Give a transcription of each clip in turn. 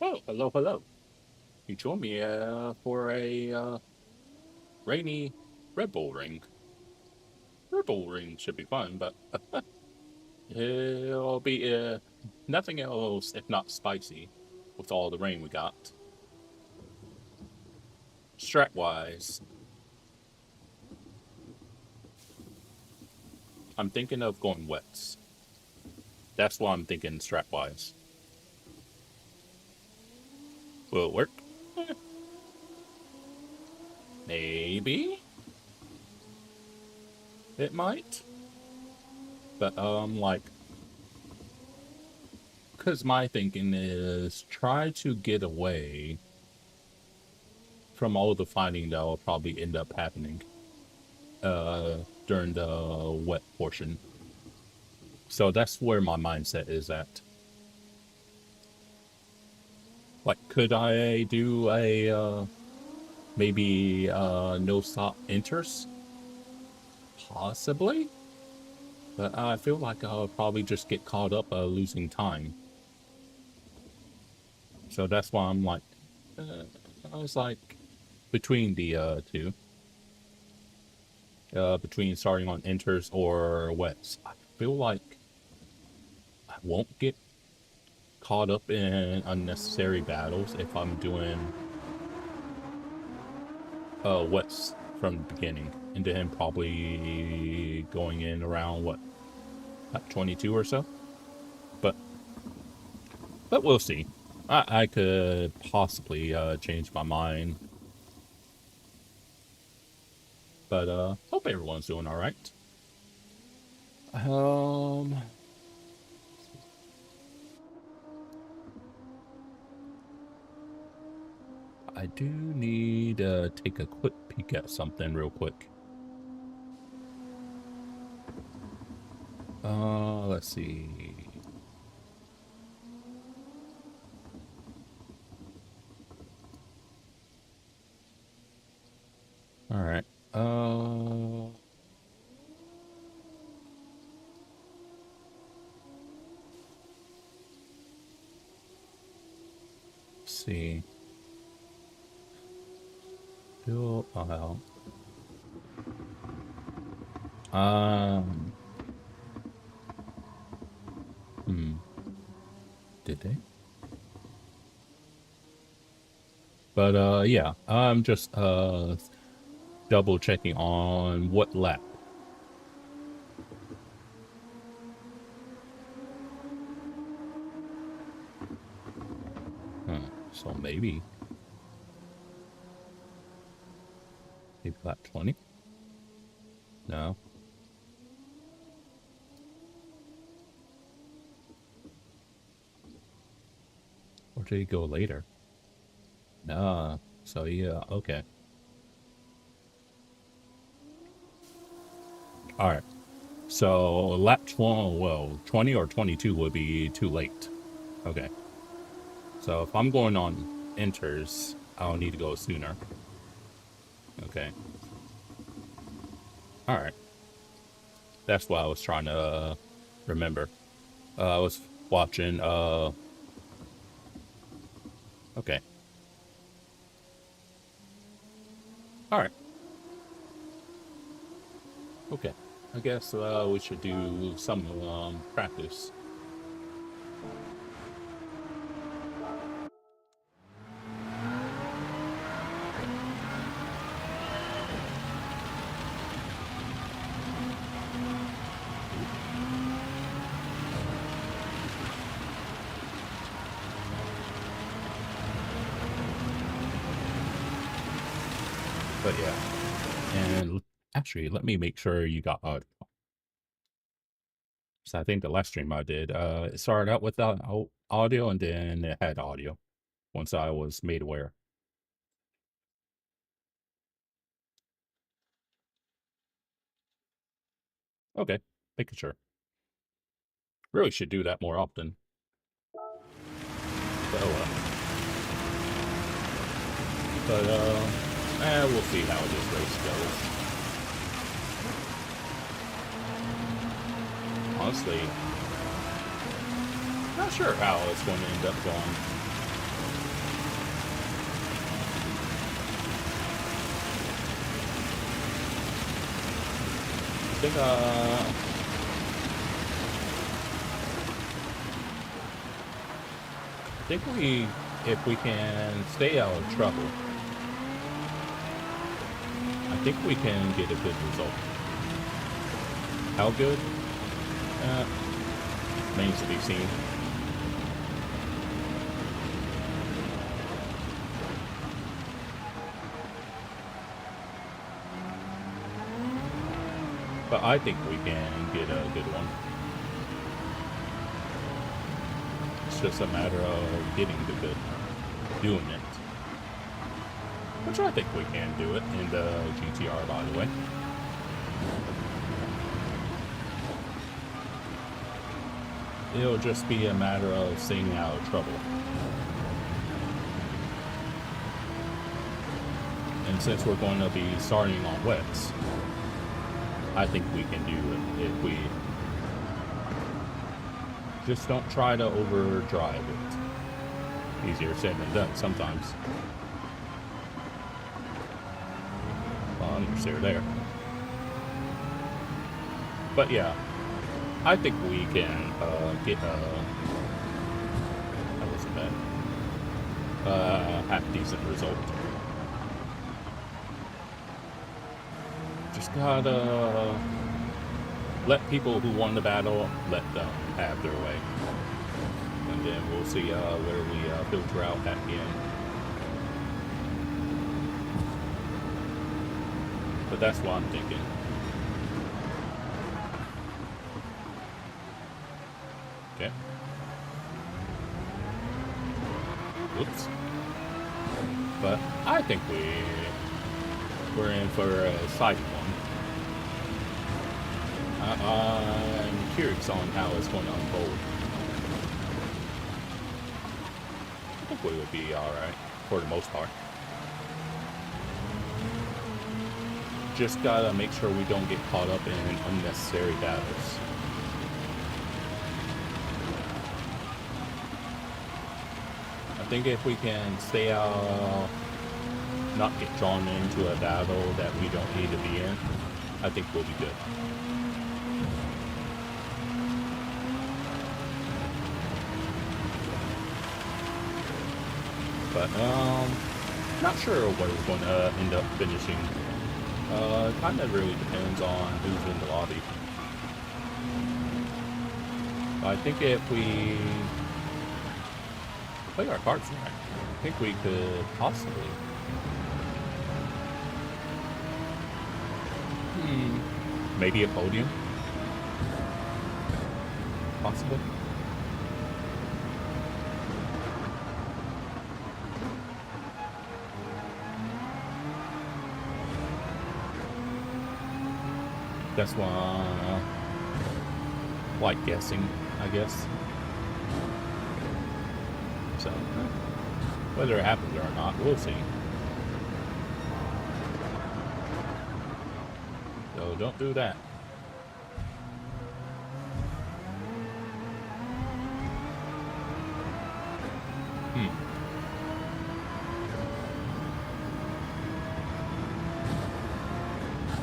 Oh, hello, hello. You joined me for a rainy Red Bull ring. Red Bull ring should be fun, but it'll be nothing else if not spicy with all the rain we got. Strat-wise, I'm thinking of going wets. That's what I'm thinking strat-wise. Will it work? Maybe. It might. But, because my thinking is try to get away from all the fighting that will probably end up happening during the wet portion. So that's where my mindset is at. Like, could I do a maybe no stop enters? Possibly. But I feel like I'll probably just get caught up losing time. So that's why I'm like, I was like between the two. Between starting on enters or wets. I feel like I won't get caught up in unnecessary battles if I'm doing wets from the beginning. And then probably going in around, what, 22 or so? But we'll see. I could possibly change my mind. But hope everyone's doing all right. I do need to take a quick peek at something real quick. Let's see. All right. Let's see. Fill out. Did they? But yeah, I'm just double checking on what lap. So maybe lap 20? No. Or did he go later? Nah. So yeah, okay. Alright. So lap 20, well, 20 or 22 would be too late. Okay. So if I'm going on enters, I'll need to go sooner. Okay. Alright. That's what I was trying to remember. I was watching, okay. Alright. Okay. I guess we should do some practice. But yeah. And actually, let me make sure you got audio. So I think the last stream I did, it started out without audio and then it had audio once I was made aware. Okay, making sure. Really should do that more often. But we'll see how this race goes. Honestly, not sure how it's going to end up going. I think if we can stay out of trouble, I think we can get a good result. How good? Remains to be seen. But I think we can get a good one. It's just a matter of getting the good, doing it. Which I think we can do it in the GTR, by the way. It'll just be a matter of staying out of trouble. And since we're going to be starting on wets, I think we can do it if we just don't try to overdrive it. Easier said than done sometimes. Understeer there. But yeah, I think we can get a that wasn't bad. Half decent result. Just gotta let people who won the battle, let them have their way. And then we'll see where we filter out at the end. But that's what I'm thinking. Okay. Whoops. But I think we're in for a side one. I'm curious on how it's going to unfold. I think we would be alright, for the most part. Just gotta make sure we don't get caught up in unnecessary battles. I think if we can stay out, not get drawn into a battle that we don't need to be in, I think we'll be good. But, not sure what is going to end up finishing. Kind of really depends on who's in the lobby. I think if we play our cards right, I think we could possibly. Maybe a podium? Possibly. That's what I like guessing, I guess. So, whether it happens or not, we'll see. So, don't do that.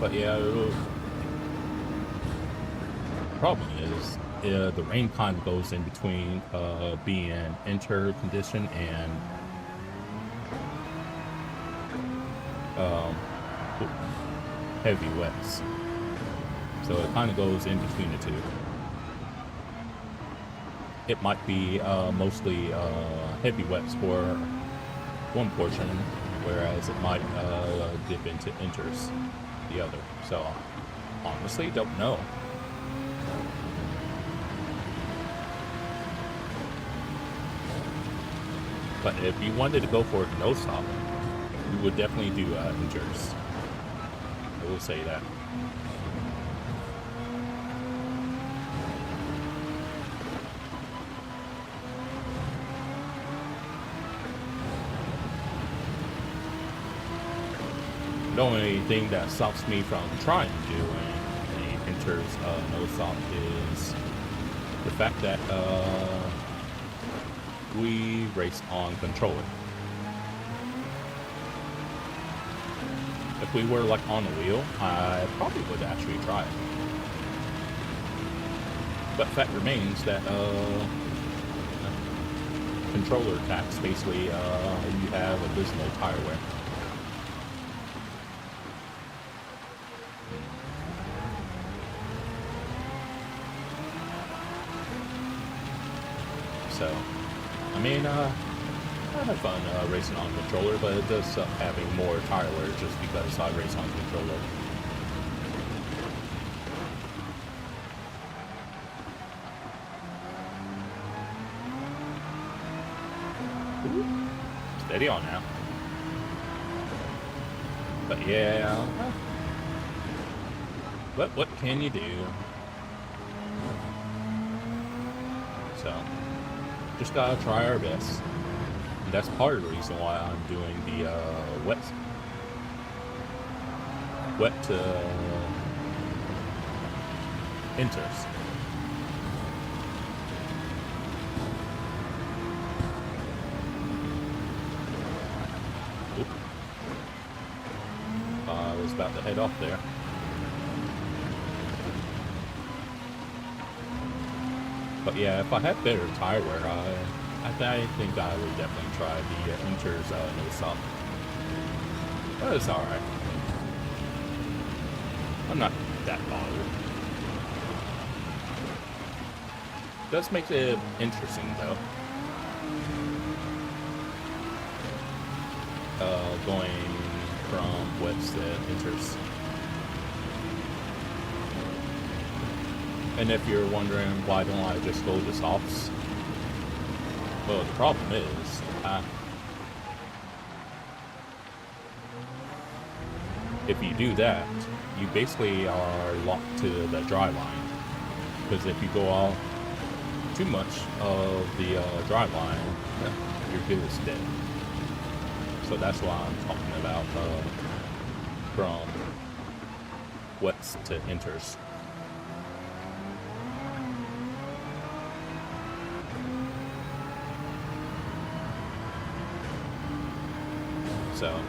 But yeah, problem is the rain kind of goes in between being enter condition and heavy wets, so it kind of goes in between the two. It might be mostly heavy wets for one portion, whereas it might dip into enters the other. So honestly don't know. But if you wanted to go for a no stop, you would definitely do endures. I will say that. The only thing that stops me from trying to do any enters no stop is the fact that we race on controller. If we were like on the wheel, I probably would actually try it. But fact remains that controller attacks, basically, you have abysmal tire wear. So, I mean, I have fun racing on controller, but it does suck having more tire wear just because I race on controller. Ooh, steady on now. But yeah, but what can you do? So, just gotta try our best. And that's part of the reason why I'm doing the wet inters. Oop. I was about to head off there. But yeah, if I had better tire wear, I think I would definitely try the Inters no stop. But it's alright. I'm not that bothered. Does make it interesting though. Going from wets to Inters. And if you're wondering why don't I just go to softs, well, the problem is, if you do that, you basically are locked to the dry line. Because if you go off too much of the dry line, your good is dead. So that's why I'm talking about from wets to Inters. So,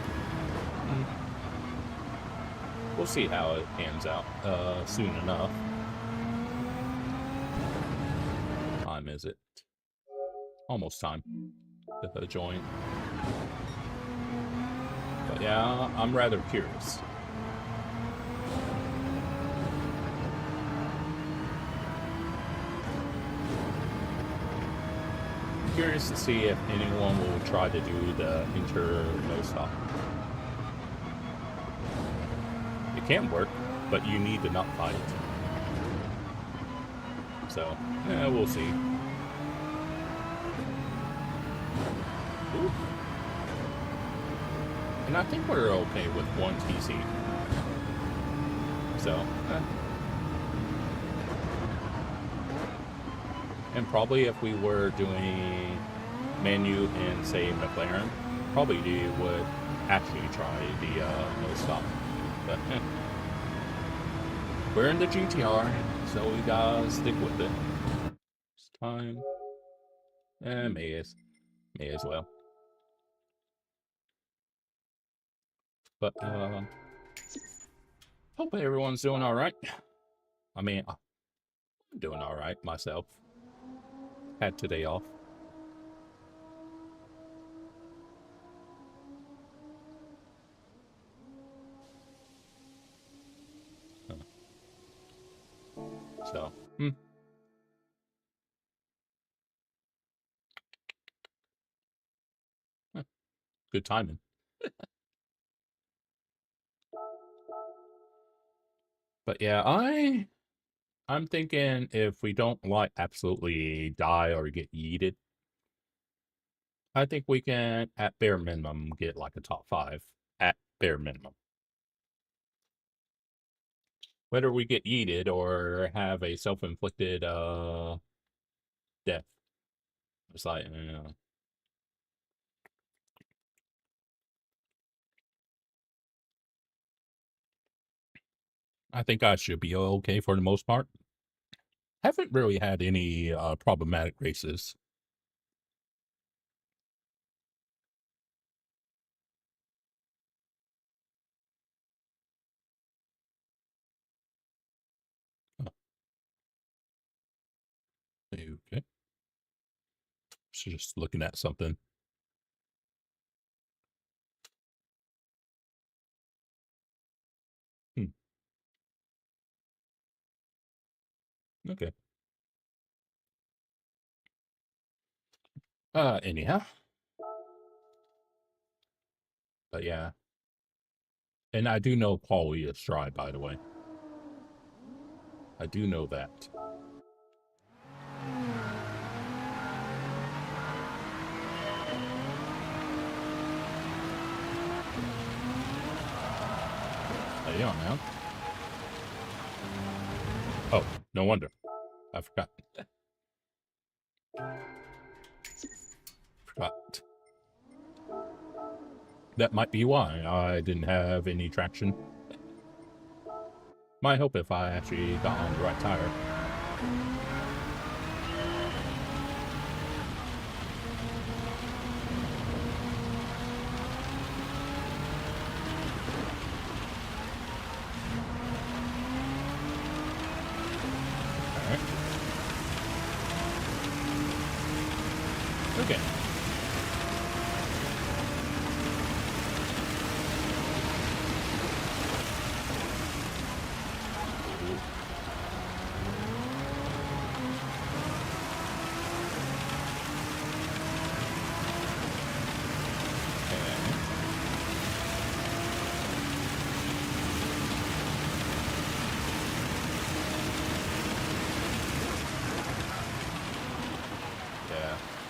we'll see how it pans out soon enough. What time is it? Almost time to join. But yeah, I'm rather curious. Curious to see if anyone will try to do the Inter no stop. It can work, but you need to not fight. So, yeah, we'll see. Ooh. And I think we're okay with one TC. So, And probably if we were doing Manu and, say, McLaren, probably would actually try the no stop. But we're in the GTR, so we gotta stick with it. It's time. May as well. But hope everyone's doing all right. I mean, I'm doing all right myself. Had today off. So, good timing. But yeah, I'm thinking if we don't like absolutely die or get yeeted, I think we can, at bare minimum, get like a top 5. At bare minimum. Whether we get yeeted or have a self-inflicted death. It's like, I think I should be okay for the most part. Haven't really had any problematic races. Okay. So just looking at something. Okay. Anyhow. But yeah. And I do know Paul is dry, by the way. I do know that. Stay on now. Oh, no wonder. I forgot. Forgot. That might be why I didn't have any traction. Might help if I actually got on the right tire. Alright. Okay.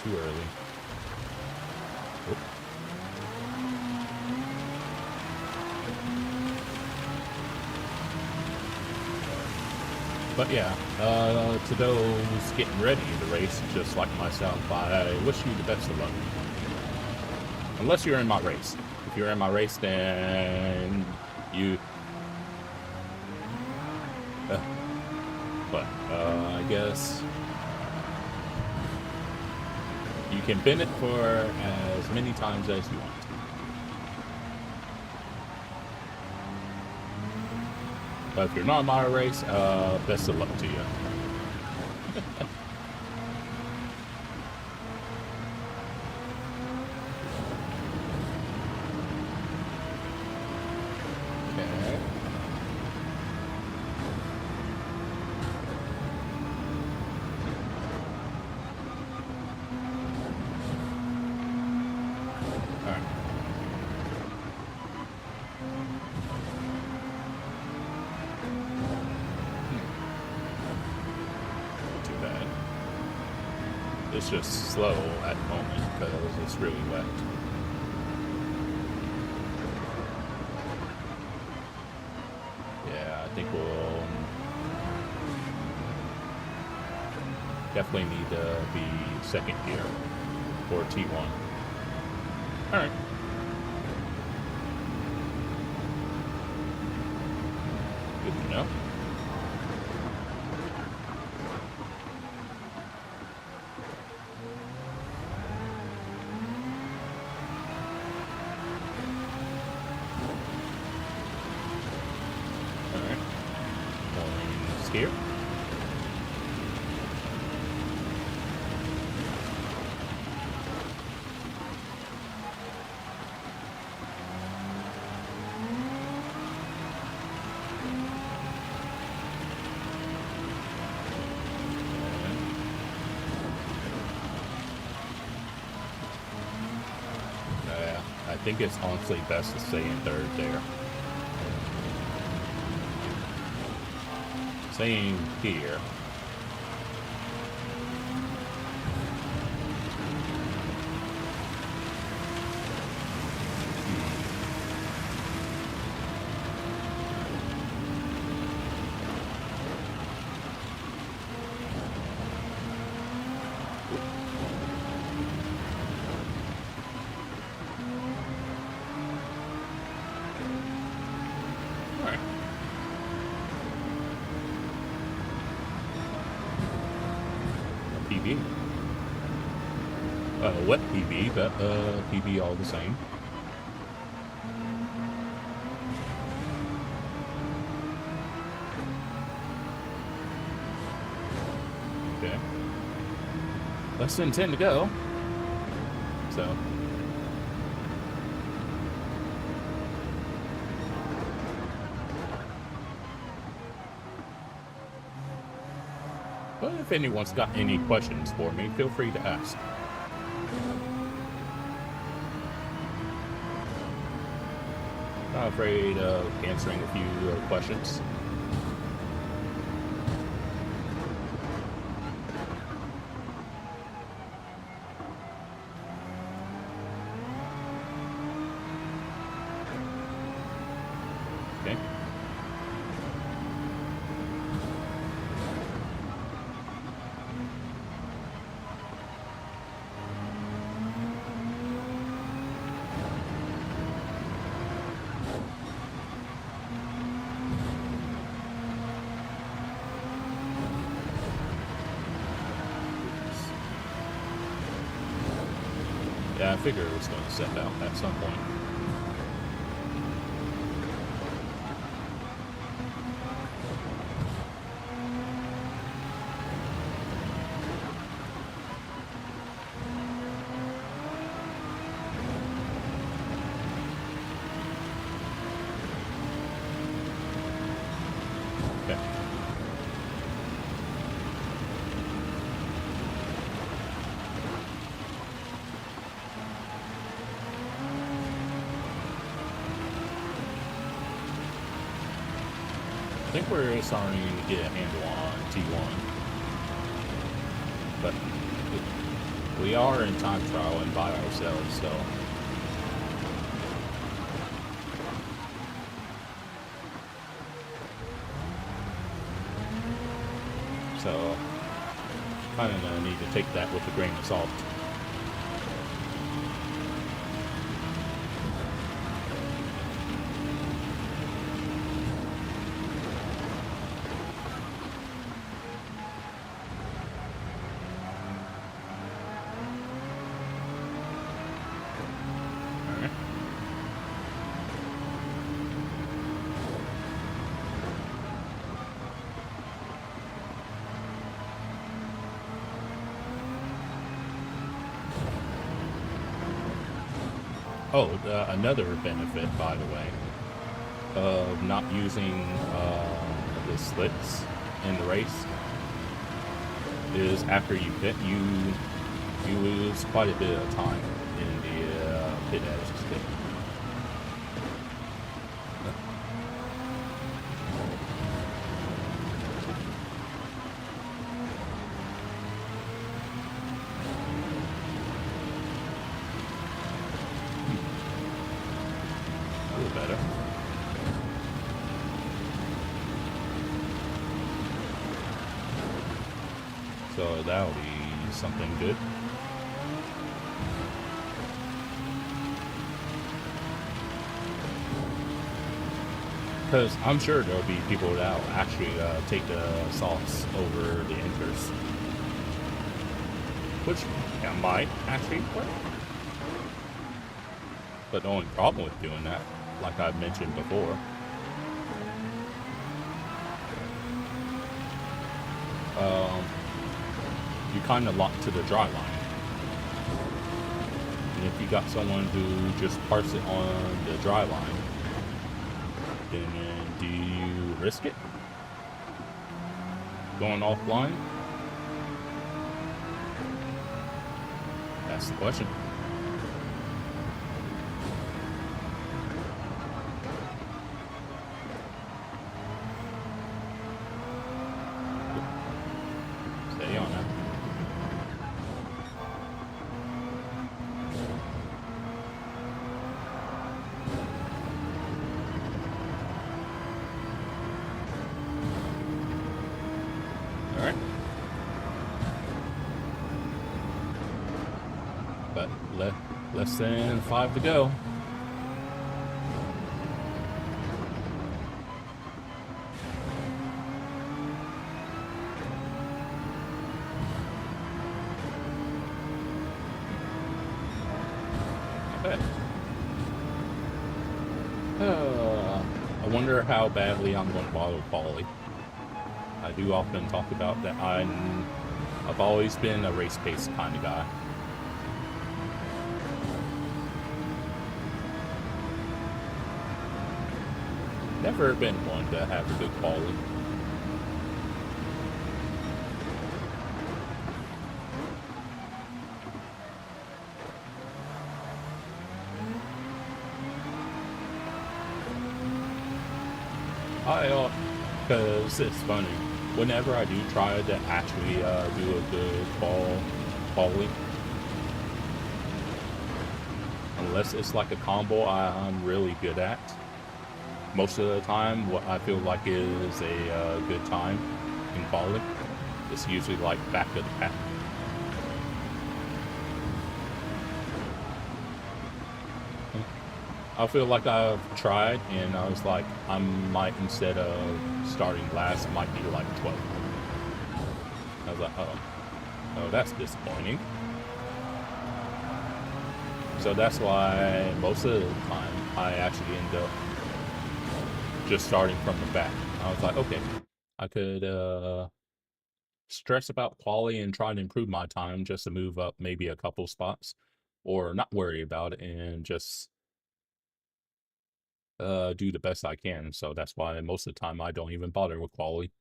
Too early. Oop. But yeah, to those getting ready to race, just like myself, I wish you the best of luck. Unless you're in my race. If you're in my race, then you... I guess... you can bend it for as many times as you want. But if you're not in my race, best of luck to you. Okay. It's just slow at the moment because it's really wet. Yeah, I think we'll definitely need to be second gear or T1. All right. Good to know. Here. I think it's honestly best to stay in third there. Same here. PB. Wet PB, but PB all the same. Okay. less than 10 to go. So. But if anyone's got any questions for me, feel free to ask. Not afraid of answering a few questions. Okay. Yeah, I figured it was going to set out at some point. Okay. I think we're starting to get a handle on T1, but we are in time trial and by ourselves, so kind of need to take that with a grain of salt. Oh, another benefit, by the way, of not using the slits in the race is after you pit, you lose quite a bit of time in the pit edge stick. Better. So that'll be something good. Because I'm sure there'll be people that will actually take the salts over the enters, which might actually work. But the only problem with doing that, like I've mentioned before, you kind of lock to the dry line. And if you got someone who just parks it on the dry line, then do you risk it going offline? That's the question. Stay on that. All right. But less than 5 to go. I wonder how badly I'm going to bottle quality. I do often talk about that I'm I've always been a race-paced kind of guy. Never been one to have a good quality. Because it's funny. Whenever I do try to actually do a good quality, unless it's like a combo I'm really good at, most of the time what I feel like is a good time in quality is usually like back of the pack. I feel like I've tried, and I was like, I might, instead of starting last, might be like 12th. I was like, oh, that's disappointing. So that's why most of the time I actually end up just starting from the back. I was like, okay, I could stress about quality and try to improve my time just to move up maybe a couple spots, or not worry about it and just do the best I can. So that's why most of the time I don't even bother with quality.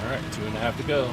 All right, 2.5 to go.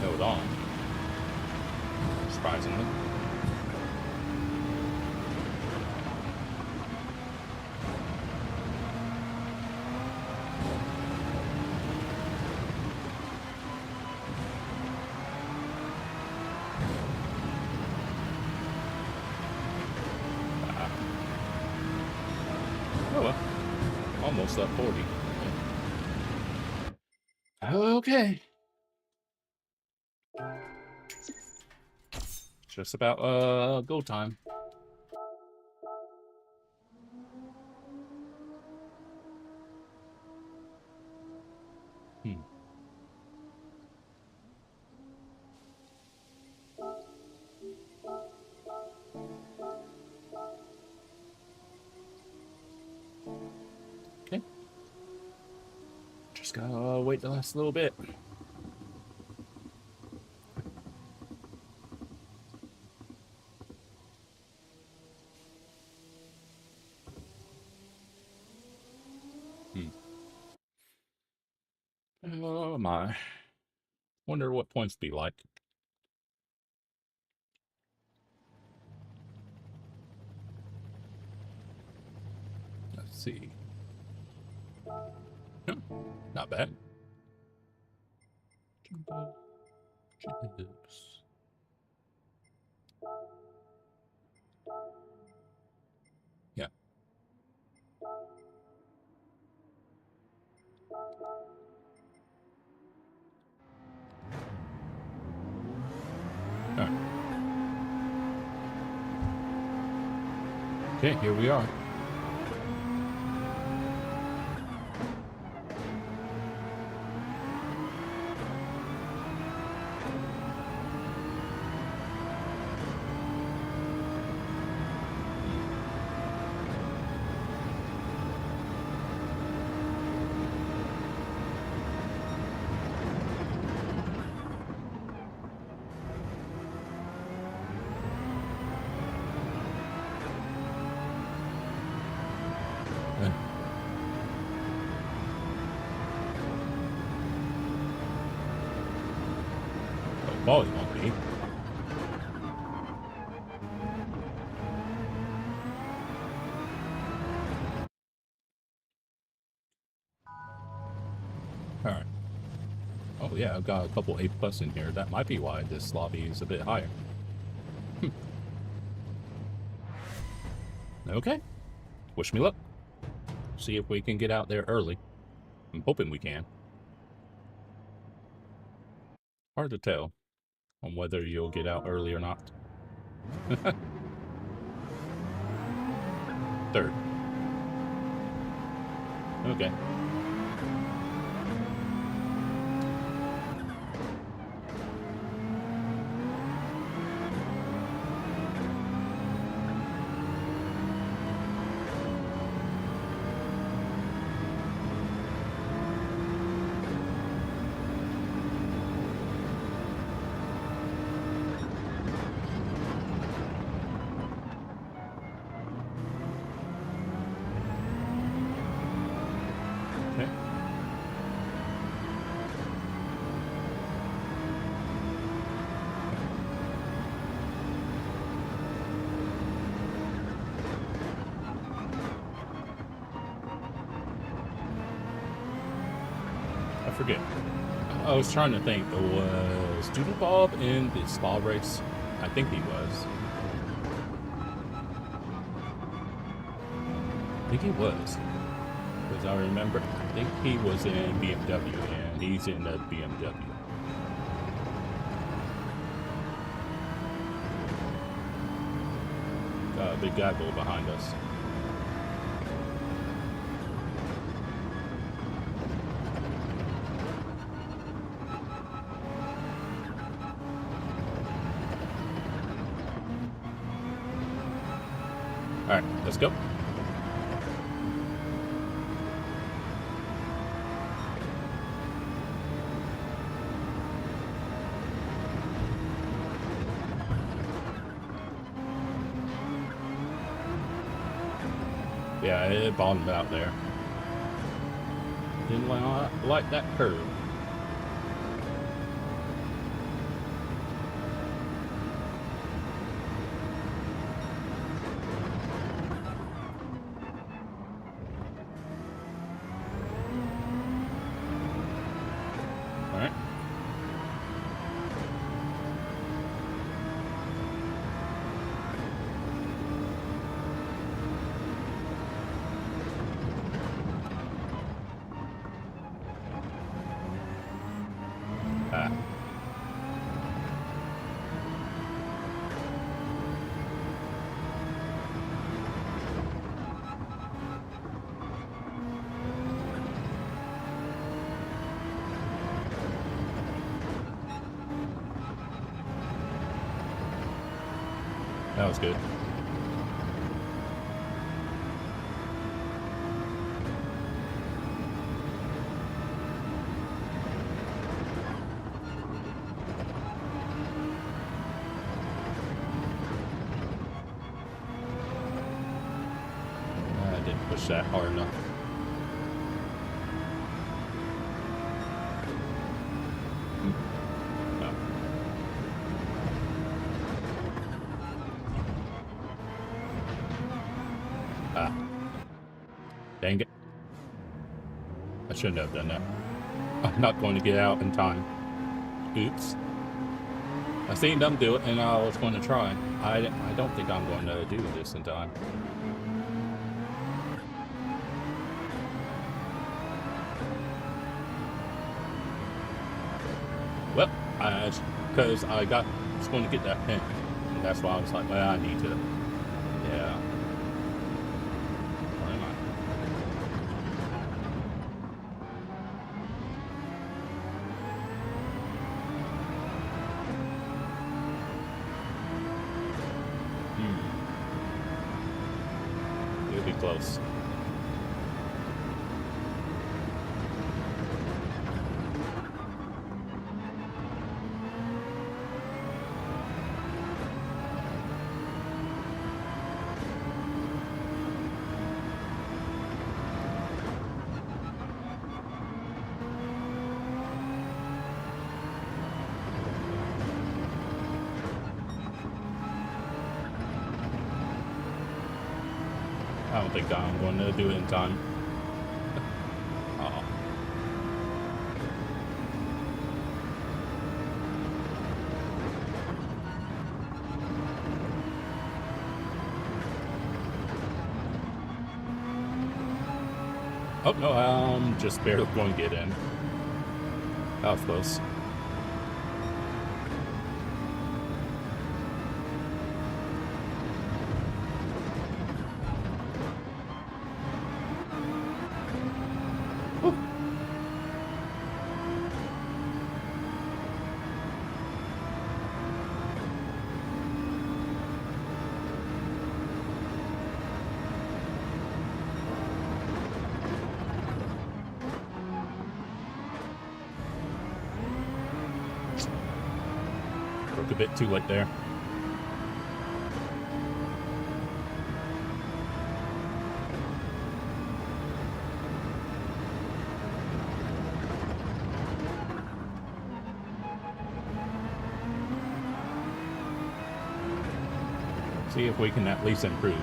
Held on, surprisingly. Oh well, almost up 40. Okay. Just about go time. Okay. Just gotta wait the last little bit. Oh my. Wonder what points be like. Let's see. Not bad. Jumbo chips. Yeah. All right. Okay, here we are. Volume won't be. Alright. Oh yeah, I've got a couple A+ in here. That might be why this lobby is a bit higher. Okay. Wish me luck. See if we can get out there early. I'm hoping we can. Hard to tell on whether you'll get out early or not. Third. Okay. I forget. I was trying to think. Was Doodle Bob in the spa race? I think he was. I think he was. Because I remember, I think he was in BMW, and he's in the BMW. Got a big gaggle behind us. Alright, let's go. Yeah, it bottomed out there. Didn't like that curve. Alright. That was good. I didn't push that hard enough. Dang it. I shouldn't have done that. I'm not going to get out in time. Oops. I seen them do it and I was going to try. I don't think I'm going to do this in time. Well, because I was going to get that pin. And that's why I was like, well, I need to. Yeah. close. I don't think I'm going to do it in time. Oh. Oh, no, I'm just barely going to get in. That was close. A bit too late there. See if we can at least improve.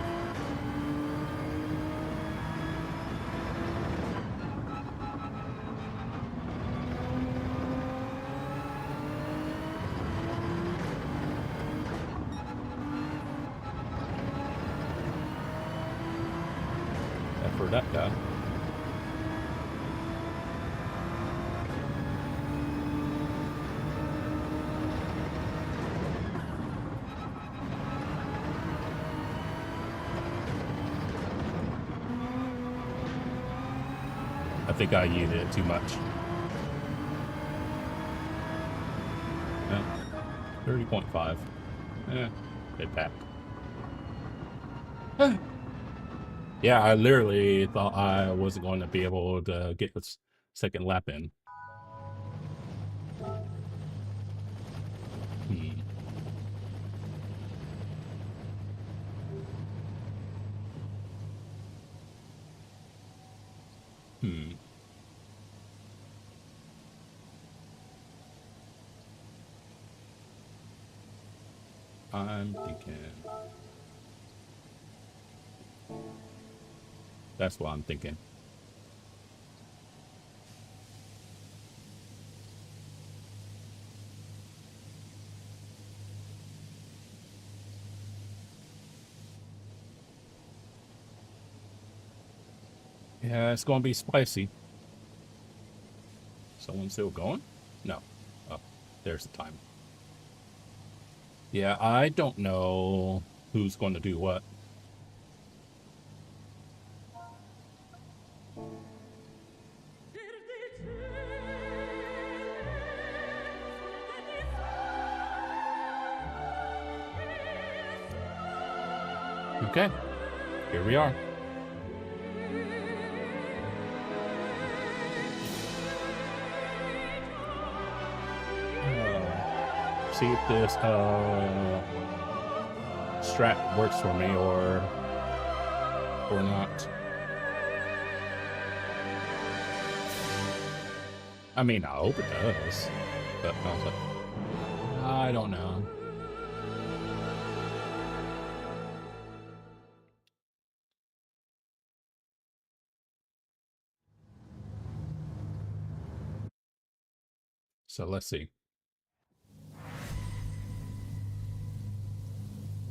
For that guy. I think I used it too much. Yeah, 30.5. Good pack. Yeah, I literally thought I wasn't going to be able to get this second lap in. I'm thinking. That's what I'm thinking. Yeah, it's going to be spicy. Someone still going? No. Oh, there's the time. Yeah, I don't know who's going to do what. Okay, here we are. See if this strap works for me or not. I mean, I hope it does, but I don't know. So let's see.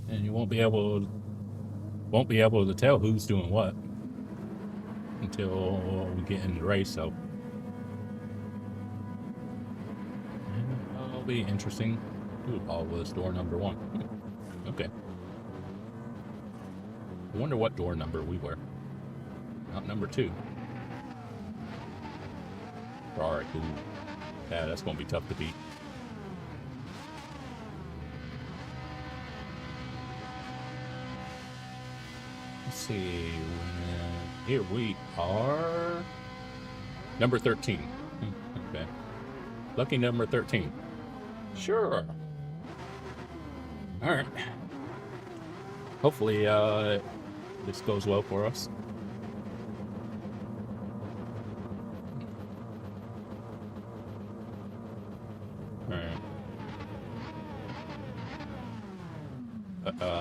And you won't be able to tell who's doing what until we get in the race, so that'll be interesting. Ooh, all was door number 1. Okay. I wonder what door number we were. Not number 2. Alright, ooh. Yeah, that's gonna be tough to beat. Let's see, Here we are. Number 13. Okay. Lucky number 13. Sure. Alright. Hopefully, this goes well for us. Alright.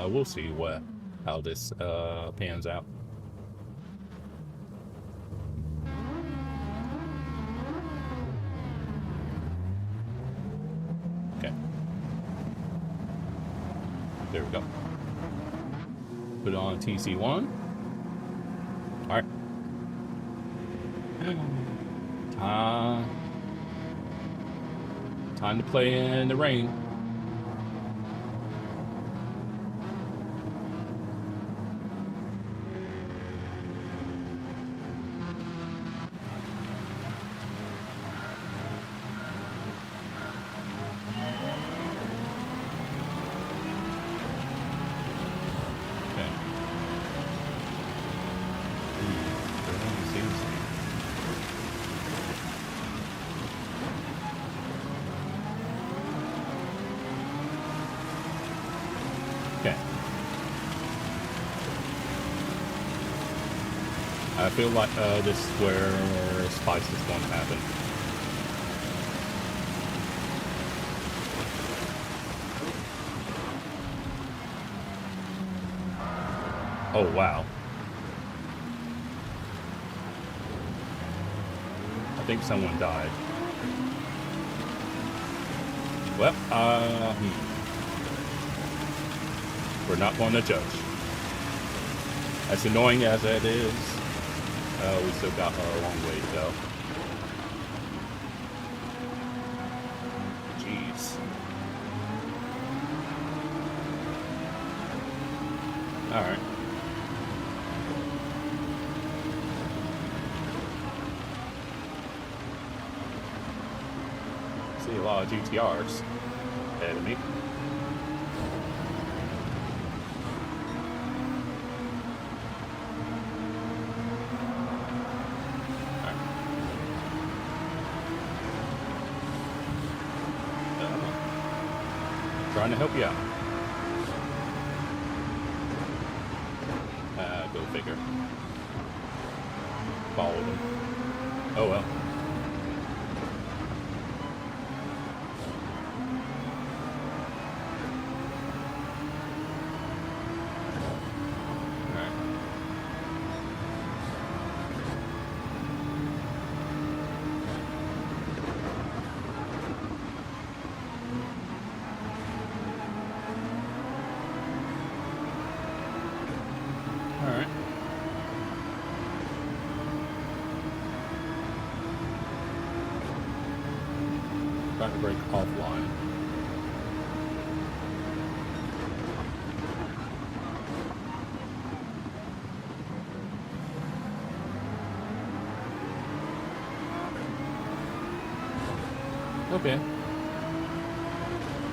We'll see how this pans out. Okay. There we go. Put it on TC1. Alright. Time to play in the rain. I feel like this is where Spice is going to happen. Oh, wow. I think someone died. Well, we're not going to judge. As annoying as that is, we still got a long way to go. Jeez. Alright. See a lot of GTRs ahead of me. Trying to help you out. Go figure. Follow them. Oh well. Trying to break offline. Okay.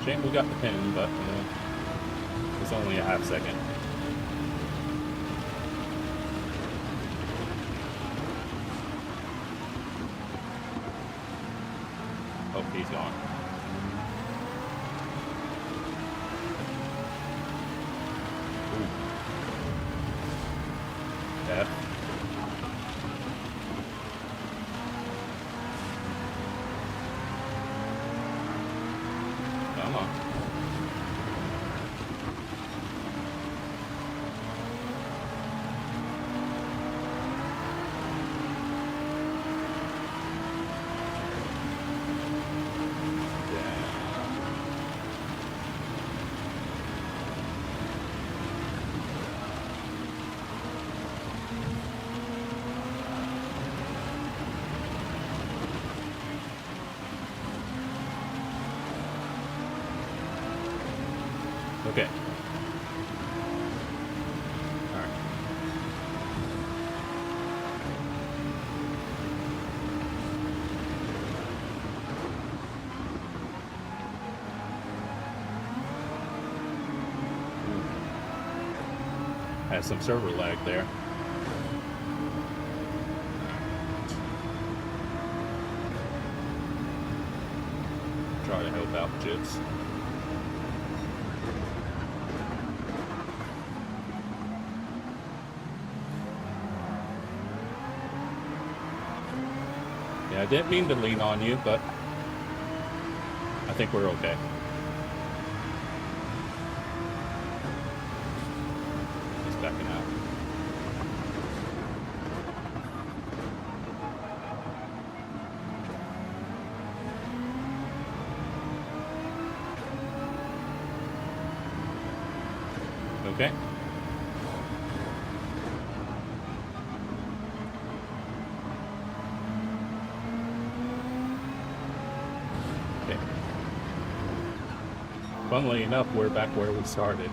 Shame we got the pin, but it's only a half second. Oh, he's gone. Ooh. F. Come on. Okay. All right. Had some server lag there. about chips. Yeah, I didn't mean to lean on you, but I think we're okay. He's backing out. Okay. Okay. Funnily enough, we're back where we started.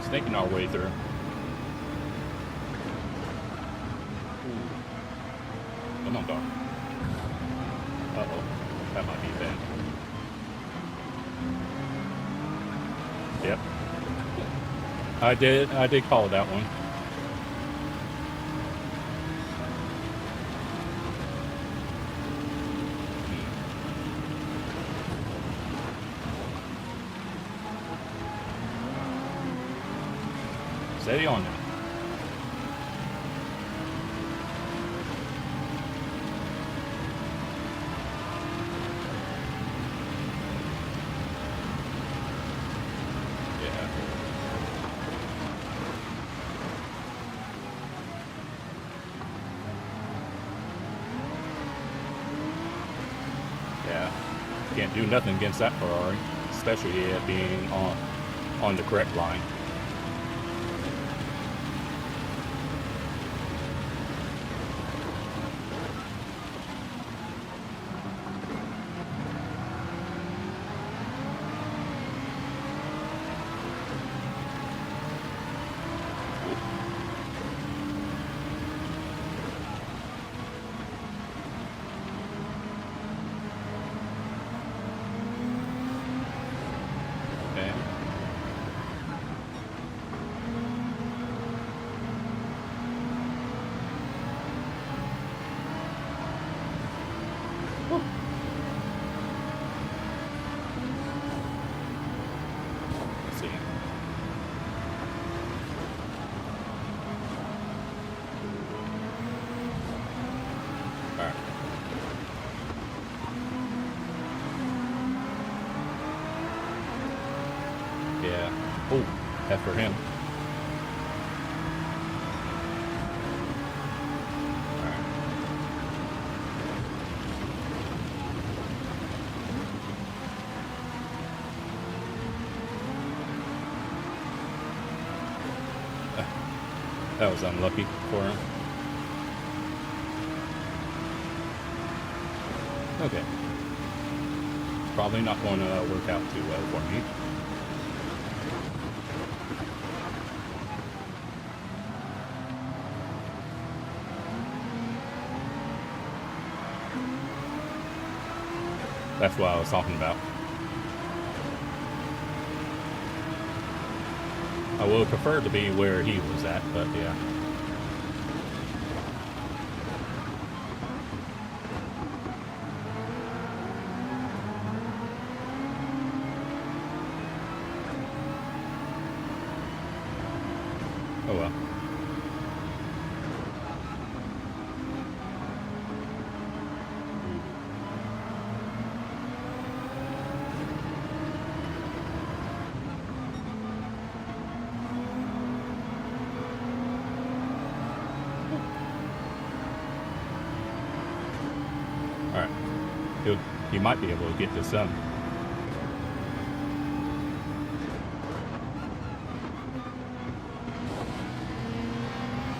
Snaking our way through. Come on, dog. Uh-oh. That might be bad. Yep. I did call that one. Steady on now. Can't do nothing against that Ferrari, especially it being on the correct line. Oh, that's for him. Alright. That was unlucky for him. Okay. Probably not going to work out too well for me. That's what I was talking about. I would prefer to be where he was at, but yeah. Oh well. He might be able to get to some.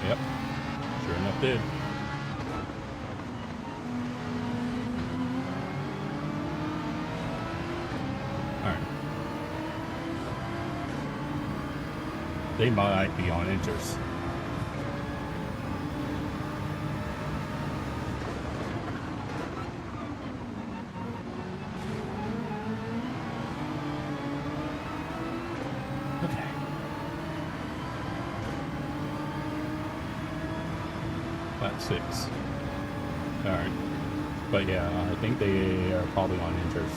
Yep. Sure enough did. Alright. They might be on interest. That's 6. Alright. But yeah, I think they are probably on inters.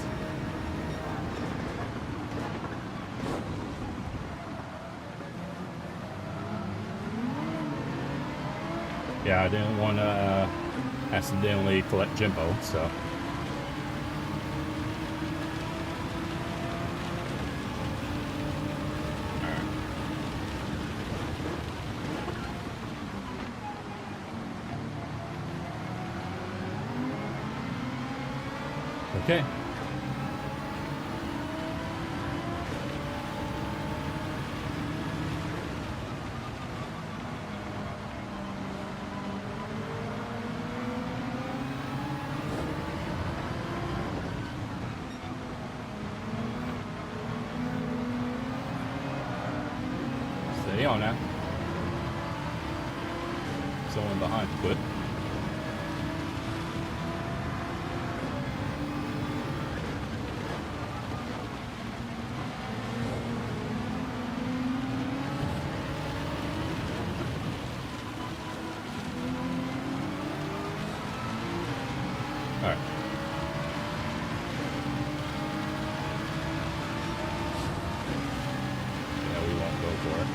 Yeah, I didn't want to accidentally collect Jimbo, so. Okay. Stay on that. Someone behind quit. Alright. Yeah, we won't go for it.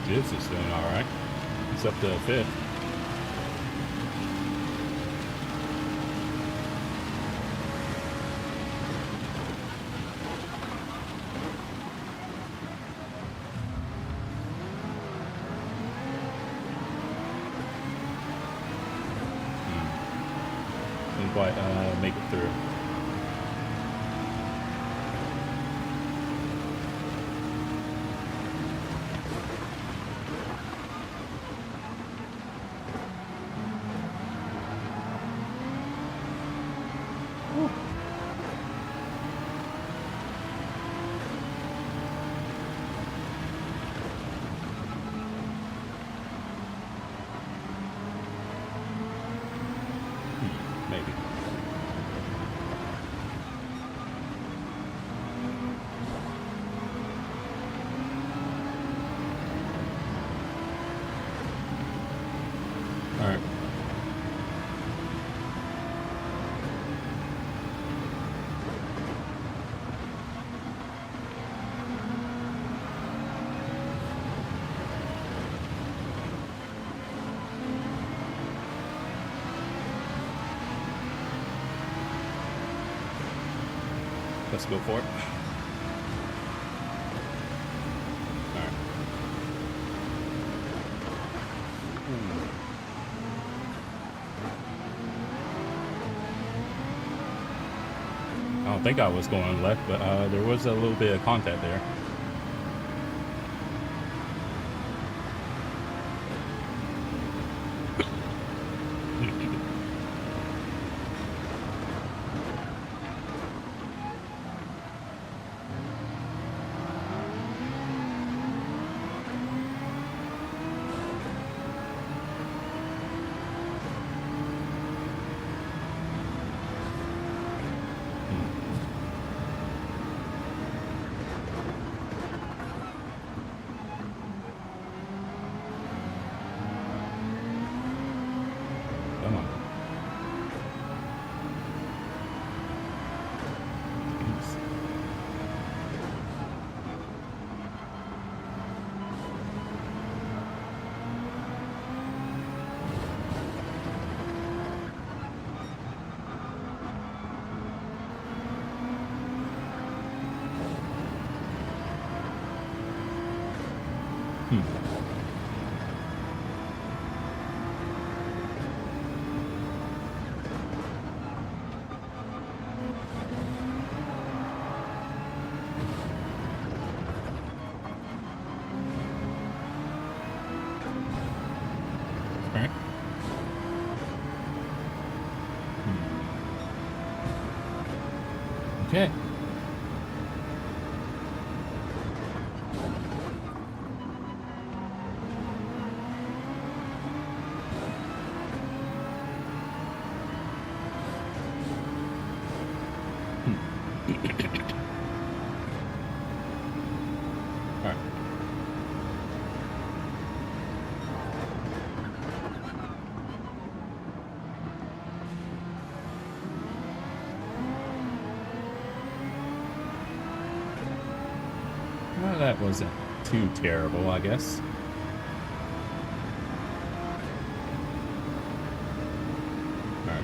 Jibs is doing alright. It's up to 5th. Didn't quite make it through. Maybe. All right. Let's go for it. All right. I don't think I was going left, but there was a little bit of contact there. Come on. Okay. That wasn't too terrible, I guess. Alright.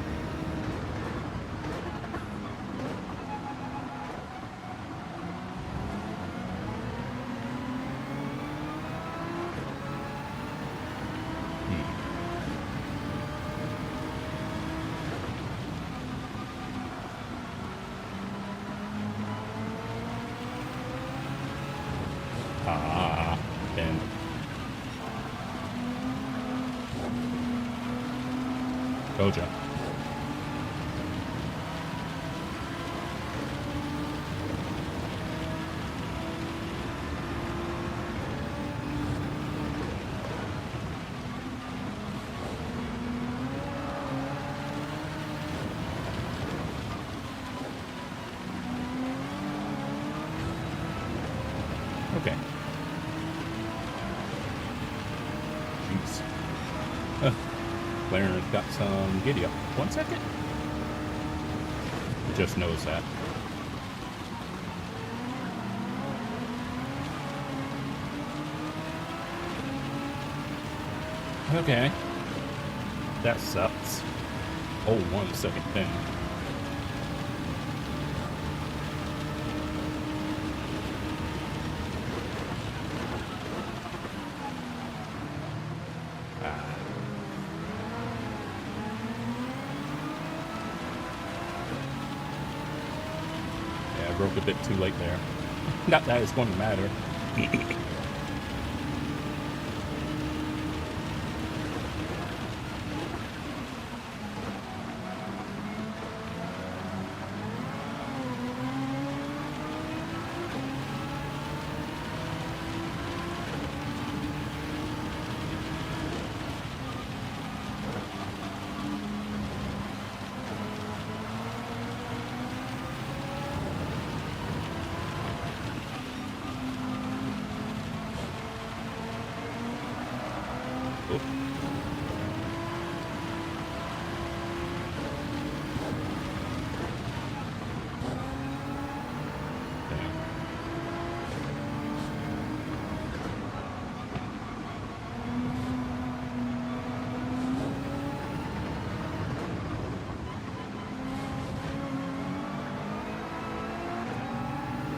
And told ya. Okay. Jeez. Clarence got some giddy up. 1 second. Just knows that. Okay. That sucks. Oh, 1 second thing. Broke a bit too late there. Not that it's going to matter.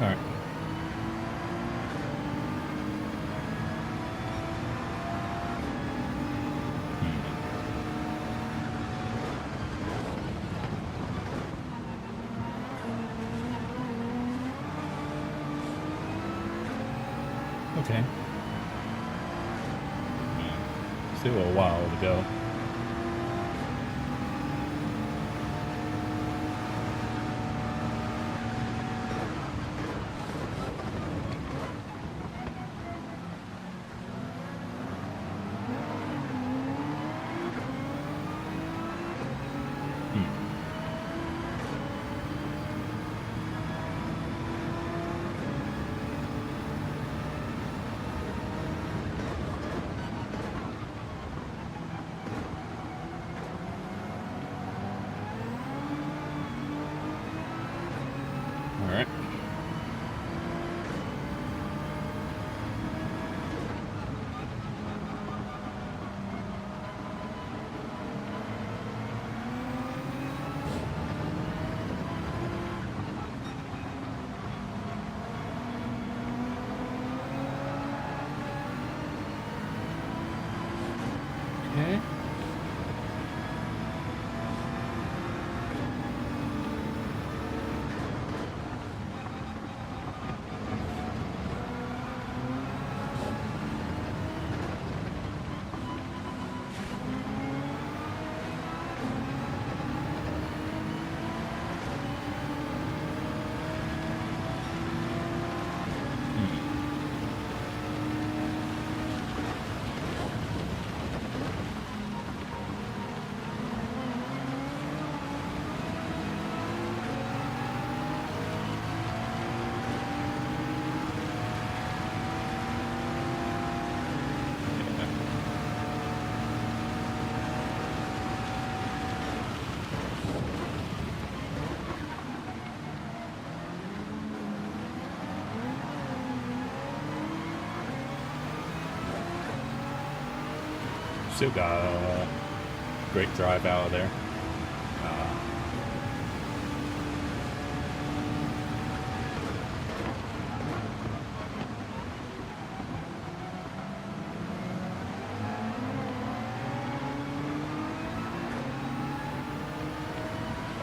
All right. Okay. Still a while to go. still got a great drive out of there.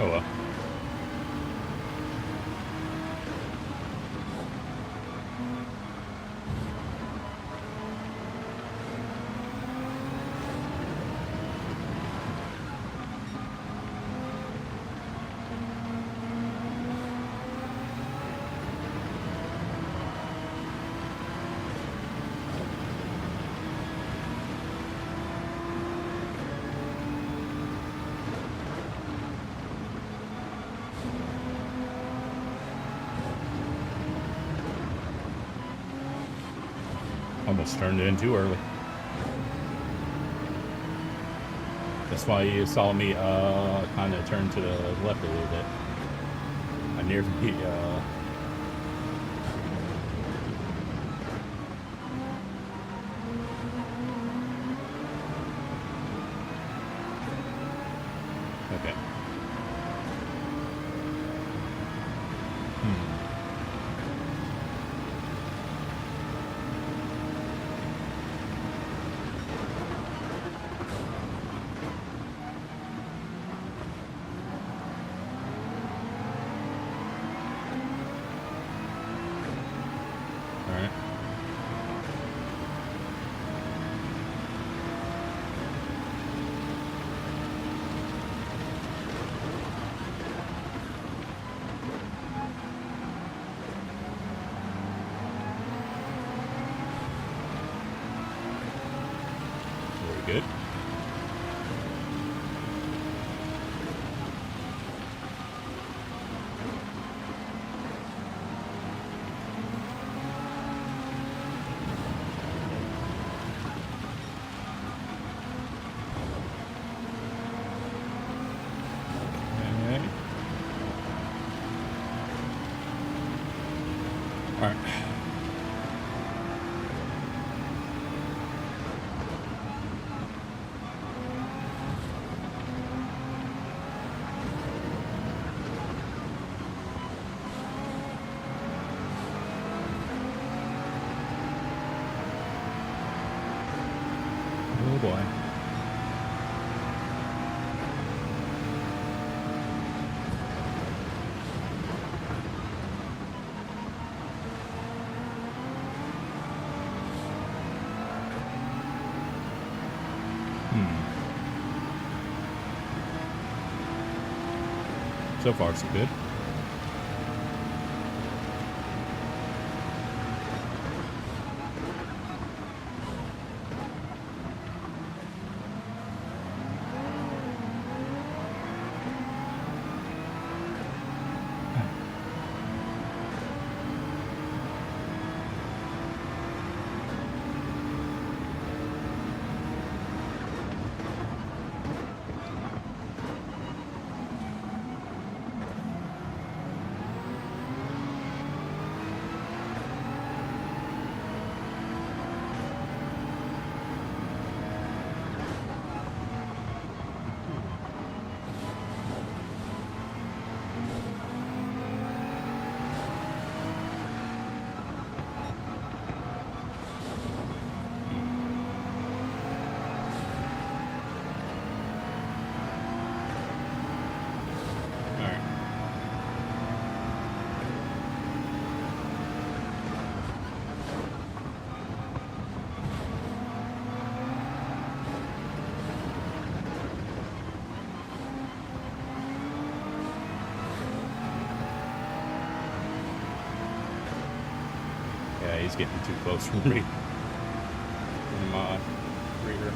Oh well. Almost turned it in too early. That's why you saw me kind of turn to the left a little bit. I nearly okay. Good. Okay. All right. Oh boy. So far, so good. Yeah, he's getting too close for me. In my reader.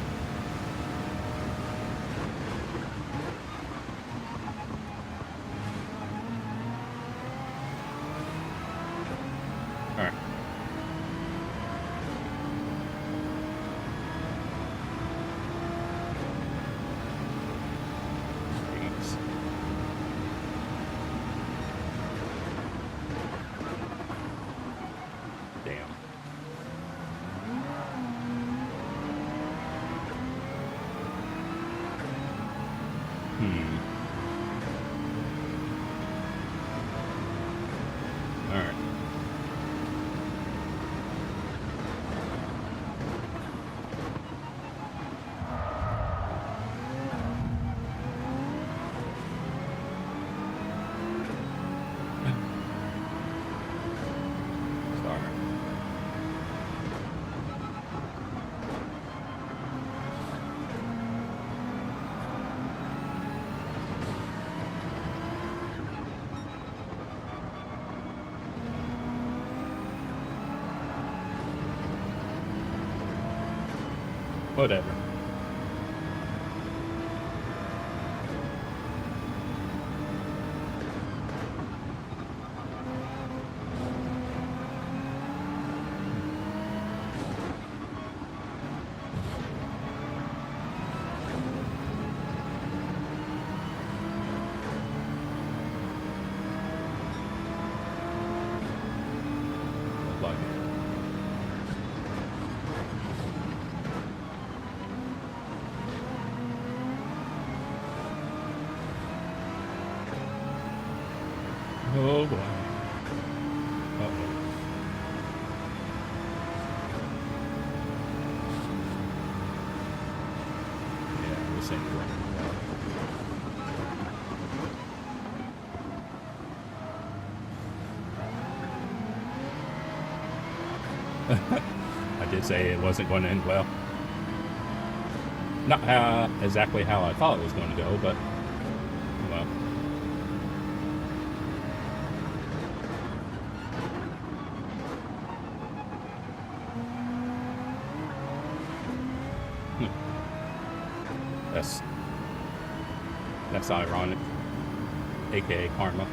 All right. Whatever. Oh boy. Uh-oh. Yeah, this ain't working well. I did say it wasn't going to end well. Not exactly how I thought it was going to go, but well. That's ironic, aka karma.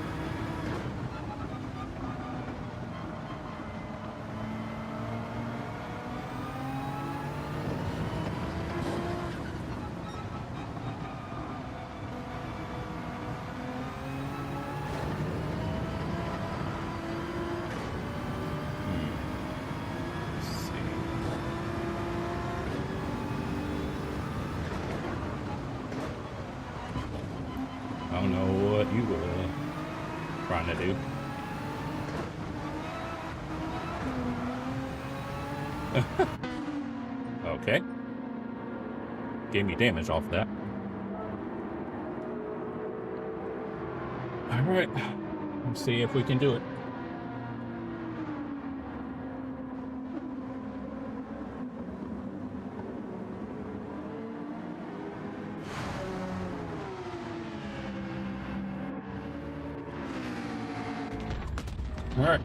I don't know what you were trying to do. Okay. Gave me damage off that. Alright. Let's see if we can do it. All right.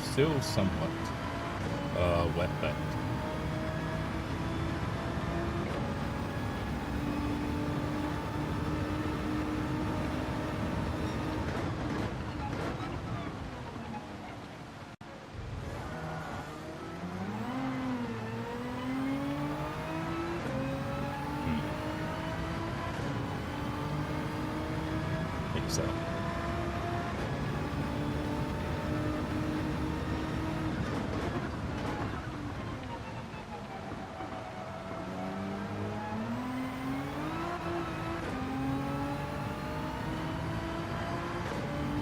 Still somewhat wet, but so.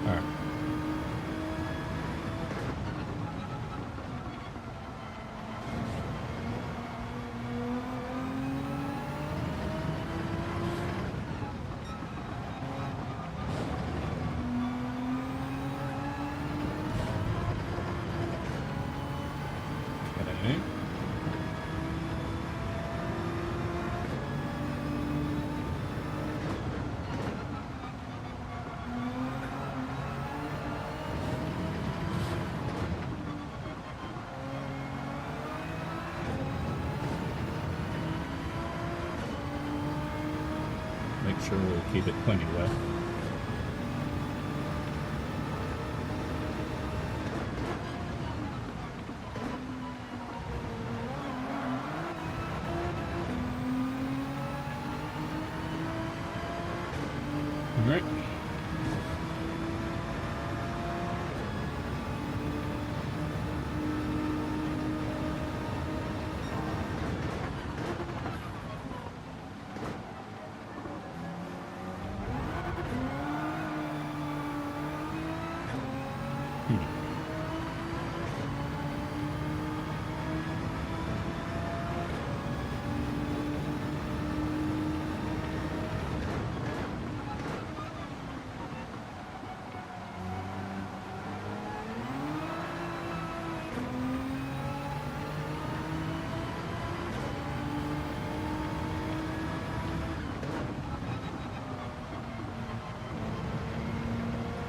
All right. Okay. Make sure we keep it plenty wet. All right.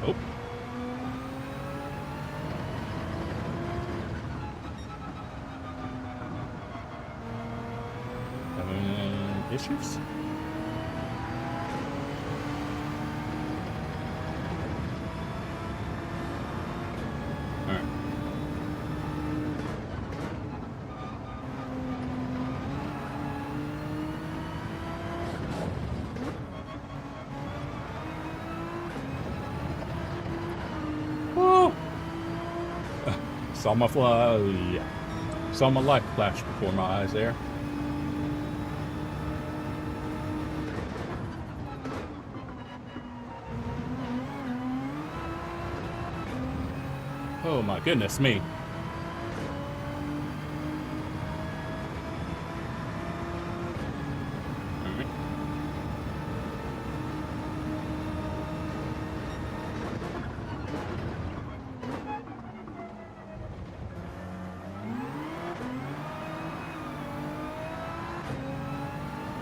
Oh. Having issues? Alright. Saw my saw my light flash before my eyes there. Oh my goodness me. Alright.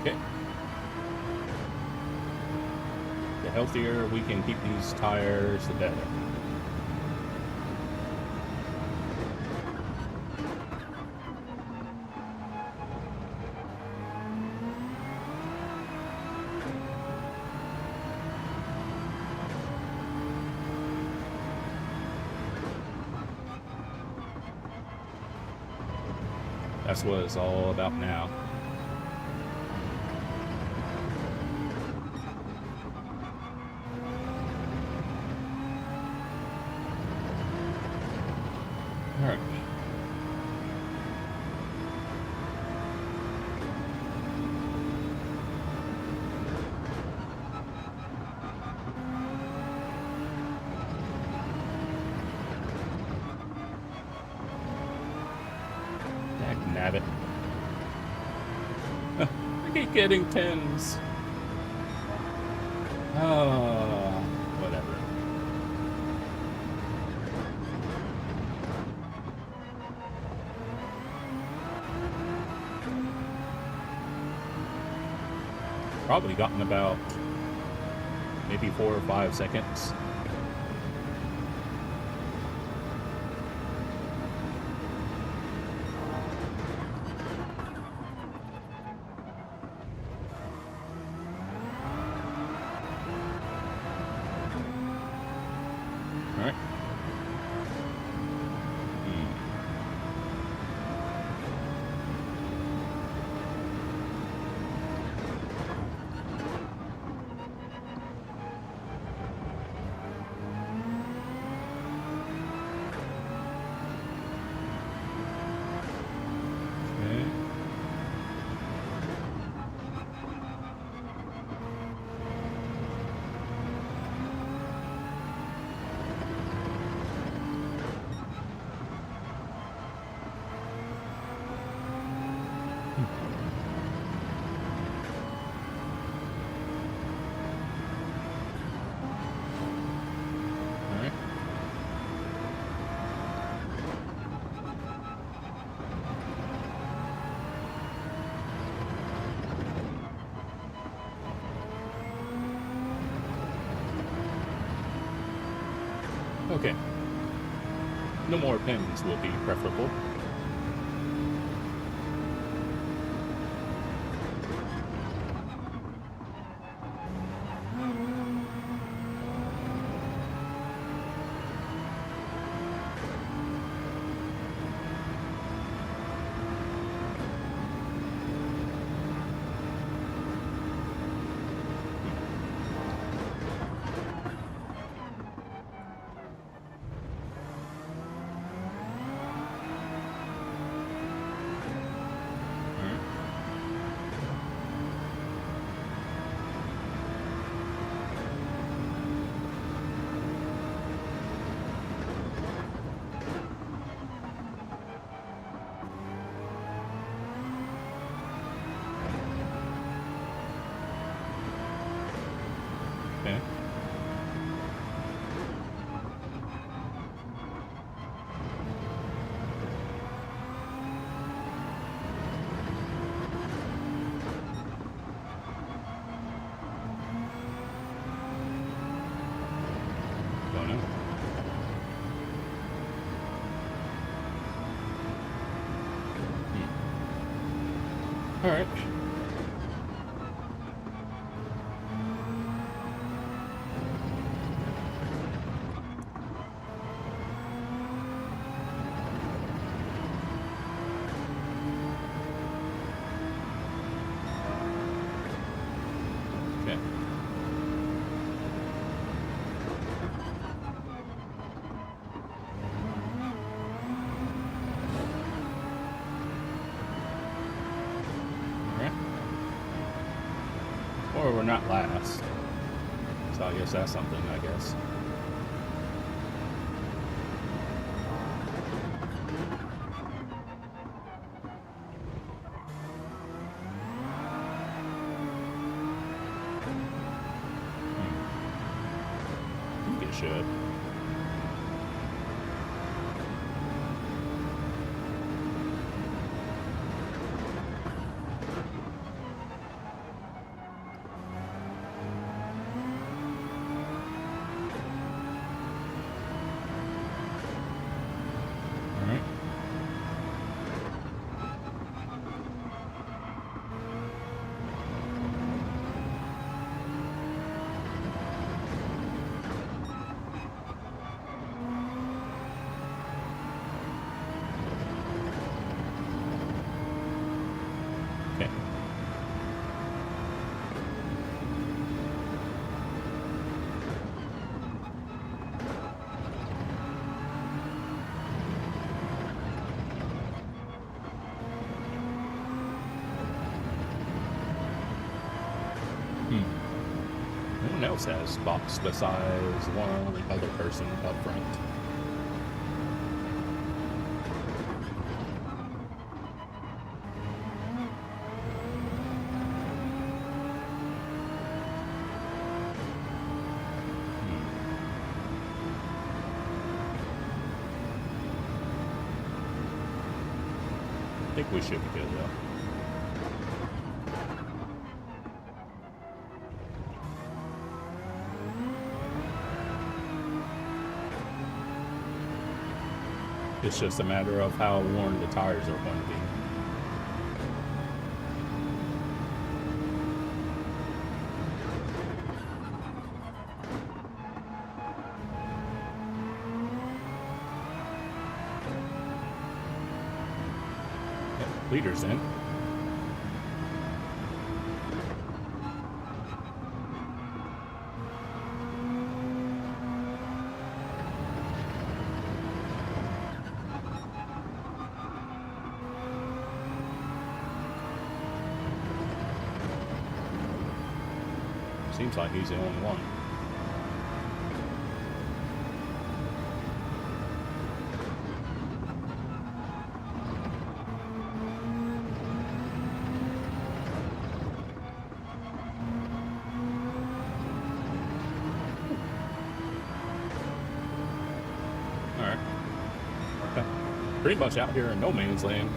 Okay. The healthier we can keep these tires, the better. That's what it's all about now. All right. Nabbit. I keep getting 10s. Whatever. Probably gotten about maybe 4 or 5 seconds. Alright. Okay. No more pins will be preferable. know. All right. Okay. Or we're not last. So I guess that's something, I guess. I think it should. No one else has spots besides one other person up front. I think we should be good though. It's just a matter of how worn the tires are going to be. Yep, leader's in. Seems like he's the only one. All right. Okay. Pretty much out here in no man's land.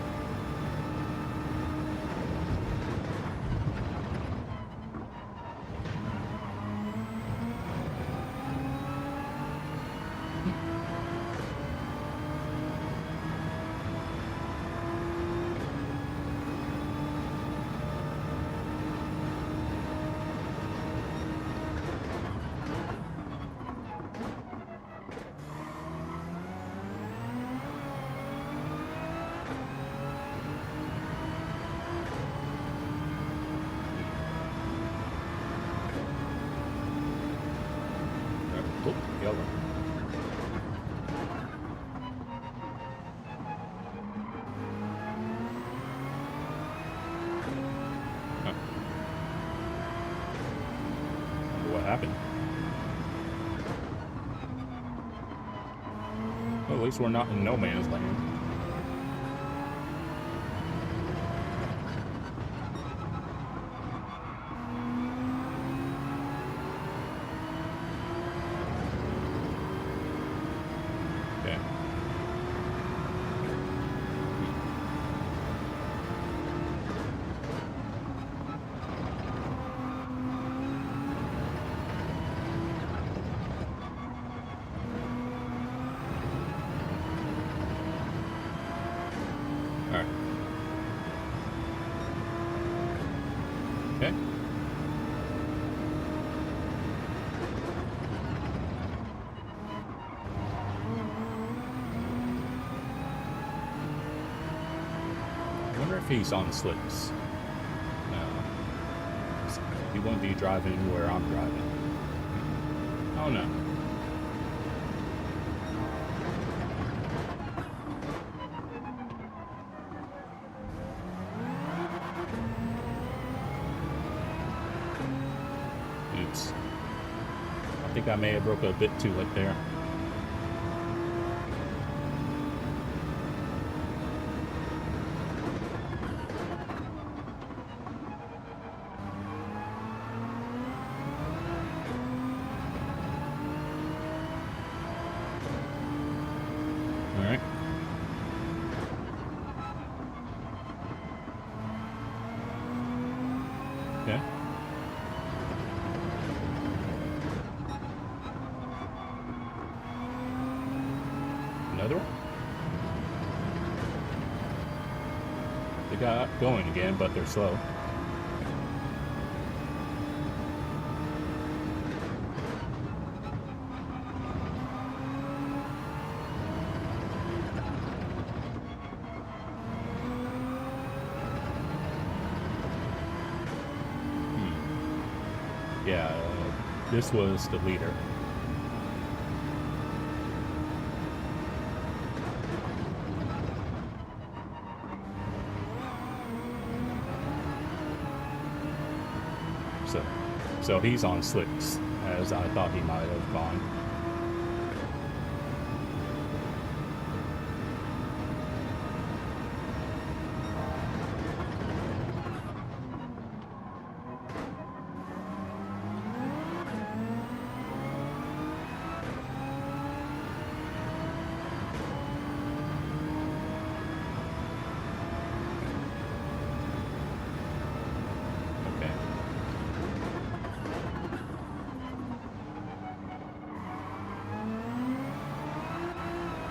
Oh, yellow. Huh. Wonder what happened. Well, at least we're not in no man's land. if he's on slicks. He won't be driving where I'm driving. Oh no. Oops. I think I may have broke a bit too late there. Alright. Okay. Another one? They got going again, but they're slow. Yeah, this was the leader. So he's on slicks, as I thought he might have gone.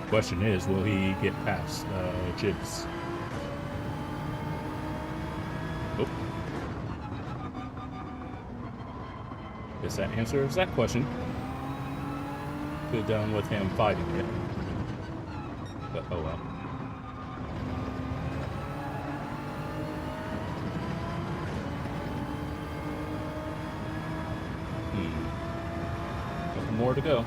Question is, will he get past Jibs? Oh. Guess that answers that question. Could have done with him fighting it. But oh well. Couple more to go.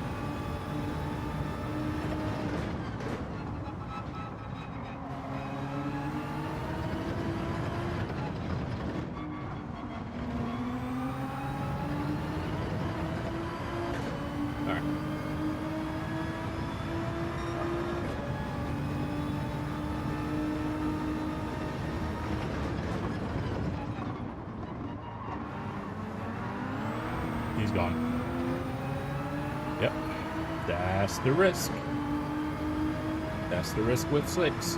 He's gone. Yep. That's the risk. That's the risk with slicks.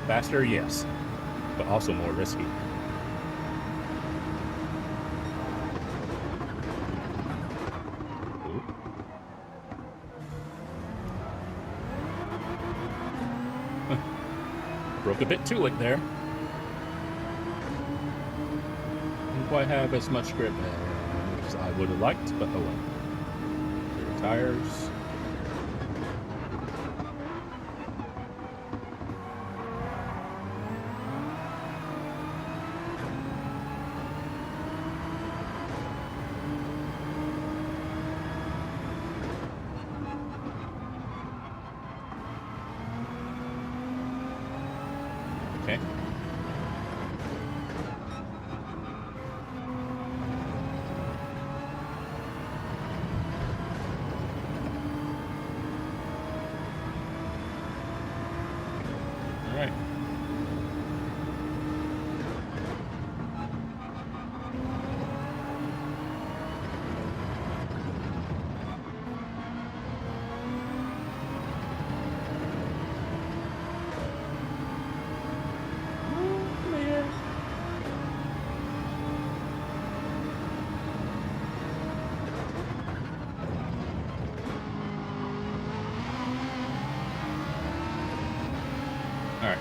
Faster, yes. But also more risky. Ooh. Broke a bit too late there. Didn't quite have as much grip as I would have liked, but oh well. Clear tires. Okay. All right. All right.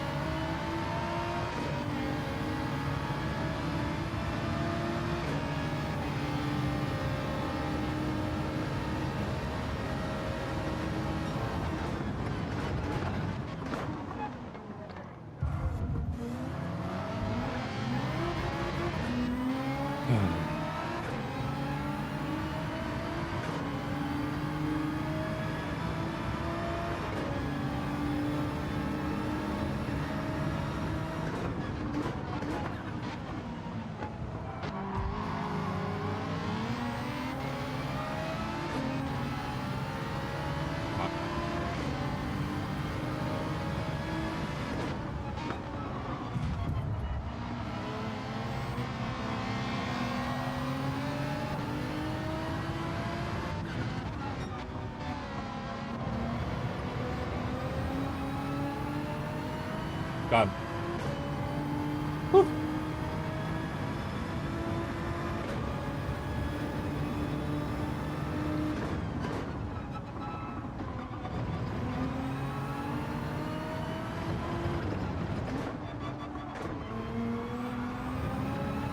God. Whew.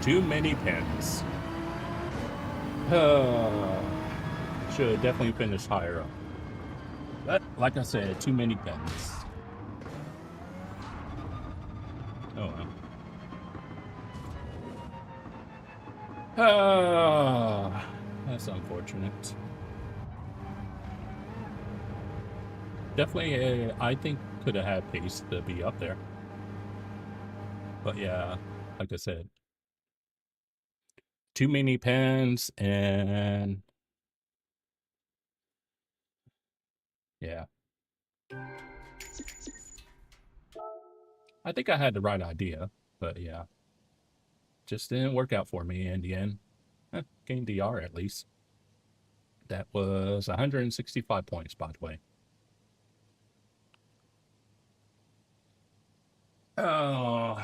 Too many pins. Should have definitely finished higher up. But, like I said, too many pins. Oh well. That's unfortunate. Definitely, I think could have had pace to be up there. But yeah, like I said, too many pins, and yeah. I think I had the right idea, but yeah. Just didn't work out for me in the end. Gained DR at least. That was 165 points, by the way. Oh,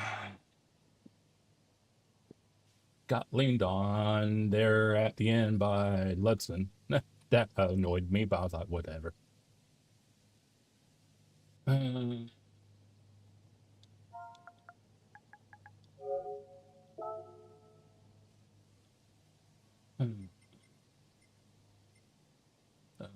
got leaned on there at the end by Ludson. That annoyed me, but I was like, whatever. Hmm. Uh,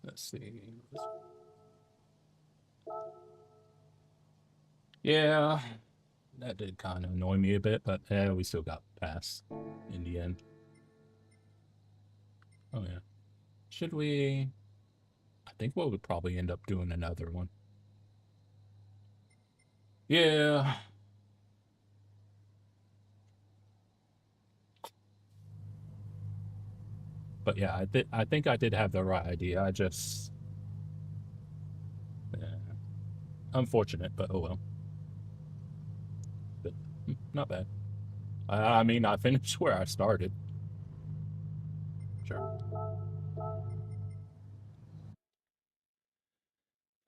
let's see. Yeah, that did kind of annoy me a bit, but we still got past in the end. Oh yeah. Should we? I think we would probably end up doing another one. Yeah. But yeah, I think I did have the right idea. I just unfortunate, but oh well. But not bad. I mean, I finished where I started. Sure.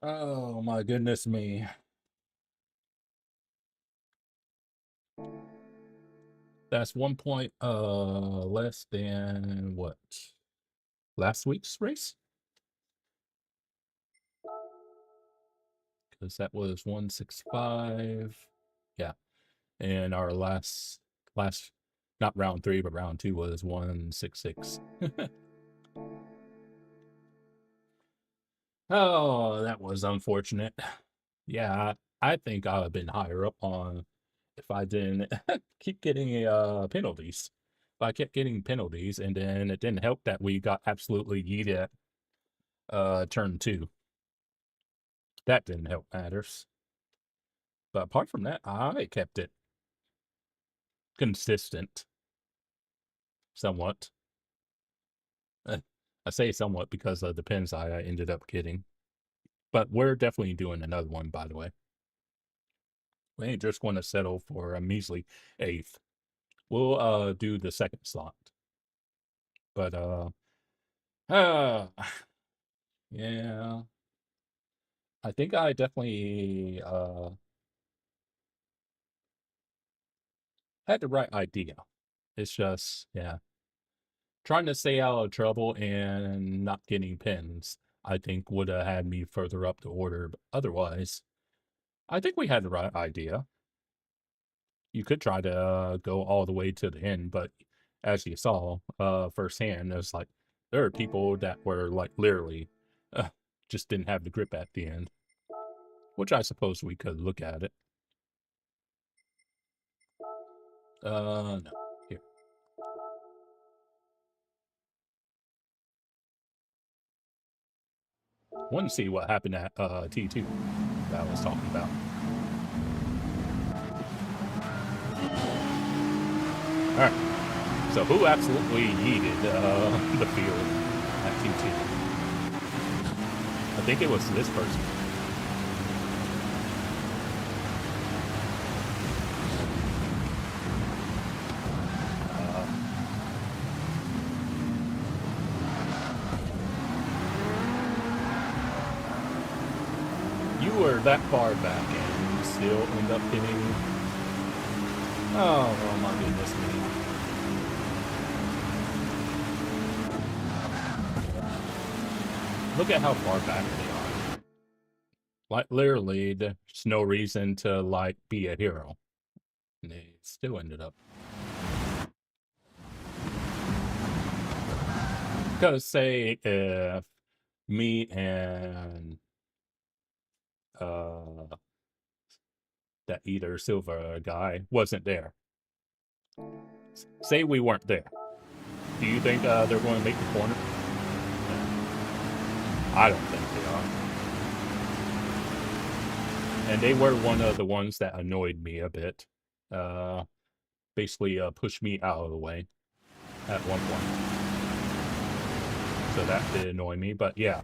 Oh my goodness me. That's 1 point less than what? Last week's race? Because that was 165. Yeah. And our last not round 3, but round 2 was 166. Oh, that was unfortunate. Yeah, I think I would have been higher up on if I didn't keep getting penalties. If I kept getting penalties, and then it didn't help that we got absolutely yeeted at turn 2. That didn't help matters. But apart from that, I kept it consistent somewhat. I say somewhat because of the pins I ended up getting. But we're definitely doing another one, by the way. We ain't just going to settle for a measly 8th. We'll do the second slot. But uh yeah. I think I definitely had the right idea. It's just, yeah, trying to stay out of trouble and not getting pins, I think would have had me further up the order. But otherwise, I think we had the right idea. You could try to go all the way to the end, but as you saw firsthand, it was like there are people that were like literally uh, just didn't have the grip at the end, which I suppose we could look at it. No, here. Want to see what happened at T2 that I was talking about. All right. So who absolutely yeeted the field at T2? I think it was this person. were that far back and you still end up getting... Oh my goodness me. Look at how far back they are. Like, literally, there's no reason to, like, be a hero. And they still ended up. Because, say, if me and that either silver guy wasn't there. Say we weren't there. Do you think they're going to make the corner? I don't think they are. And they were one of the ones that annoyed me a bit. Basically pushed me out of the way at one point. So that did annoy me. But yeah,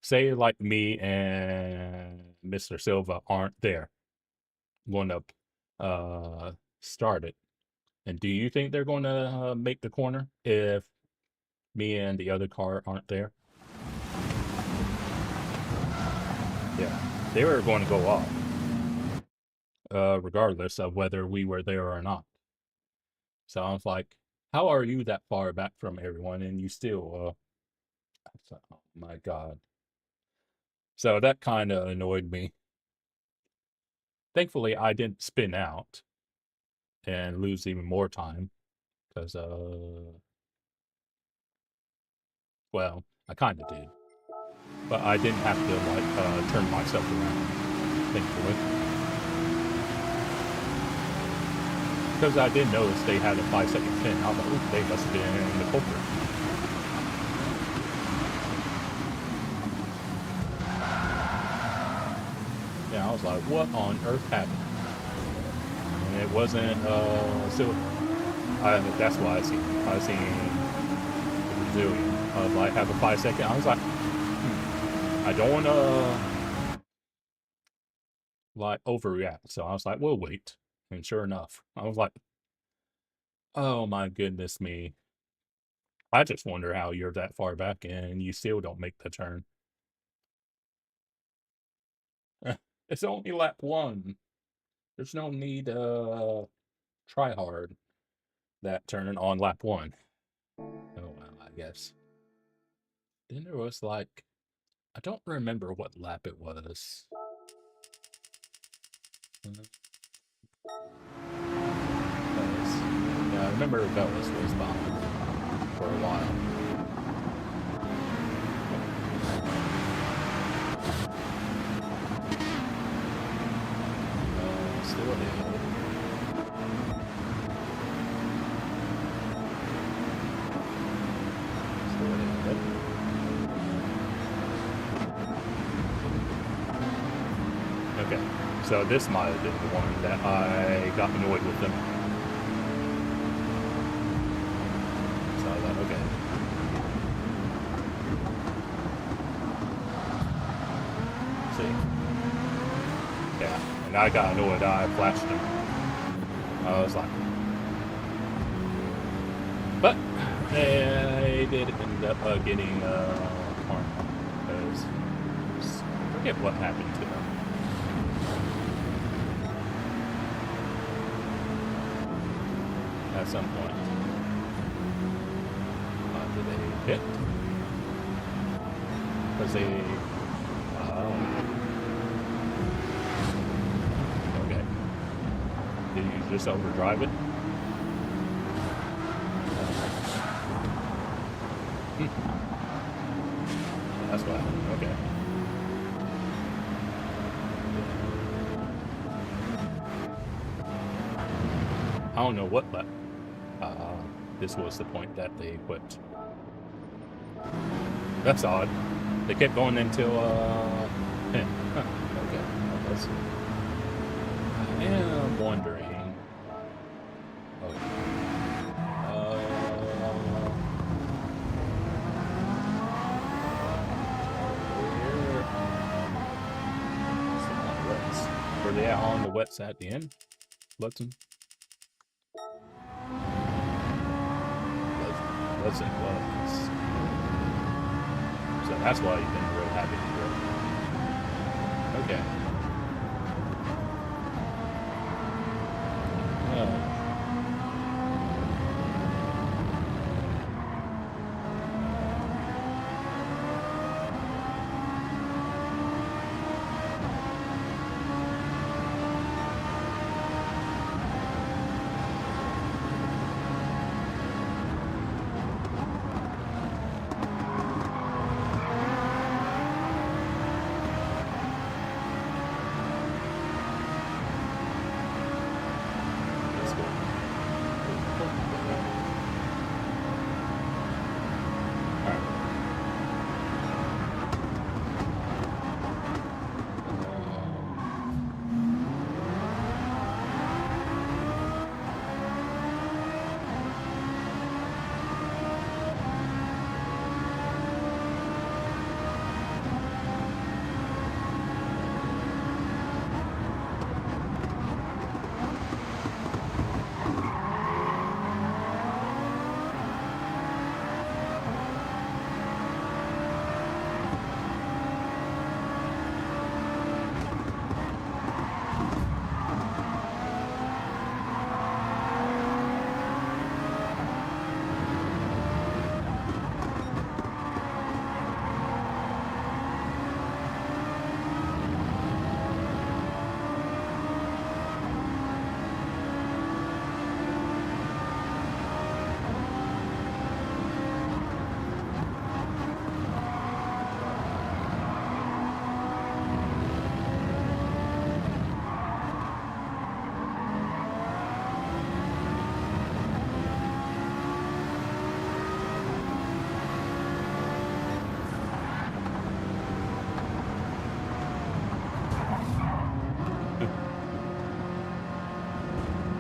say like me and Mr. Silva aren't there. Going to start it. And do you think they're going to make the corner if me and the other car aren't there? Yeah, they were going to go off. Regardless of whether we were there or not. So I was like, how are you that far back from everyone and you still, oh my God. So that kind of annoyed me. Thankfully, I didn't spin out and lose even more time because, well, I kind of did. But I didn't have to, like, turn myself around, thankfully. Because I did notice they had a 5-second pin. I was like, ooh, they must have been the culprit. Yeah, I was like, what on earth happened? And it wasn't, that's why I seen the Brazilian. I was like, have a 5-second. I was like, I don't want to, like, overreact. So I was like, we'll wait. And sure enough, I was like, oh my goodness me. I just wonder how you're that far back and you still don't make the turn. It's only lap 1. There's no need to try hard that turn on lap 1. Oh, well, I guess. Then there was like, I don't remember what lap it was. Yeah, I remember Bellis was behind for a while. Still ahead. Okay, so this might have been the one that I got annoyed with them. So I thought, okay. See? Yeah, and I got annoyed. I flashed him. I was like... But they did end up getting harmed. Because I forget what happened to them. At some point. Did they hit? Because they... okay. Did you just overdrive it? That's what happened. Okay. I don't know what left. This was the point that they quit. That's odd. They kept going until, okay. I am wondering. Okay. Were they on the wets at the end? Lutton? Lutton was. So that's why you've been real happy to hear. Okay.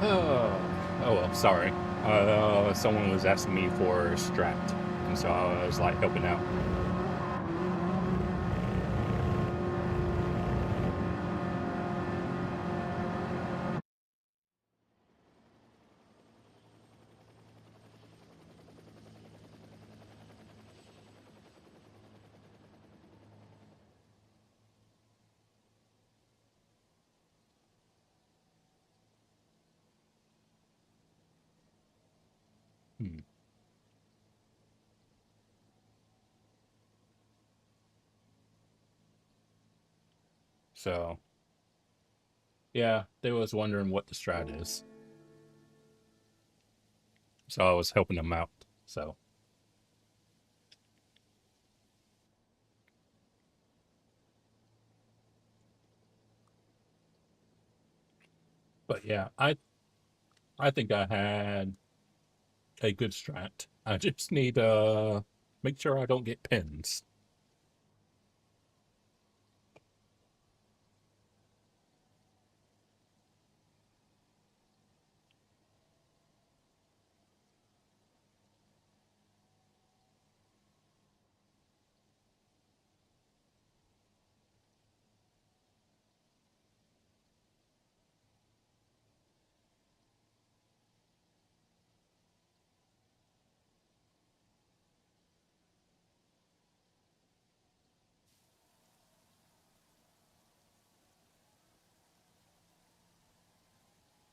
Oh well, sorry. Someone was asking me for a strat, and so I was like helping out. Hmm. So yeah, they was wondering what the strat is. So I was helping them out. So, but yeah, I think I had a good strat. I just need make sure I don't get pins.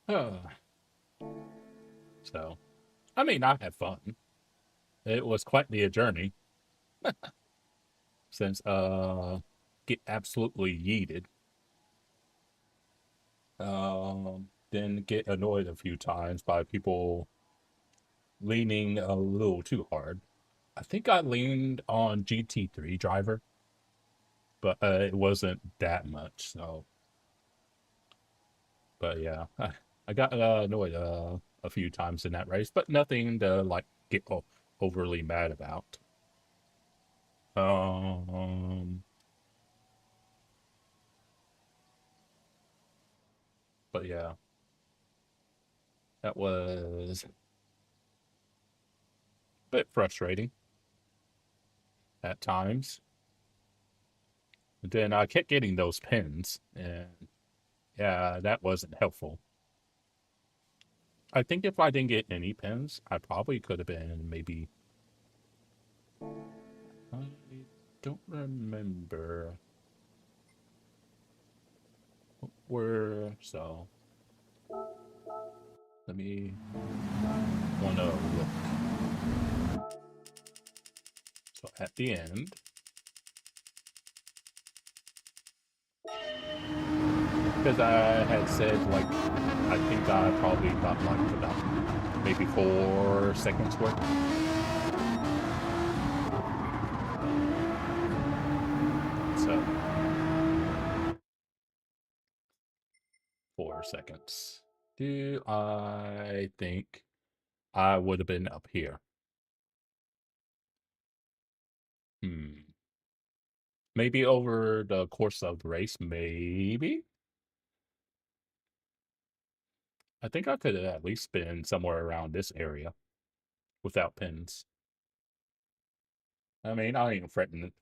Uh, so I mean, I had fun. It was quite the journey since get absolutely yeeted. Then get annoyed a few times by people leaning a little too hard. I think I leaned on GT3 driver, but it wasn't that much. So, but yeah, I got annoyed a few times in that race, but nothing to like get overly mad about. Um, but yeah, that was a bit frustrating at times. And then I kept getting those pins, and yeah, that wasn't helpful. I think if I didn't get any pins, I probably could have been maybe. I don't remember where. So let me wanna look. So at the end, because I had said like I think I probably got like about maybe 4 seconds worth. So 4 seconds. Do I think I would have been up here? Hmm. Maybe over the course of the race, maybe. I think I could have at least been somewhere around this area without pins. I mean, I ain't fretting,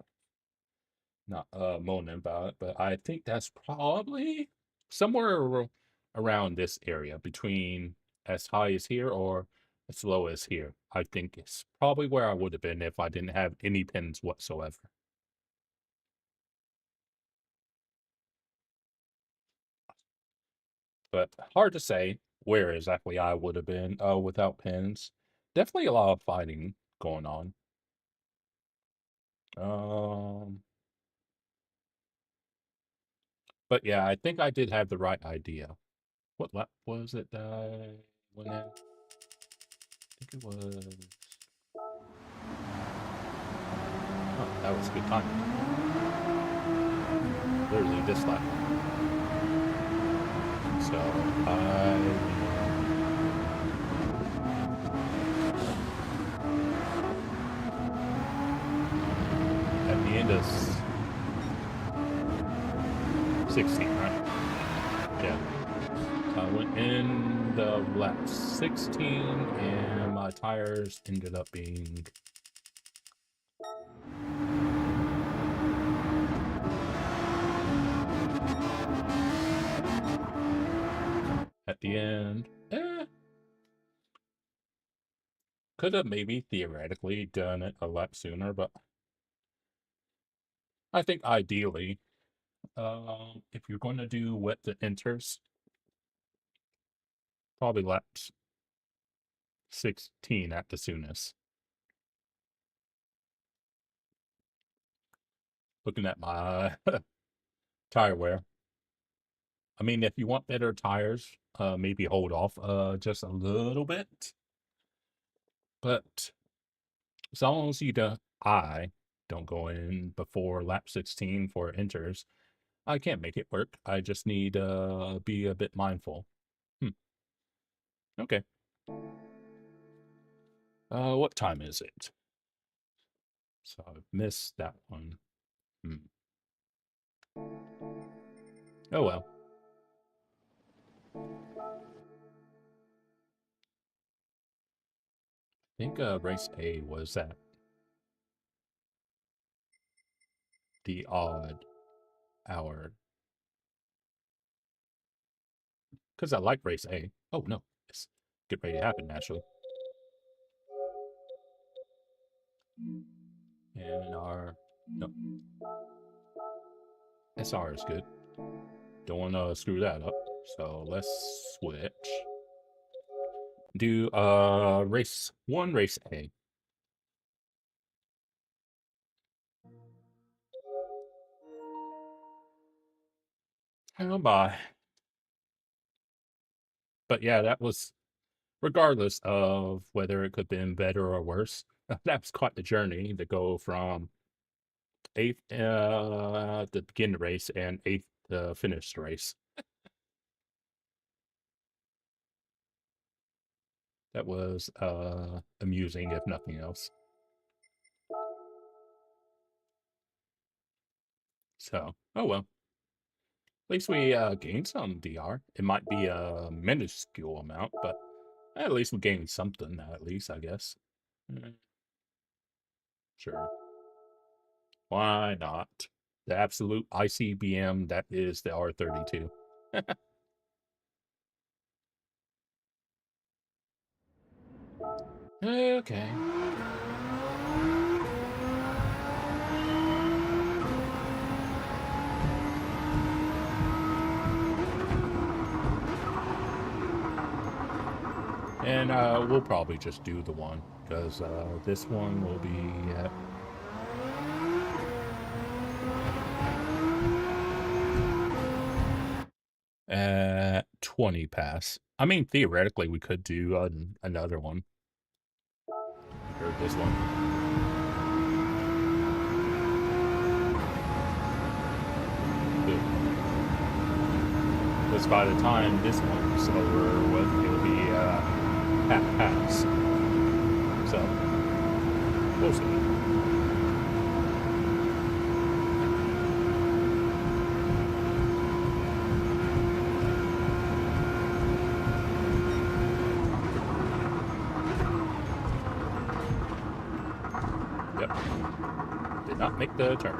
not moaning about it, but I think that's probably somewhere around this area between as high as here or as low as here. I think it's probably where I would have been if I didn't have any pins whatsoever. But hard to say where exactly I would have been without pins. Definitely a lot of fighting going on. Um, but yeah, I think I did have the right idea. What lap was it that I went in? I think it was. Oh, that was a good time. Literally this lap. So at the end of 16, right? Yeah. I went in the lap 16, and my tires ended up being at the end. Could have maybe theoretically done it a lap sooner, but I think ideally, if you're going to do wet to inters, probably laps 16 at the soonest. Looking at my tire wear. I mean, if you want better tires, maybe hold off just a little bit. But as long as I don't go in before lap 16 for inters, I can't make it work. I just need to be a bit mindful. Okay. What time is it? So I've missed that one. Oh well. I think race A was at the odd hour. Because I like race A. Oh no, it's get ready to happen naturally. And our no. SR is good. Don't want to screw that up. So let's switch. Do race 1, race A. Oh bye. But yeah, that was regardless of whether it could have been better or worse. That was quite the journey to go from 8th to begin the race and 8th to finish the race. That was amusing, if nothing else. So, oh well. At least we gained some DR. It might be a minuscule amount, but at least we gained something, at least, I guess. Sure. Why not? The absolute ICBM, that is the R32. Okay. And we'll probably just do the one, because this one will be at 20 pass. I mean, theoretically, we could do another one. Or this one. Because by the time this one's over with, it'll be half pass. So, we'll see. Yep. Did not make the turn.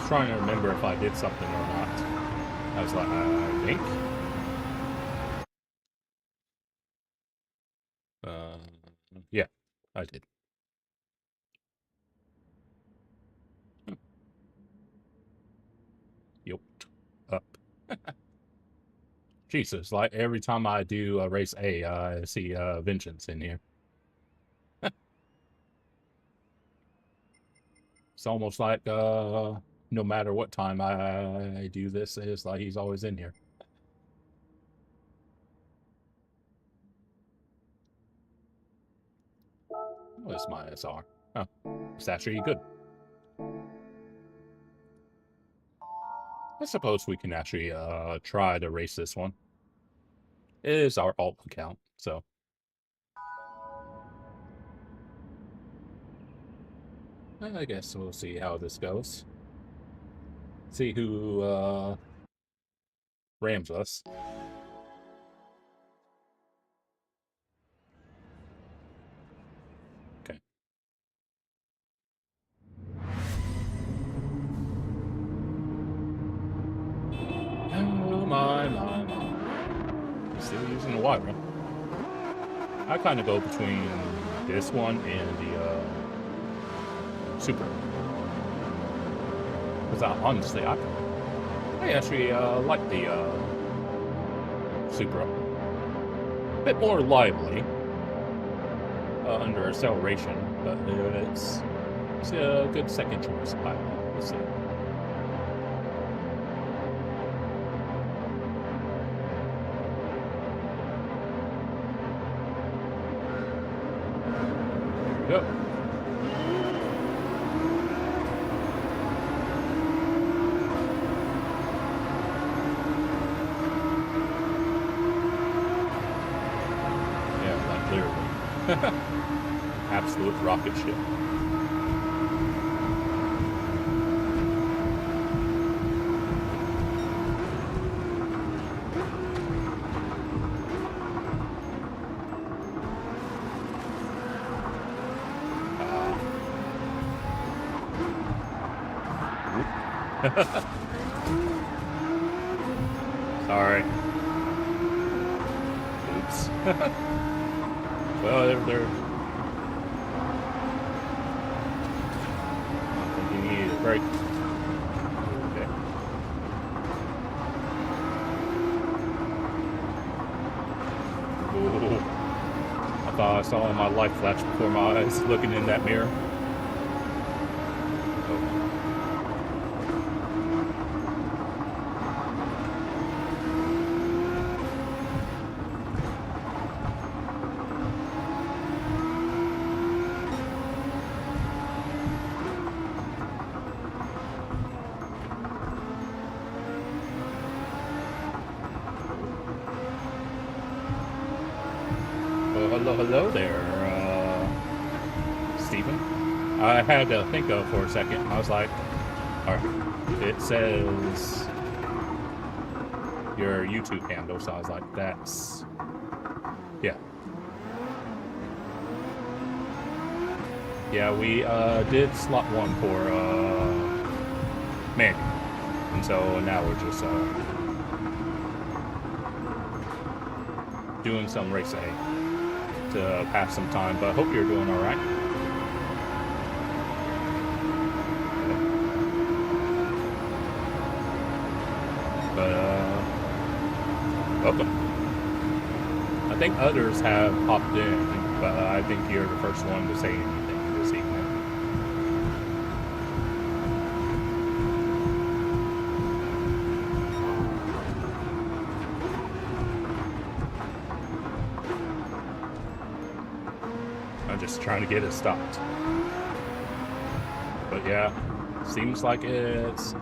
Trying to remember if I did something or not. I was like, I think. Yeah, I did. Yoked up. Jesus, like every time I do race A, I see Vengeance in here. It's almost like no matter what time I do this, it's like he's always in here. Oh, it's my SR. Oh, it's actually good. I suppose we can actually try to race this one. It is our alt account, so. I guess we'll see how this goes. See who rams us. Okay. Oh my. Still using the wire. I kind of go between this one and the Super. Because honestly, I actually like the Supra. A bit more lively under acceleration, but it's a good second choice. Let's see. There we go. Absolute rocket ship. Sorry. Oops. Well, they're break. Okay. Ooh. I thought I saw my light flash before my eyes looking in that mirror. Hello there, Stephen. I had to think of for a second. I was like, it says your YouTube handle, so I was like, that's, yeah. Yeah, we did slot one for Manny, and so now we're just doing some racing to pass some time, but I hope you're doing all right. But welcome. I think others have popped in, but I think you're the first one to say anything this evening. Just trying to get it stopped. But yeah, seems like it's,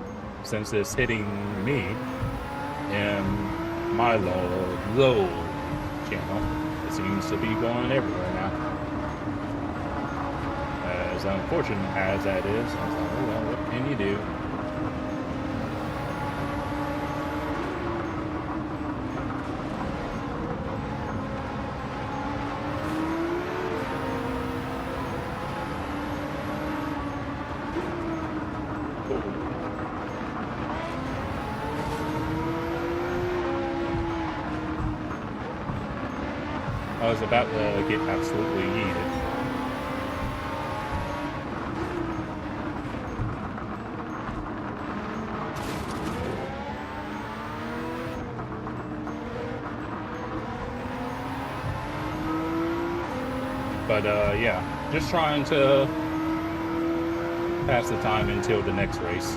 since it's hitting me and my low channel, it seems to be going everywhere now. As unfortunate as that is, I was like, oh well, what can you do? I was about to get absolutely yeeted. But yeah, just trying to pass the time until the next race.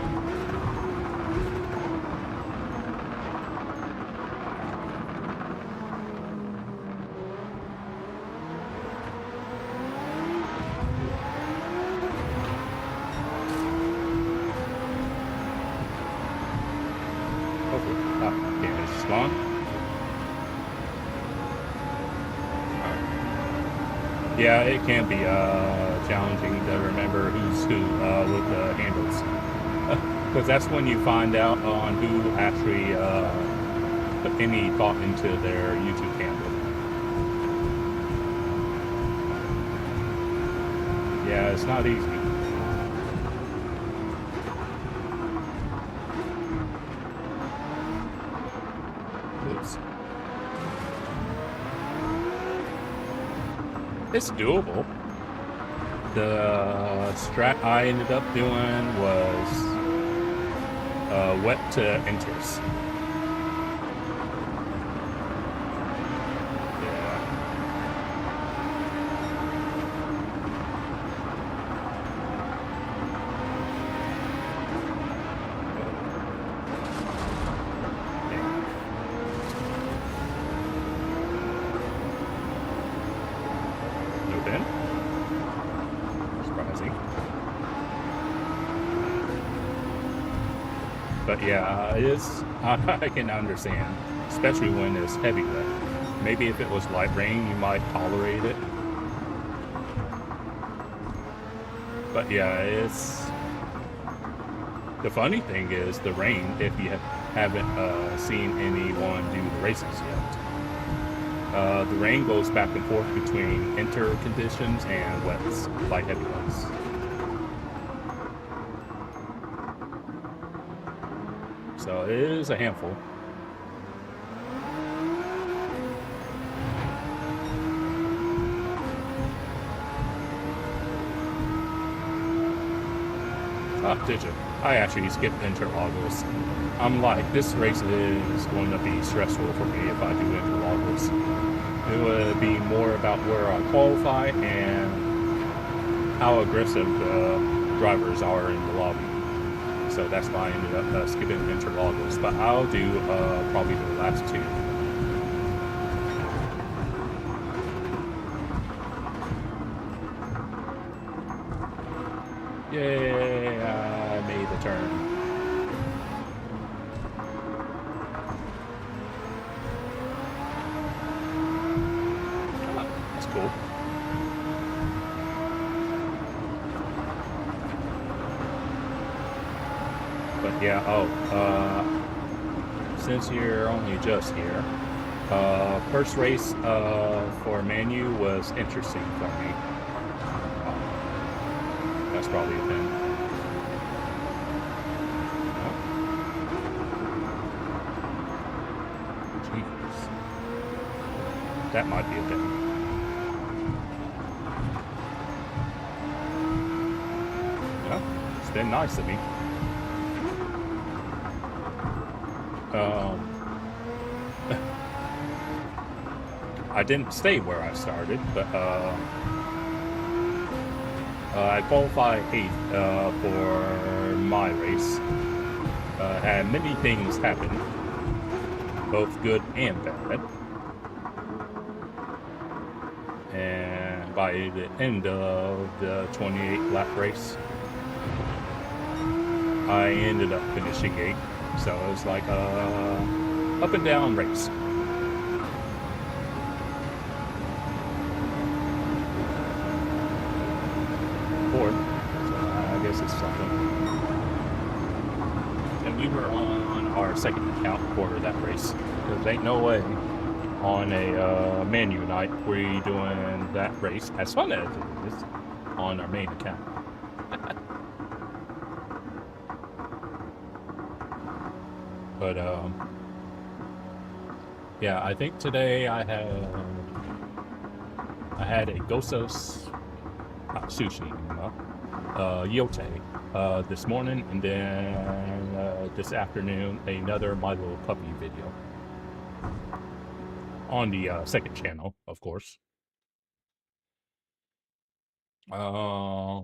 respawn. Yeah, it can be challenging to remember who's who with the handles. Because that's when you find out on who actually put any thought into their YouTube handle. Yeah, it's not easy. Oops. It's doable. The strat I ended up doing was wet to enters. But yeah, it is, I can understand, especially when it's heavy wet. Maybe if it was light rain, you might tolerate it. But yeah, it's, the funny thing is the rain, if you haven't seen anyone do the races yet. The rain goes back and forth between enter conditions and wets, light heavy wets. So it is a handful. Did you? I actually skipped interlagos. I'm like, this race is going to be stressful for me if I do interlagos. It would be more about where I qualify and how aggressive the drivers are in the lobby. So that's why I ended up skipping interlagos. But I'll do probably the last two. Yay, I made the turn. Oh, that's cool. But yeah, since you're only just here, first race for Manu was interesting for me. That's probably a thing. Oh. Jeez. That might be a thing. Yeah, it's been nice of me. I didn't stay where I started, but I qualified 8th for my race. Had many things happen, both good and bad. And by the end of the 28 lap race, I ended up finishing 8th. So it was like a up and down race. Fourth, so I guess it's something. And we were on our second account for that race. Because ain't no way on a Manu night we doing that race as fun as it is on our main account. But yeah, I think today I had a Gosos sushi, yote this morning, and then this afternoon another My Little Puppy video on the second channel, of course. For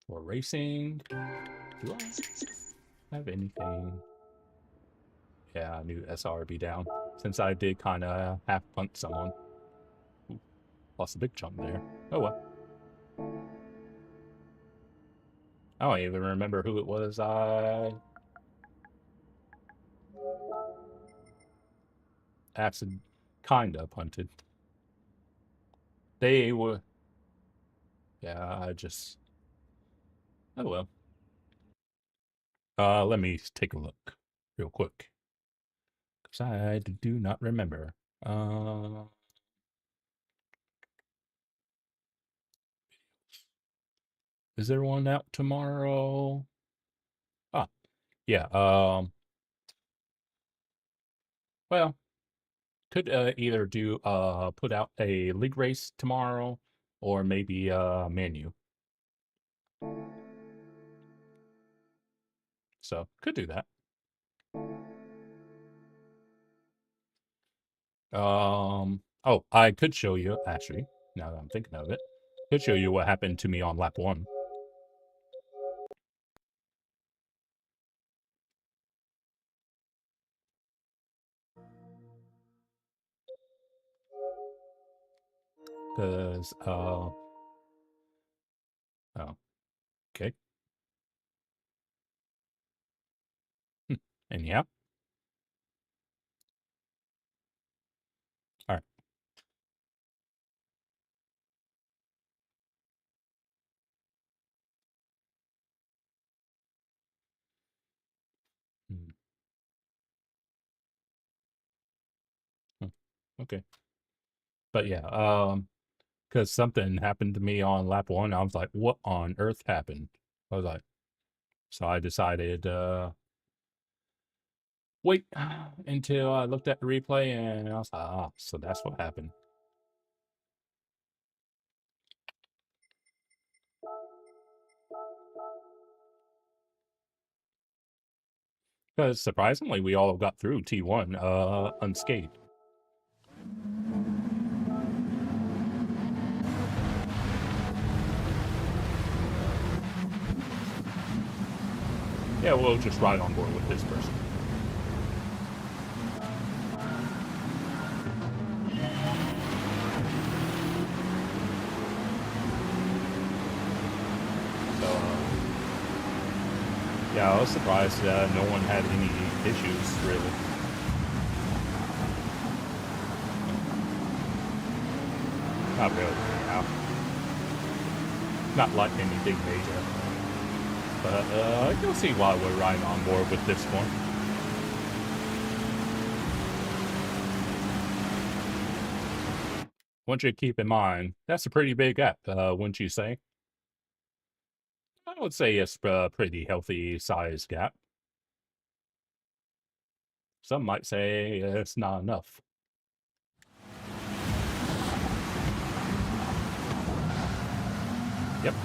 racing, do I have anything? Yeah, I knew SR would be down, since I did kind of half punt someone. Ooh, lost a big chunk there. Oh well. I don't even remember who it was. accident, kinda punted. They were, yeah, I just, oh well. Let me take a look real quick. Because I do not remember. Is there one out tomorrow? Ah, yeah, well, could either do put out a league race tomorrow or maybe menu. So could do that. Oh, I could show you actually, now that I'm thinking of it. Could show you what happened to me on lap 1. Because oh, okay. Anyhow. All right. Okay. But yeah, because something happened to me on lap 1. I was like, what on earth happened? I was like, so I decided, wait until I looked at the replay and I was like, ah, so that's what happened. Because surprisingly, we all got through T1 unscathed. Yeah, we'll just ride on board with this person. So, yeah, I was surprised that no one had any issues, really. Not really, yeah. Not like anything major. But you'll see why we're riding on board with this one. Want you to keep in mind, that's a pretty big gap, wouldn't you say? I would say it's a pretty healthy size gap. Some might say it's not enough. Yep.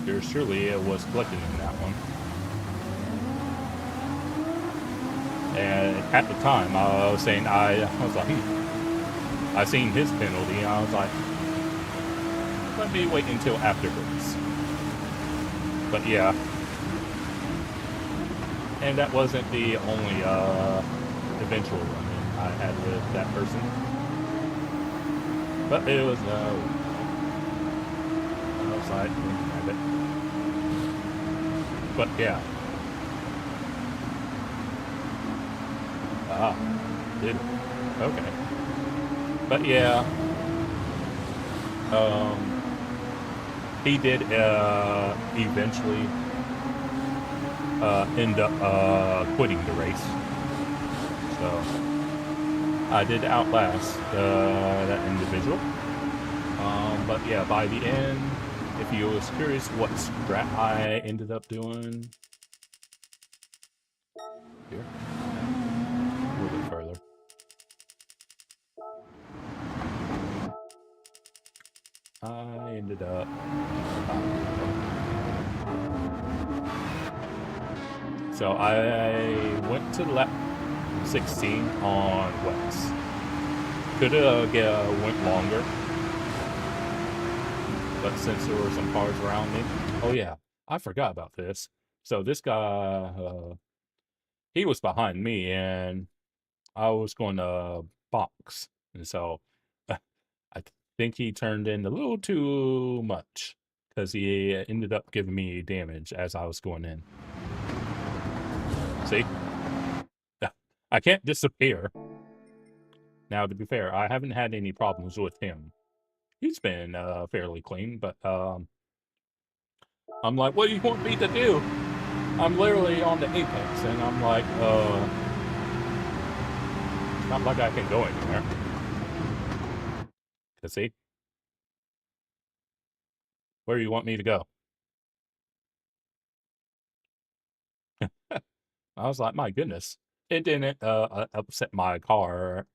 There surely was collected in that one. And at the time, I was saying, I was like, I seen his penalty, and I was like, let me wait until afterwards. But yeah. And that wasn't the only eventual run-in I had with that person. But it was, I was like, have it. But yeah. Ah, did it? Okay. But yeah, he did eventually end up quitting the race. So I did outlast that individual. But yeah, by the end, if you was curious what strat I ended up doing, here, a little bit further. I ended up so I went to lap 16 on wets. Could have went longer, but since there were some cars around me, oh yeah, I forgot about this. So this guy, he was behind me, and I was going to box, and so I think he turned in a little too much because he ended up giving me damage as I was going in. See? I can't disappear. Now, to be fair, I haven't had any problems with him. He's been fairly clean, but I'm like, what do you want me to do? I'm literally on the apex, and I'm like, it's not like I can go anywhere. Cause see, where do you want me to go? I was like, my goodness. It didn't upset my car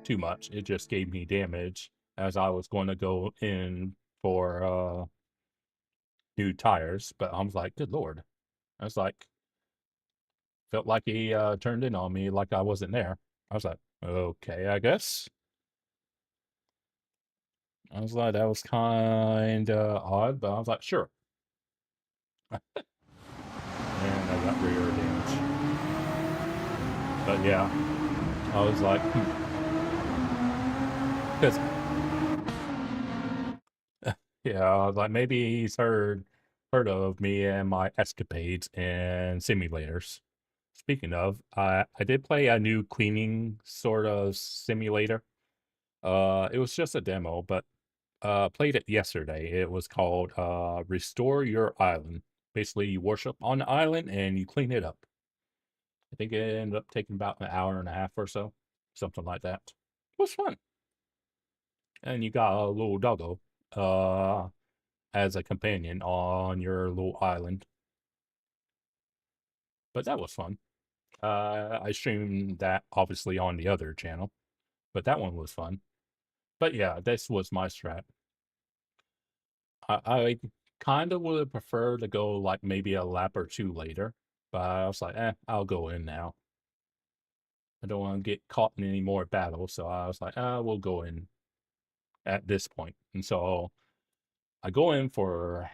too much. It just gave me damage as I was going to go in for new tires. But I was like, good Lord. I was like, felt like he turned in on me like I wasn't there. I was like, okay, I guess. I was like, that was kind of odd, but I was like, sure. And I got rear damage. But yeah, I was like, because yeah, I was like, maybe he's heard of me and my escapades in simulators. Speaking of, I did play a new cleaning sort of simulator. It was just a demo, but played it yesterday. It was called Restore Your Island. Basically, you worship on the island and you clean it up. I think it ended up taking about an hour and a half or so, something like that. It was fun. And you got a little doggo as a companion on your little island. But that was fun. I streamed that obviously on the other channel, but that one was fun. But yeah, this was my strat. I kind of would have preferred to go like maybe a lap or two later, but I was like, I'll go in now. I don't want to get caught in any more battles, so I was like, we'll go in at this point. And so I go in for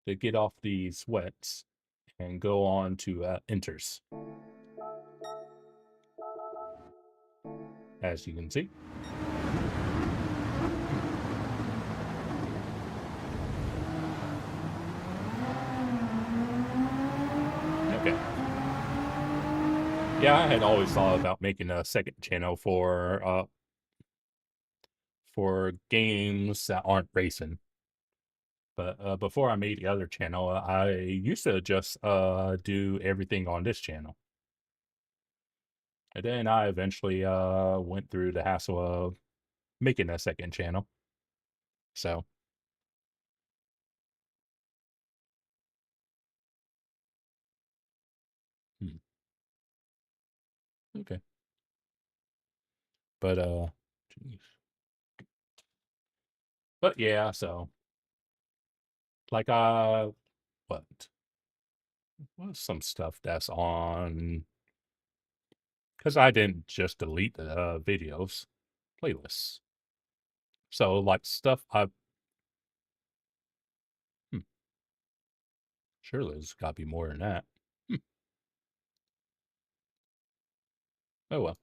to get off these sweats and go on to enters, as you can see. Okay. Yeah, I had always thought about making a second channel for games that aren't racing. But before I made the other channel, I used to just do everything on this channel. And then I eventually went through the hassle of making a second channel. So, hmm, okay. But geez. But yeah, so like what? What's some stuff that's on? Because I didn't just delete the videos playlists. So like stuff I hmm, surely there's got to be more than that. Hmm, oh well,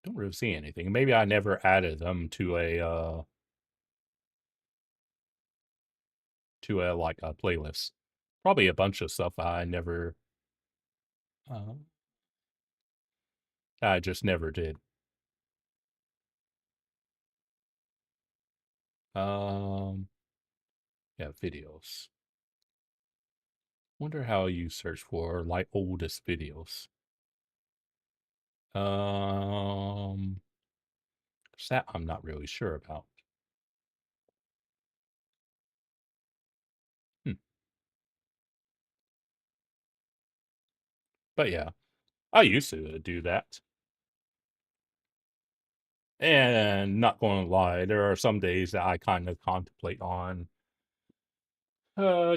don't really see anything. Maybe I never added them to a like a playlist. Probably a bunch of stuff I never uh, I just never did. Um yeah, videos. Wonder how you search for like oldest videos. Um that I'm not really sure about. Hmm. But yeah, I used to do that. And not going to lie, there are some days that I kind of contemplate on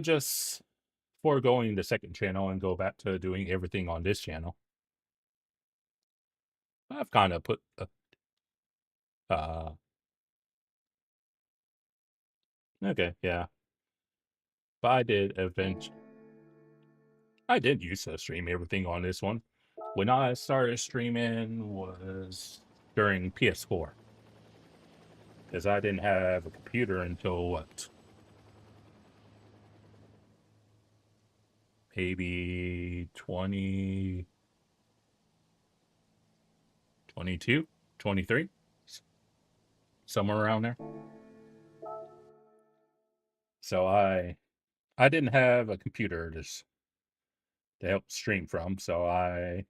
just foregoing the second channel and go back to doing everything on this channel. I've kind of put uh okay, yeah. But I did used to stream everything on this one. When I started streaming was during PS4 because I didn't have a computer until what, maybe 20. 22, 23, somewhere around there. So I didn't have a computer to help stream from, so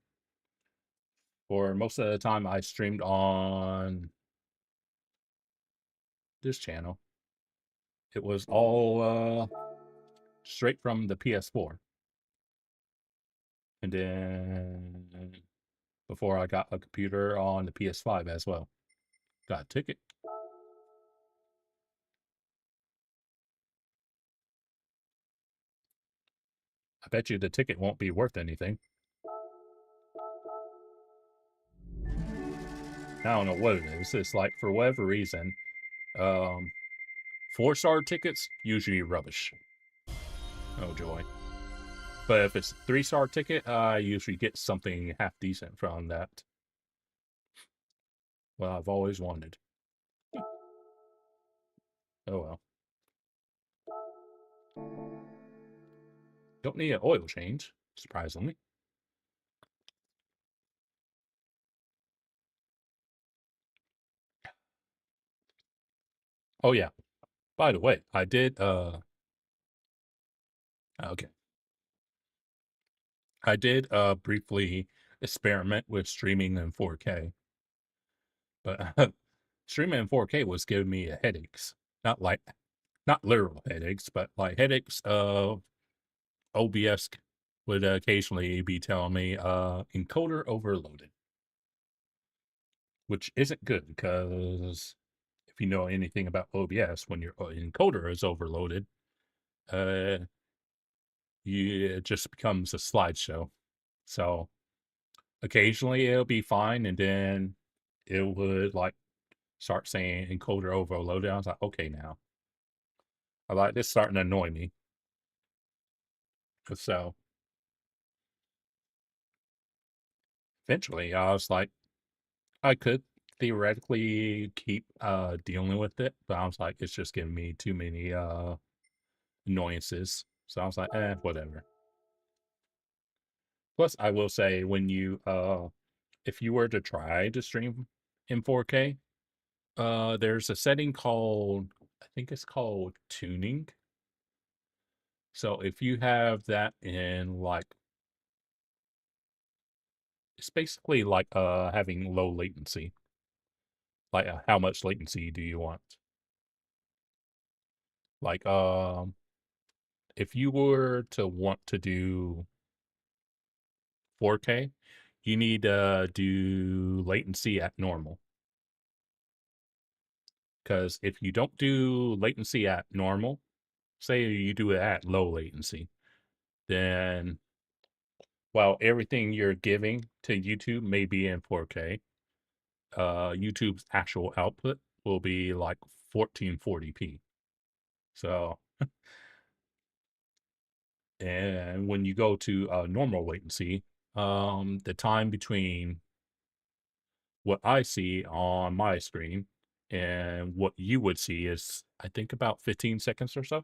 for most of the time I streamed on this channel. It was all straight from the PS4. And then before I got a computer on the PS5 as well. Got a ticket. I bet you the ticket won't be worth anything. I don't know what it is. It's like, for whatever reason, 4-star tickets, usually rubbish. Oh joy. But if it's a 3-star ticket, I usually get something half decent from that. Well, I've always wanted. Oh well. Don't need an oil change, surprisingly. Oh yeah. By the way, I did okay. I did briefly experiment with streaming in 4K. But streaming in 4K was giving me headaches. Not literal headaches, but like headaches of OBS would occasionally be telling me encoder overloaded. Which isn't good, because if you know anything about OBS, when your encoder is overloaded, it just becomes a slideshow. So occasionally it'll be fine, and then it would like start saying encoder overloaded. I was like, okay, now. I like this starting to annoy me. So eventually I was like, I could theoretically keep dealing with it, but I was like, it's just giving me too many annoyances. So I was like, whatever. Plus, I will say, when you if you were to try to stream in 4K, there's a setting called, I think it's called tuning. So if you have that in, like, it's basically like having low latency. Like, how much latency do you want? Like, if you were to want to do 4K, you need to do latency at normal. Because if you don't do latency at normal, say you do it at low latency, then while everything you're giving to YouTube may be in 4K, YouTube's actual output will be like 1440p. So, and when you go to normal latency, the time between what I see on my screen and what you would see is, I think, about 15 seconds or so.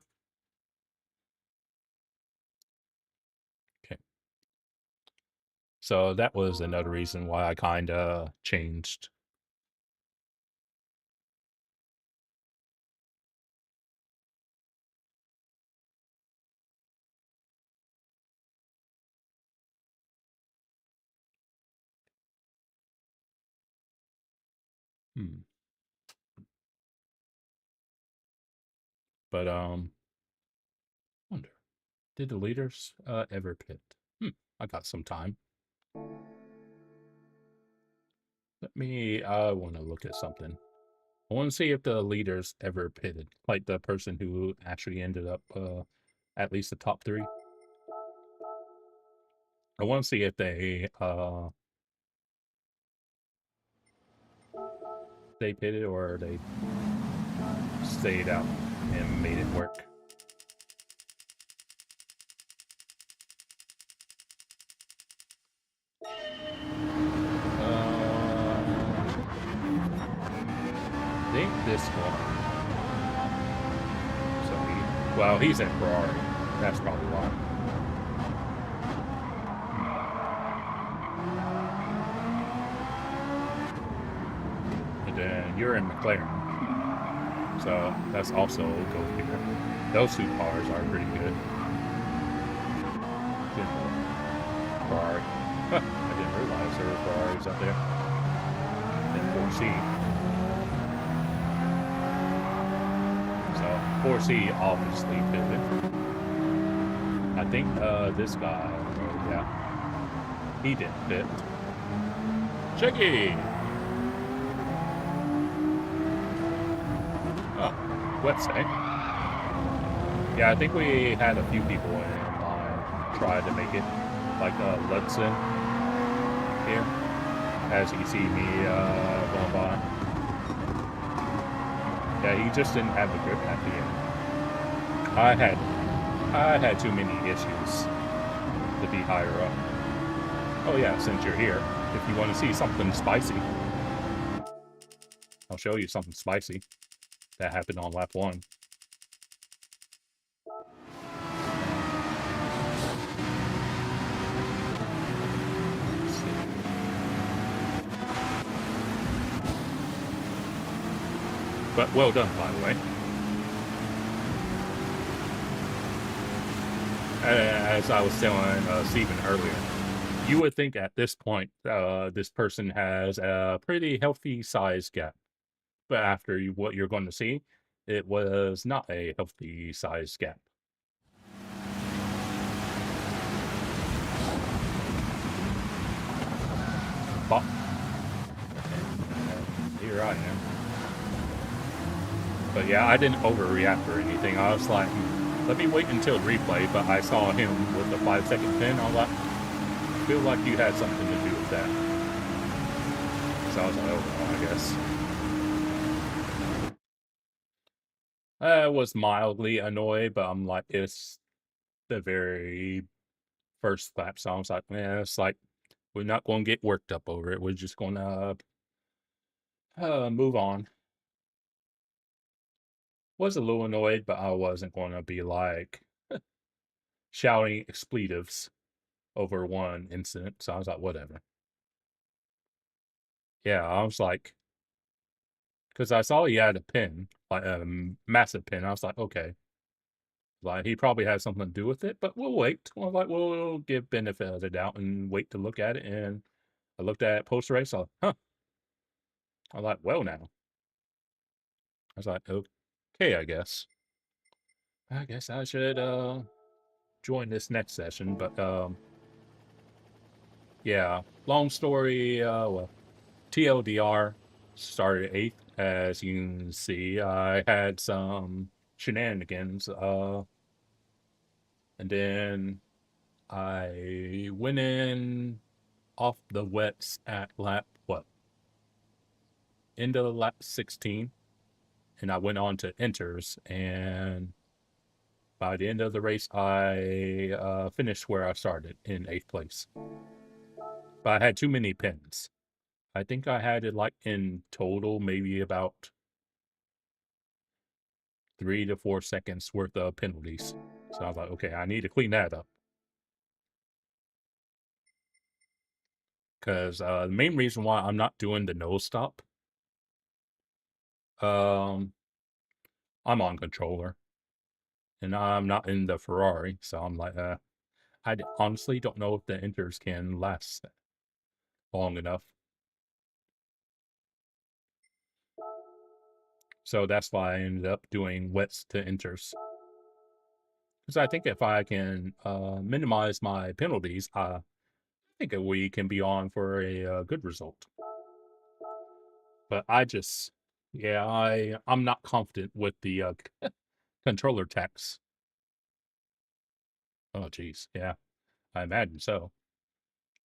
Okay. So that was another reason why I kind of changed. But wonder, did the leaders ever pit? I got some time. I want to look at something. I want to see if the leaders ever pitted, like the person who actually ended up at least the top 3. I want to see if they pitted or they stayed out and made it work. I think this one. So well, he's in Ferrari. That's probably why. Ultragear and McLaren. So that's also goes here. Those two cars are pretty good. Ferrari. Huh, I didn't realize there were Ferraris up there. And 4C. So 4C obviously fitted. I think this guy, yeah, he didn't fit. Checky! Oh, website. Yeah, I think we had a few people in line try to make it, like Ludson here, as you see me going by. Yeah, he just didn't have the grip at the end. I had too many issues to be higher up. Oh yeah, since you're here, if you want to see something spicy, I'll show you something spicy that happened on lap 1. But well done, by the way. As I was telling Steven earlier, you would think at this point this person has a pretty healthy size gap. But after what you're going to see, it was not a healthy size gap. But here I am. But yeah, I didn't overreact or anything. I was like, let me wait until replay, but I saw him with the 5-second pin. I was like, I feel like you had something to do with that. So I was like, oh, well, I guess. I was mildly annoyed, but I'm like, it's the very first lap. So I was like, man, it's like, we're not going to get worked up over it. We're just going to move on. Was a little annoyed, but I wasn't going to be like shouting expletives over one incident. So I was like, whatever. Yeah, I was like, because I saw he had a pin, like a massive pin. I was like, okay. Like, he probably had something to do with it, but we'll wait. I was like, we'll give benefit of the doubt and wait to look at it. And I looked at it post-race, I was like, huh. I was like, well, now. I was like, okay, I guess. I guess I should join this next session, but yeah, long story, well, TLDR started 8th. As you can see, I had some shenanigans, and then I went in off the wets at lap, end of lap 16, and I went on to inters, and by the end of the race, I finished where I started in 8th place. But I had too many pins. I think I had it like in total maybe about 3 to 4 seconds worth of penalties. So I was like, okay, I need to clean that up. Because the main reason why I'm not doing the nose stop, I'm on controller. And I'm not in the Ferrari. So I'm like, I honestly don't know if the inters can last long enough. So that's why I ended up doing wets to inters. Because I think if I can minimize my penalties, I think we can be on for a good result. But I just, yeah, I'm not confident with the controller tax. Oh, geez, yeah, I imagine so.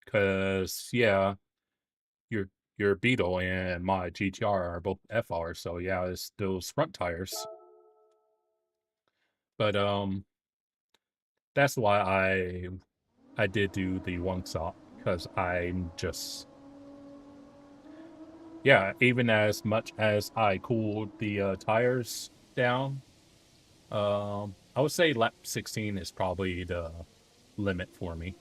Because, yeah, your Beetle and my GTR are both FR, so yeah, it's those front tires. But that's why I did do the one stop, because I just, yeah, even as much as I cooled the tires down, I would say lap 16 is probably the limit for me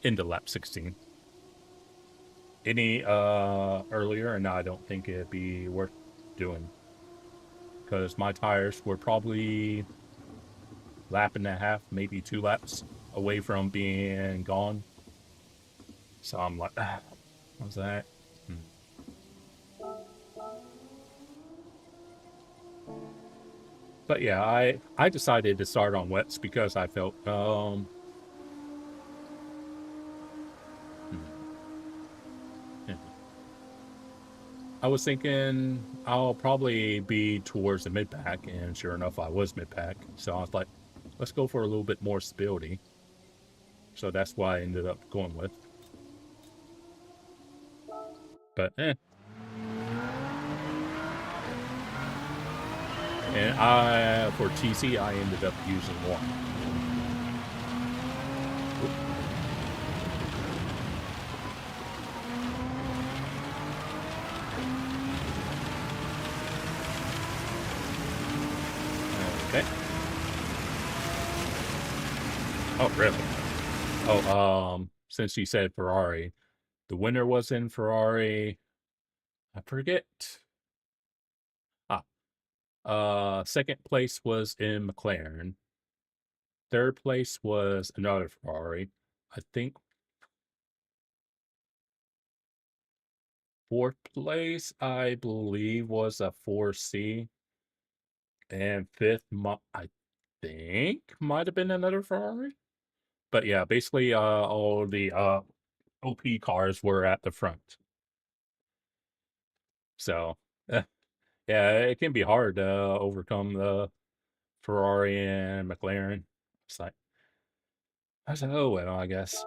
into lap 16. Any earlier, and I don't think it'd be worth doing. Because my tires were probably lap and a half, maybe 2 laps away from being gone. So I'm like, what's that? But yeah, I decided to start on wets because I felt I was thinking I'll probably be towards the mid pack, and sure enough, I was mid pack. So I was like, let's go for a little bit more stability. So that's why I ended up going with. But And for TC, I ended up using one. Okay. Oh, really? Oh, since you said Ferrari, the winner was in Ferrari. I forget. Second place was in McLaren. Third place was another Ferrari. I think fourth place, I believe, was a 4C. And fifth, I think, might have been another Ferrari. But yeah, basically, all the OP cars were at the front. So, yeah, it can be hard to overcome the Ferrari and McLaren. It's like, I said, oh well, I guess.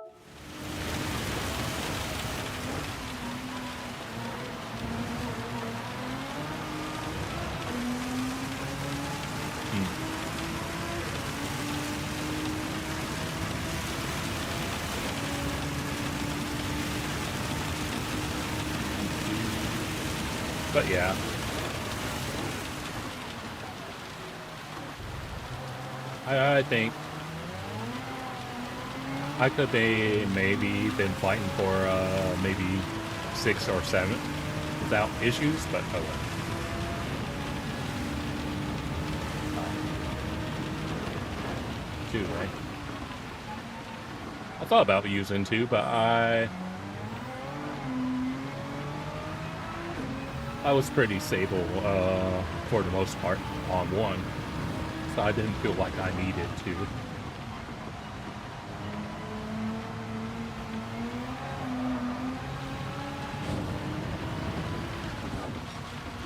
But yeah. I think I could be maybe been fighting for maybe 6 or 7 without issues, but oh well. Two, right? I thought about using 2, but I was pretty stable for the most part on 1, so I didn't feel like I needed to.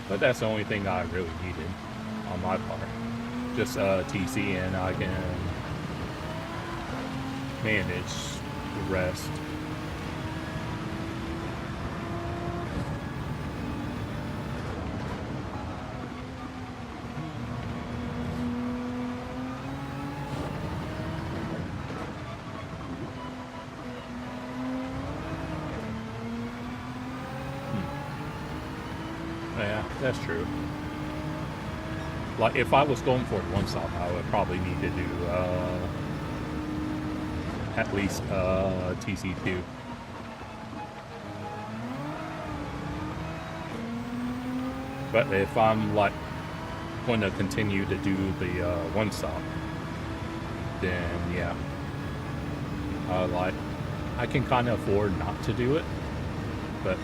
But that's the only thing I really needed on my part. Just TC, and I can manage the rest. Yeah, that's true. Like, if I was going for one stop, I would probably need to do at least TC2. But if I'm like going to continue to do the one stop, then yeah, like I can kind of afford not to do it. But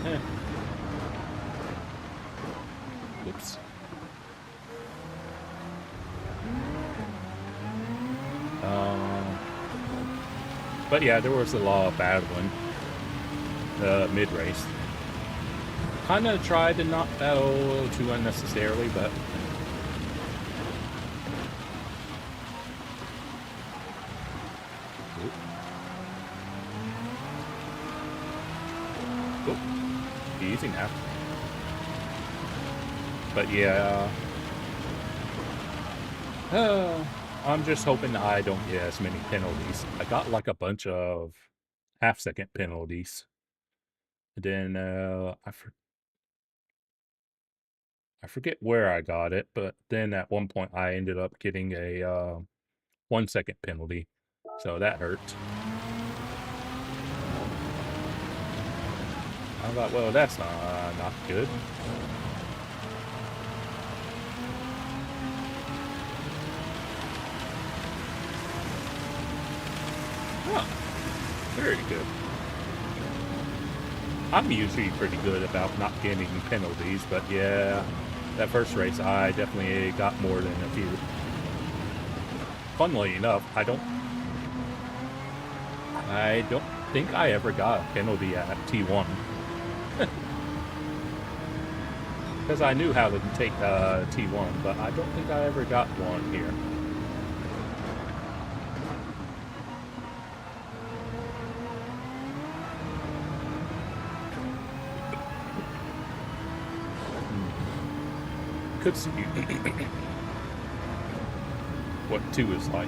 Oops. But yeah, there was a lot of battling mid-race. Kind of tried to not battle too unnecessarily, but easy now. But yeah, I'm just hoping I don't get as many penalties. I got like a bunch of half-second penalties. And then I forget where I got it, but then at one point I ended up getting a 1-second penalty, so that hurt. I thought, well, that's not good. Very good. I'm usually pretty good about not getting penalties, but yeah, that first race I definitely got more than a few. Funnily enough, I don't think I ever got a penalty at T1. Because I knew how to take T1, but I don't think I ever got one here. Could see what 2 is like.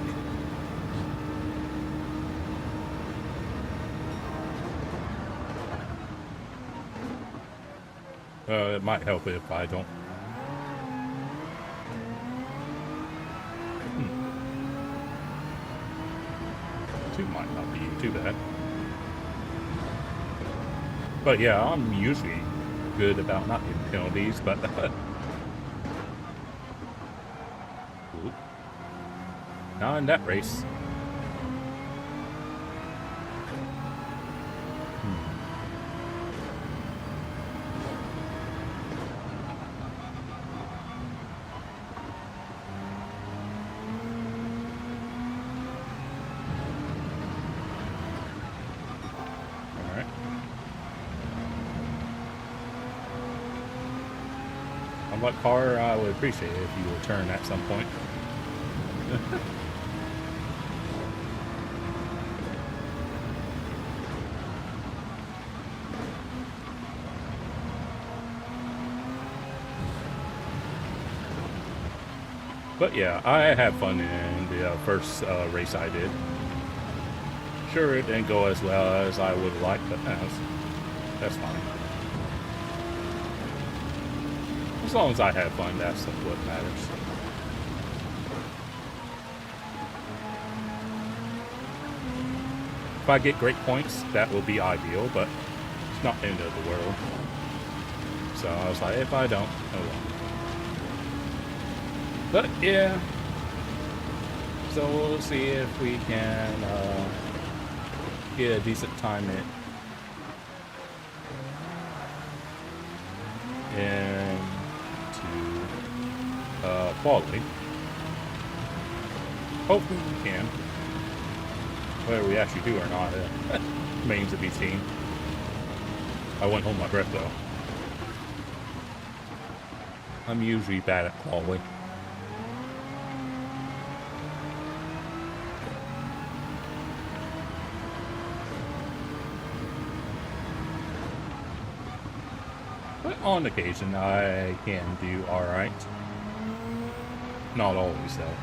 It might help if I don't. Hmm. 2 might not be too bad. But yeah, I'm usually good about not getting penalties, but not in that race. Alright. On what car I would appreciate it if you would turn at some point. But yeah, I had fun in the first race I did. Sure, it didn't go as well as I would have liked, but that's fine. As long as I had fun, that's what matters. If I get great points, that will be ideal, but it's not the end of the world. So I was like, if I don't, oh well. But yeah, so we'll see if we can get a decent time into quality. Hopefully we can. Whether we actually do or not remains to be seen. I wouldn't hold my breath though. I'm usually bad at quality. But on occasion, I can do alright. Not always, though.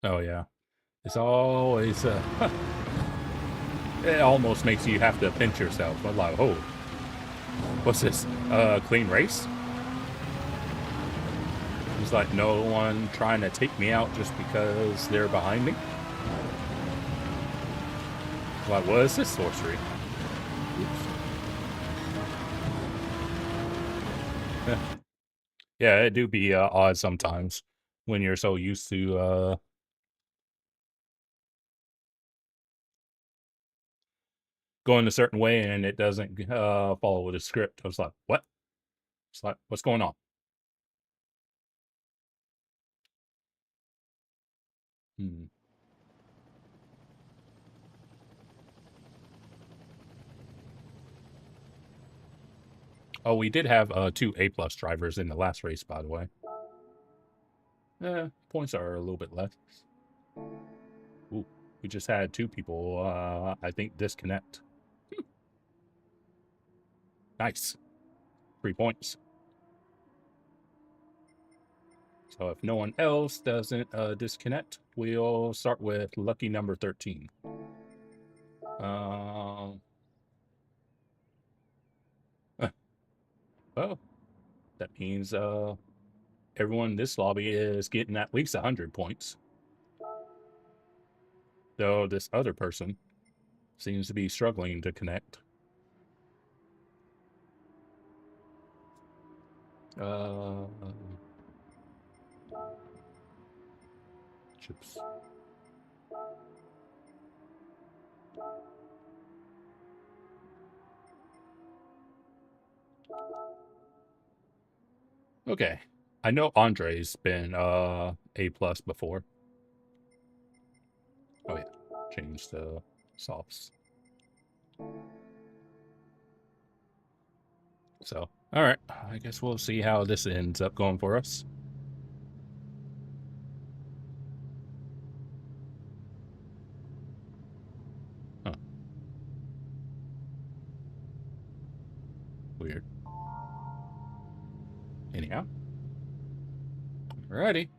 Oh, yeah. It's always, it almost makes you have to pinch yourself. I'm like, oh. What's this? Clean race? It's like no one trying to take me out just because they're behind me. Like, what is this sorcery? Oops. Yeah, it do be odd sometimes when you're so used to going a certain way and it doesn't follow the script. I was like, what? It's like, what's going on? Hmm. Oh, we did have 2 A+ drivers in the last race, by the way. Points are a little bit less. Ooh, we just had 2 people, I think, disconnect. Nice. 3 points. So if no one else doesn't disconnect, we'll start with lucky number 13. Well, that means everyone in this lobby is getting at least 100 points. Though this other person seems to be struggling to connect. Chips. Okay. I know Andre's been A+ before. Oh yeah. Change the softs. So, alright. I guess we'll see how this ends up going for us. Huh. Weird. Anyhow. Alrighty.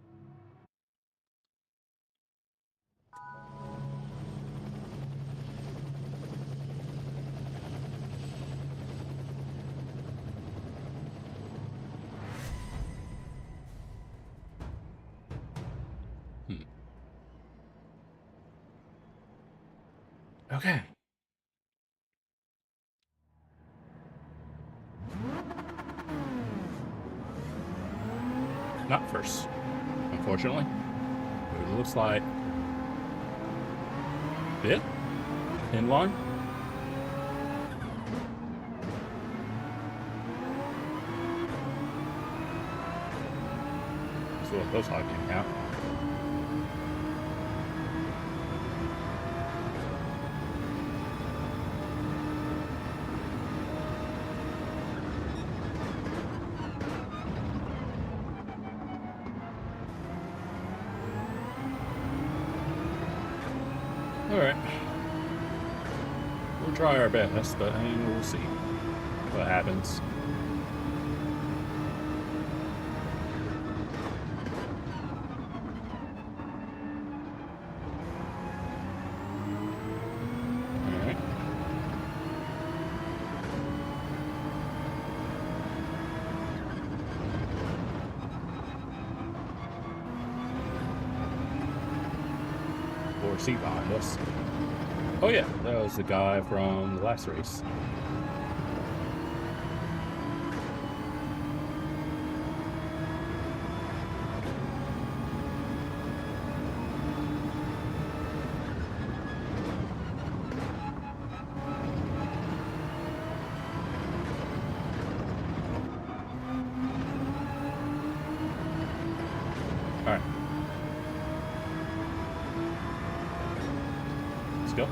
Okay. Not first, unfortunately. It looks like fifth in line. That's what it looks like anyhow. Alright. We'll try our best, but I mean, we'll see what happens. Alright. Or seat behind us. Oh yeah, that was the guy from the last race. All right. Let's go.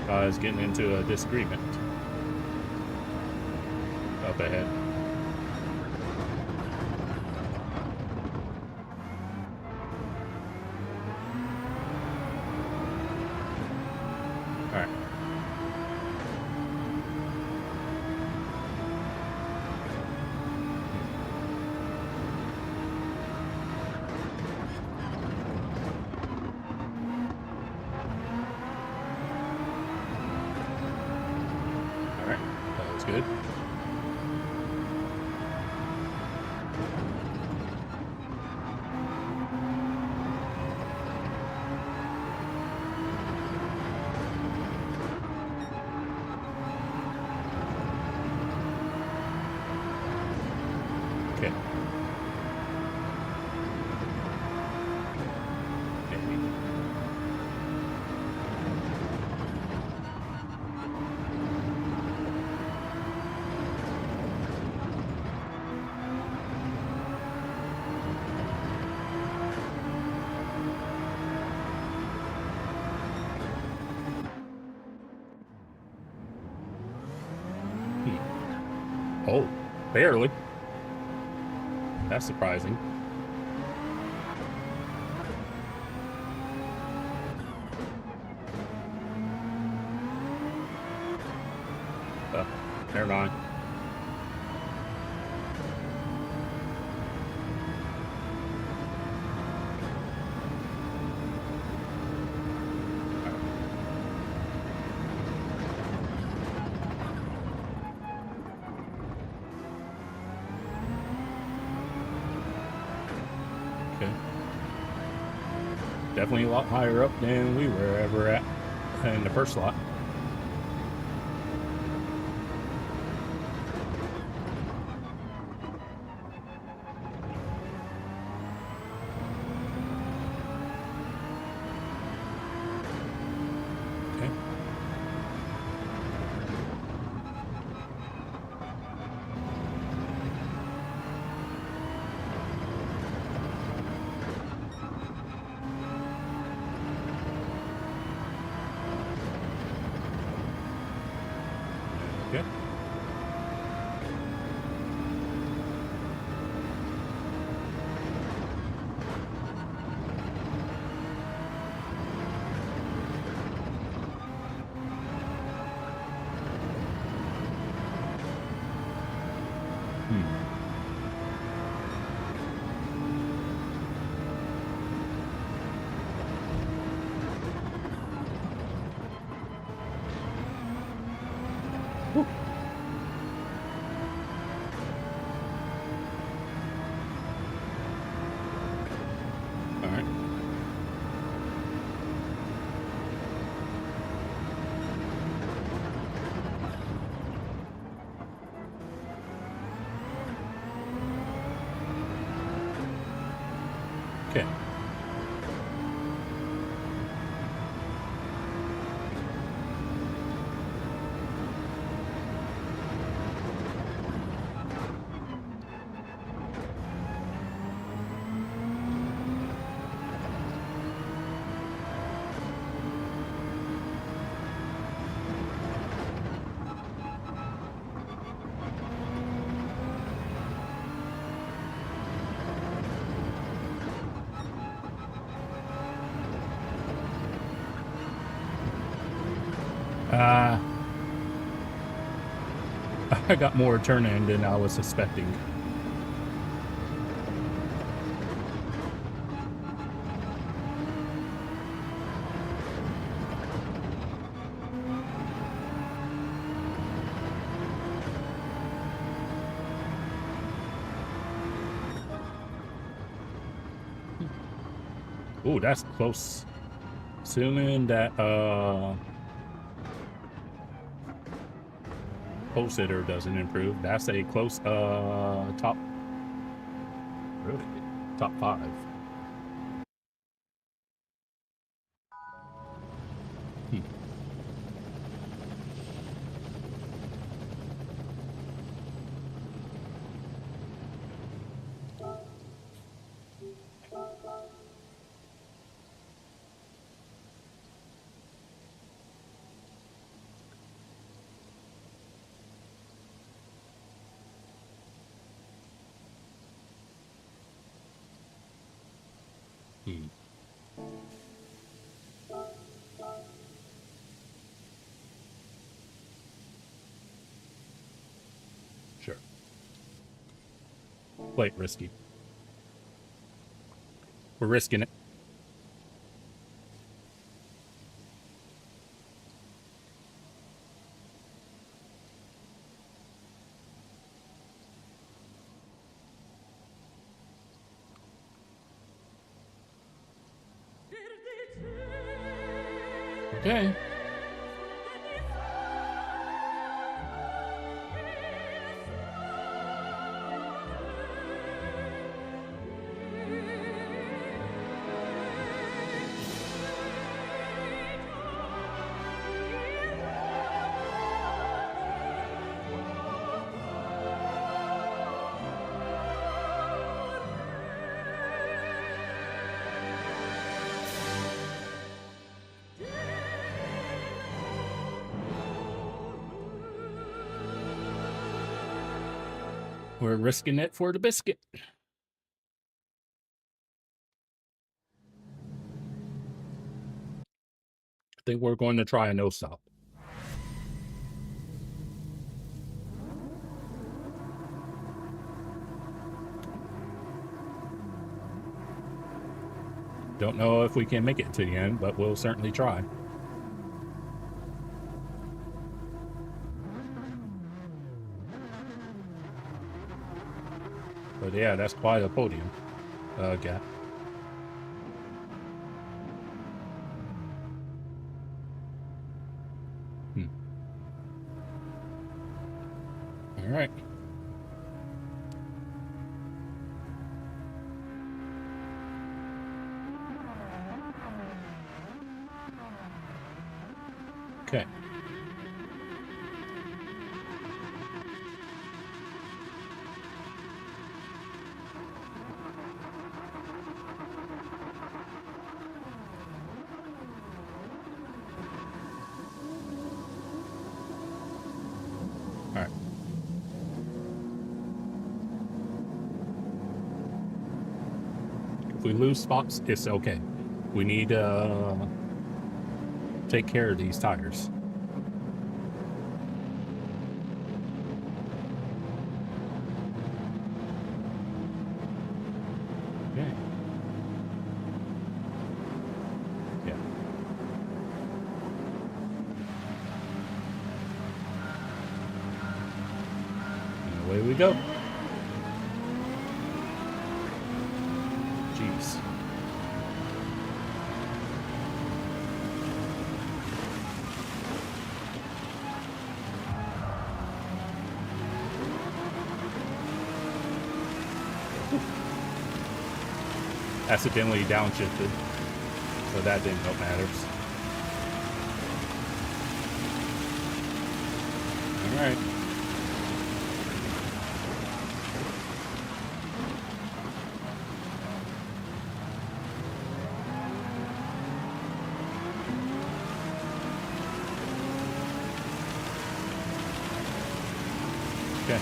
Guys getting into a disagreement up ahead. All right. Good. Okay. Oh, barely. That's surprising. Never mind. Okay. Definitely a lot higher up than we were ever at in the first slot. Okay. Okay. Whew. All right. Okay. I got more turn in than I was suspecting. Oh, that's close. Assuming that pulse hitter doesn't improve, that's a close top, really, top 5. Hmm. Hmm. Sure. Quite risky. We're risking it. Okay. We're risking it for the biscuit. I think we're going to try a no stop. Don't know if we can make it to the end, but we'll certainly try. But yeah, that's quite a podium gap. right. Okay. All right. If we lose spots, it's okay. We need to take care of these tires. Okay. Yeah. And away we go. Jeez. Accidentally downshifted, so that didn't help matters. All right. Okay.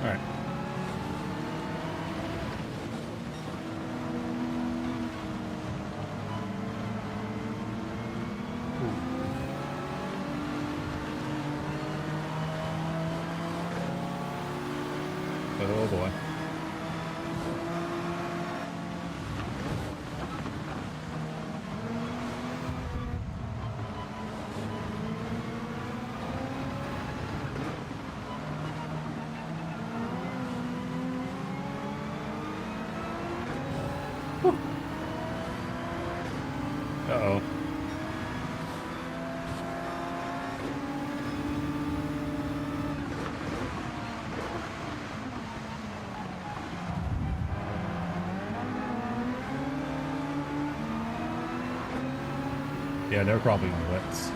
All right. Oh boy. Uh-oh. Yeah, they're probably on wets.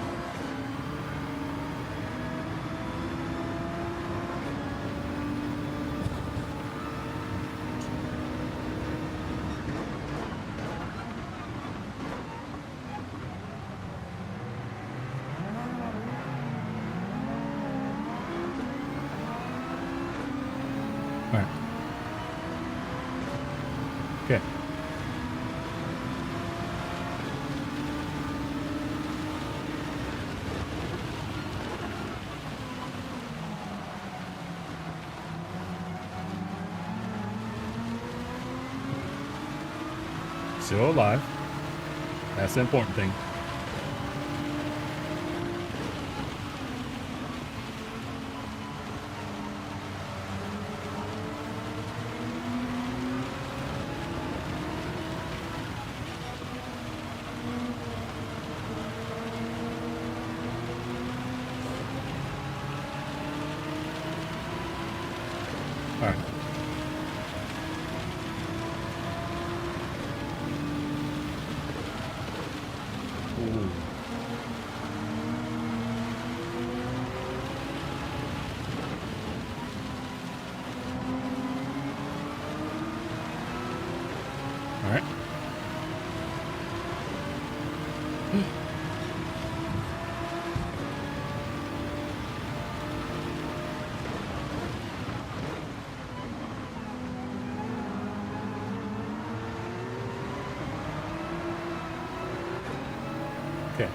All right. Okay. Still alive. That's the important thing. All right. Ooh. All right. Okay.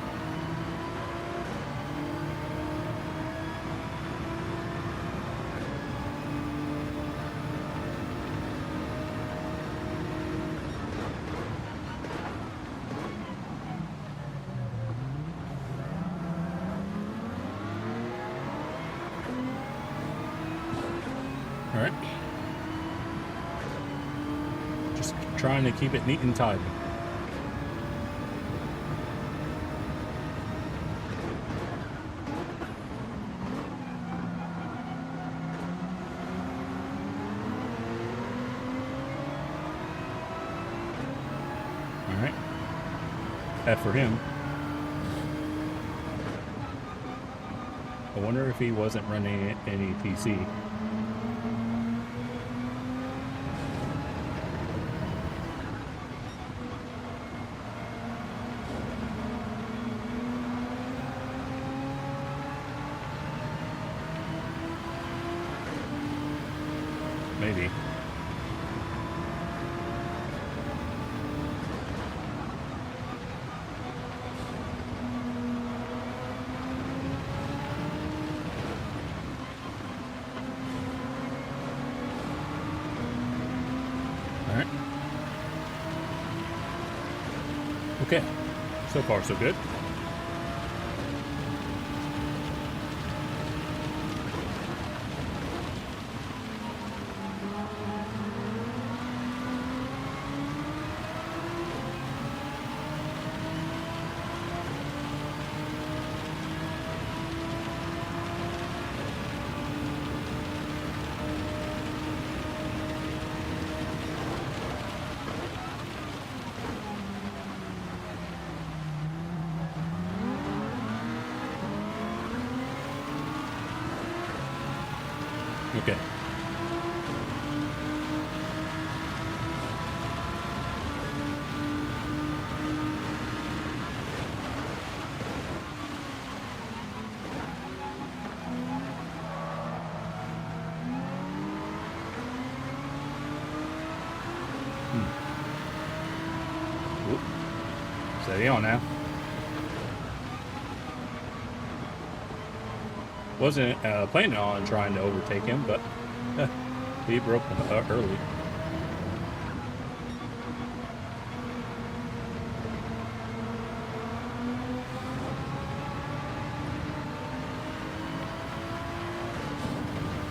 Alright. Just trying to keep it neat and tidy. Alright. F for him. I wonder if he wasn't running any PC. Maybe. Alright. Okay. So far, so good. Okay. Oop. Steady on now. Wasn't planning on trying to overtake him, but he broke early.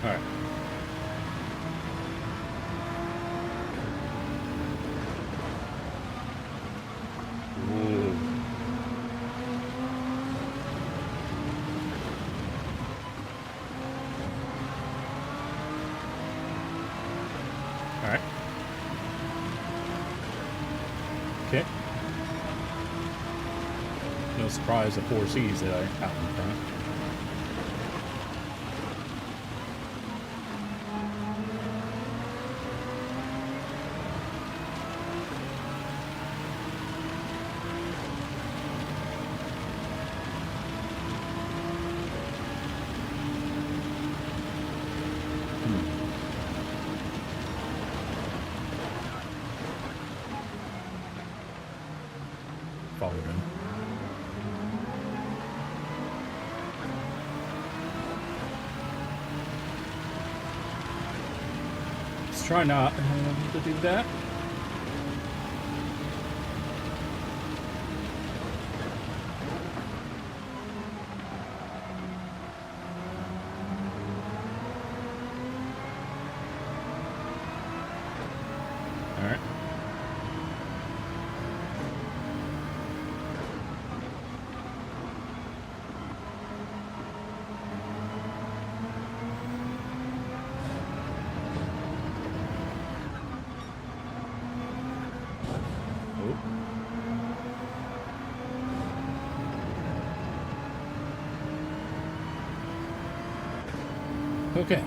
All right. Ooh. All right. Okay. No surprise, the 4Cs that I have in front. Followed him. Let's try not to do that. All right. Okay,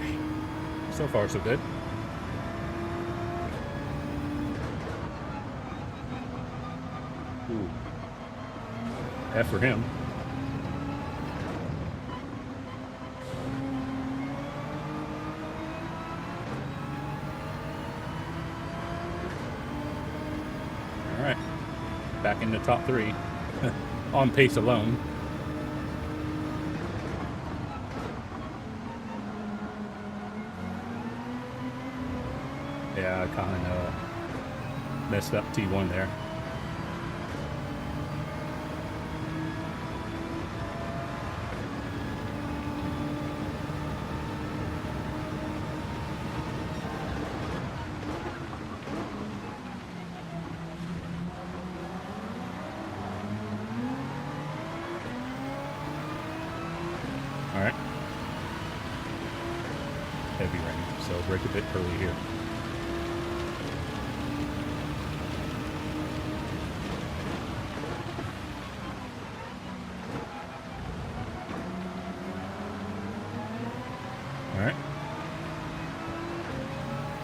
so far so good. Ooh. F for him. All right, back in the top three on pace alone. Yeah, I kind of messed up T1 there. Alright. Heavy rain, so break a bit early here. Alright.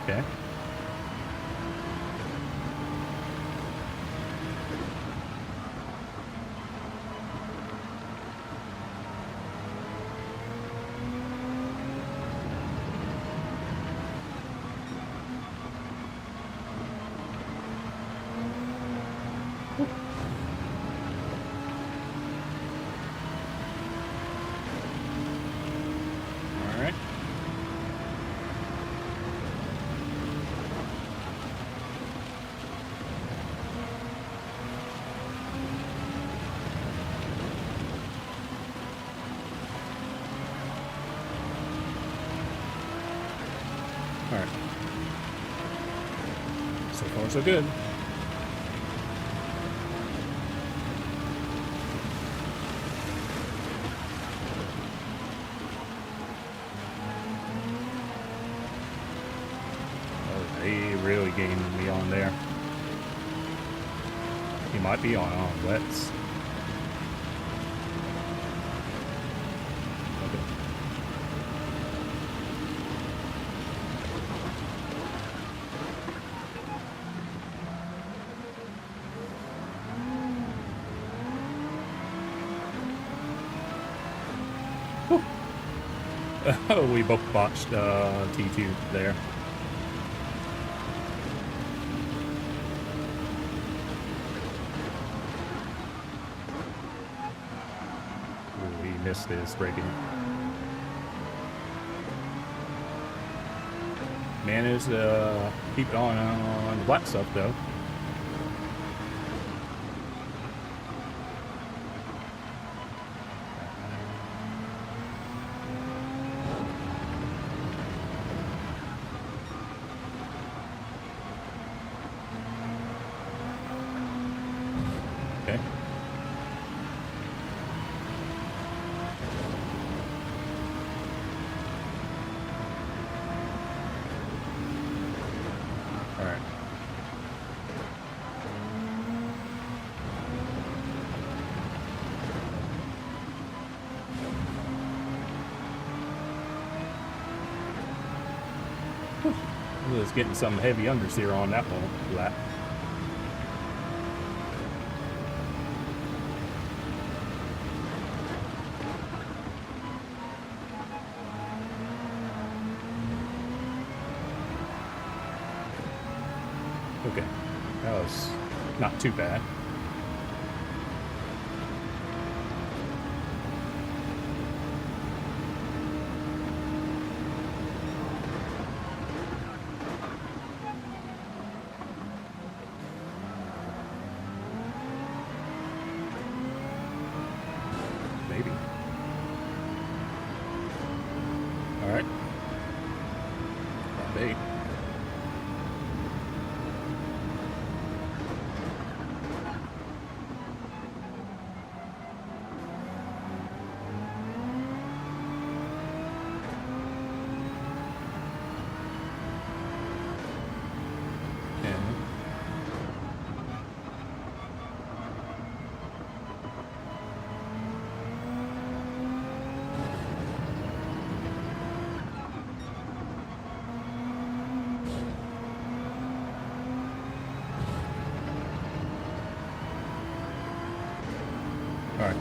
Okay. Alright. Alright. So far, so good. Oh, he really gained me on there. He might be on wets. Okay. Oh, we both botched T2 there. Ooh, he missed his braking. Managed to keep it on the black stuff though. Okay. All right. Whew. Was getting some heavy understeer on that one lap. Okay, that was not too bad. Maybe. All right. Lap 8. All right.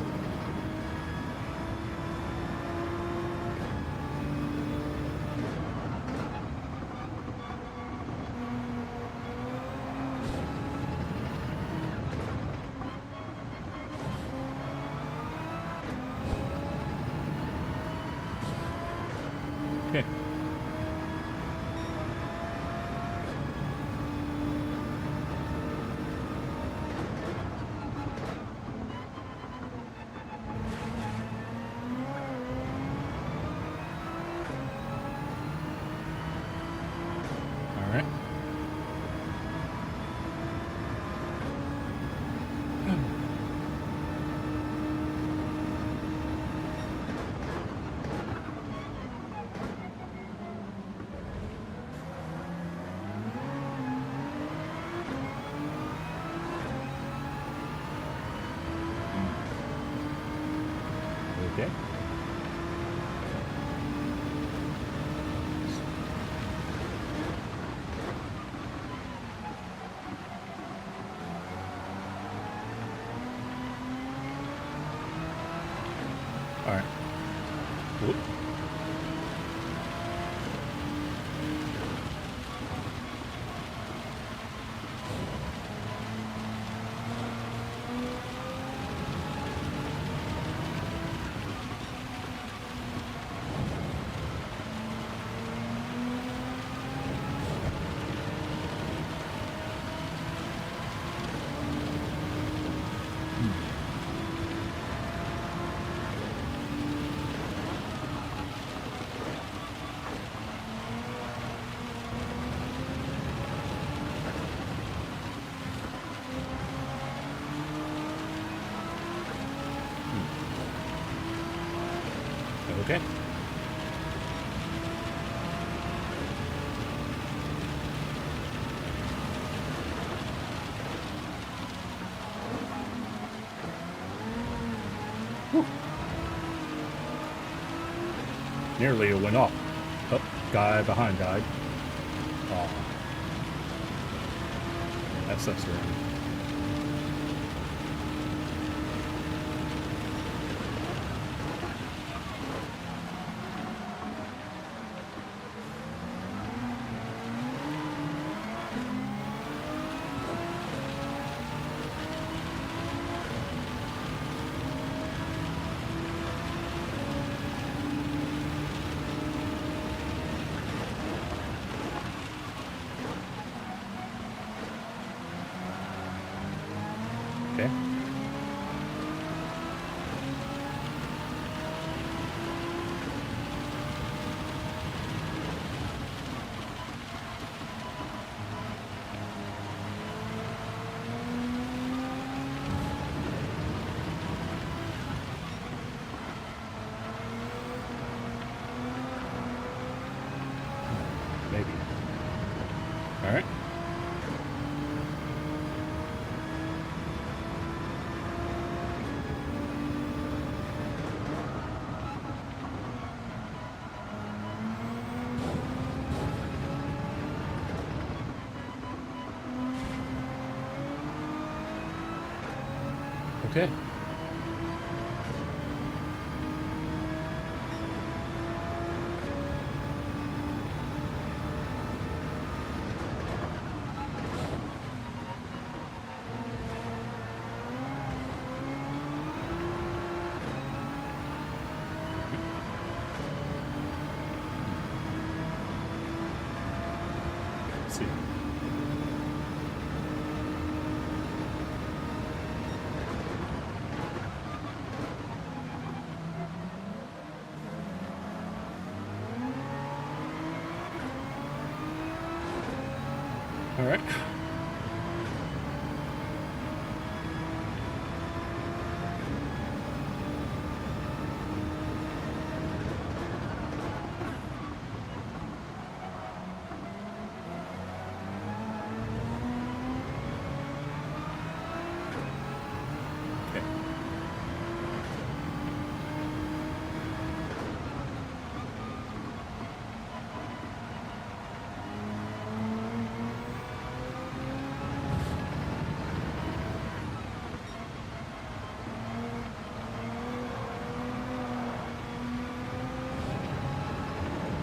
Okay. All right. Okay. All right. Whoop. Okay. Whew. Nearly it went off. Oh, guy behind died. Oh. That sucks for him. Okay. Maybe. All right. Okay. Let's see. All right. Okay.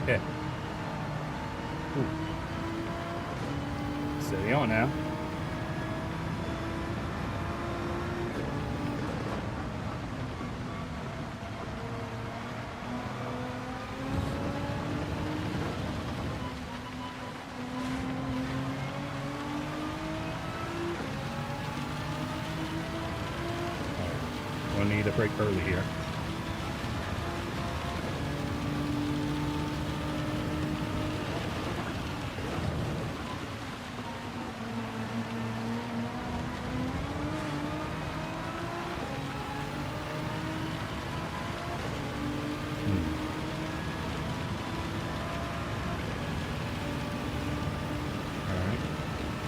Okay. Ooh. Steady on now. We'll need a break early here.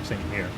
Same here.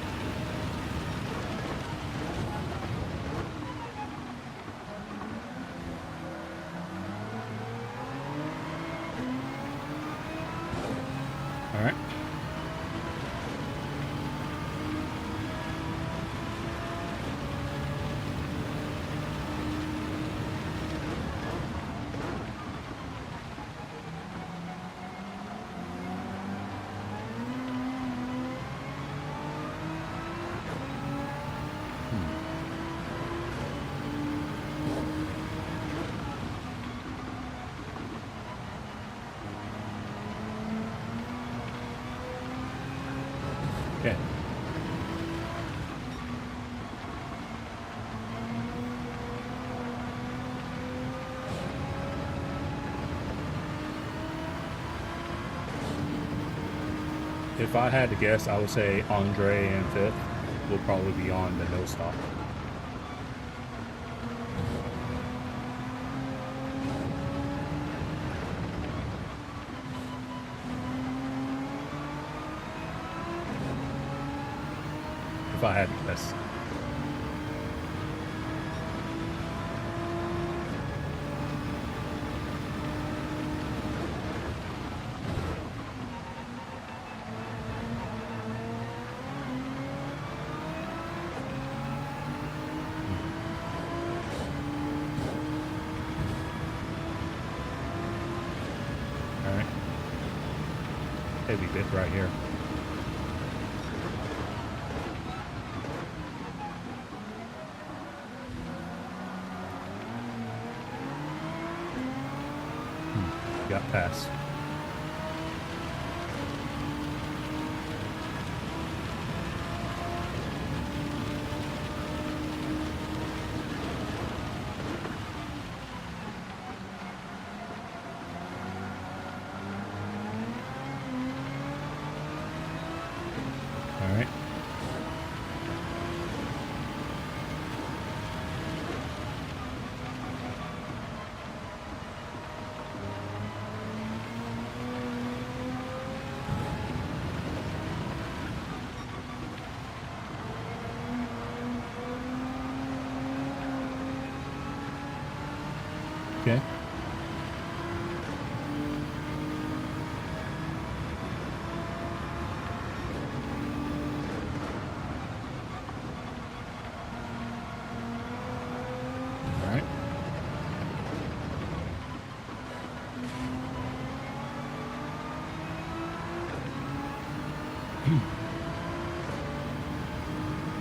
If I had to guess, I would say Andre and Fifth will probably be on the no stop. If I had to guess. Heavy bit right here. Got past. Okay. All right.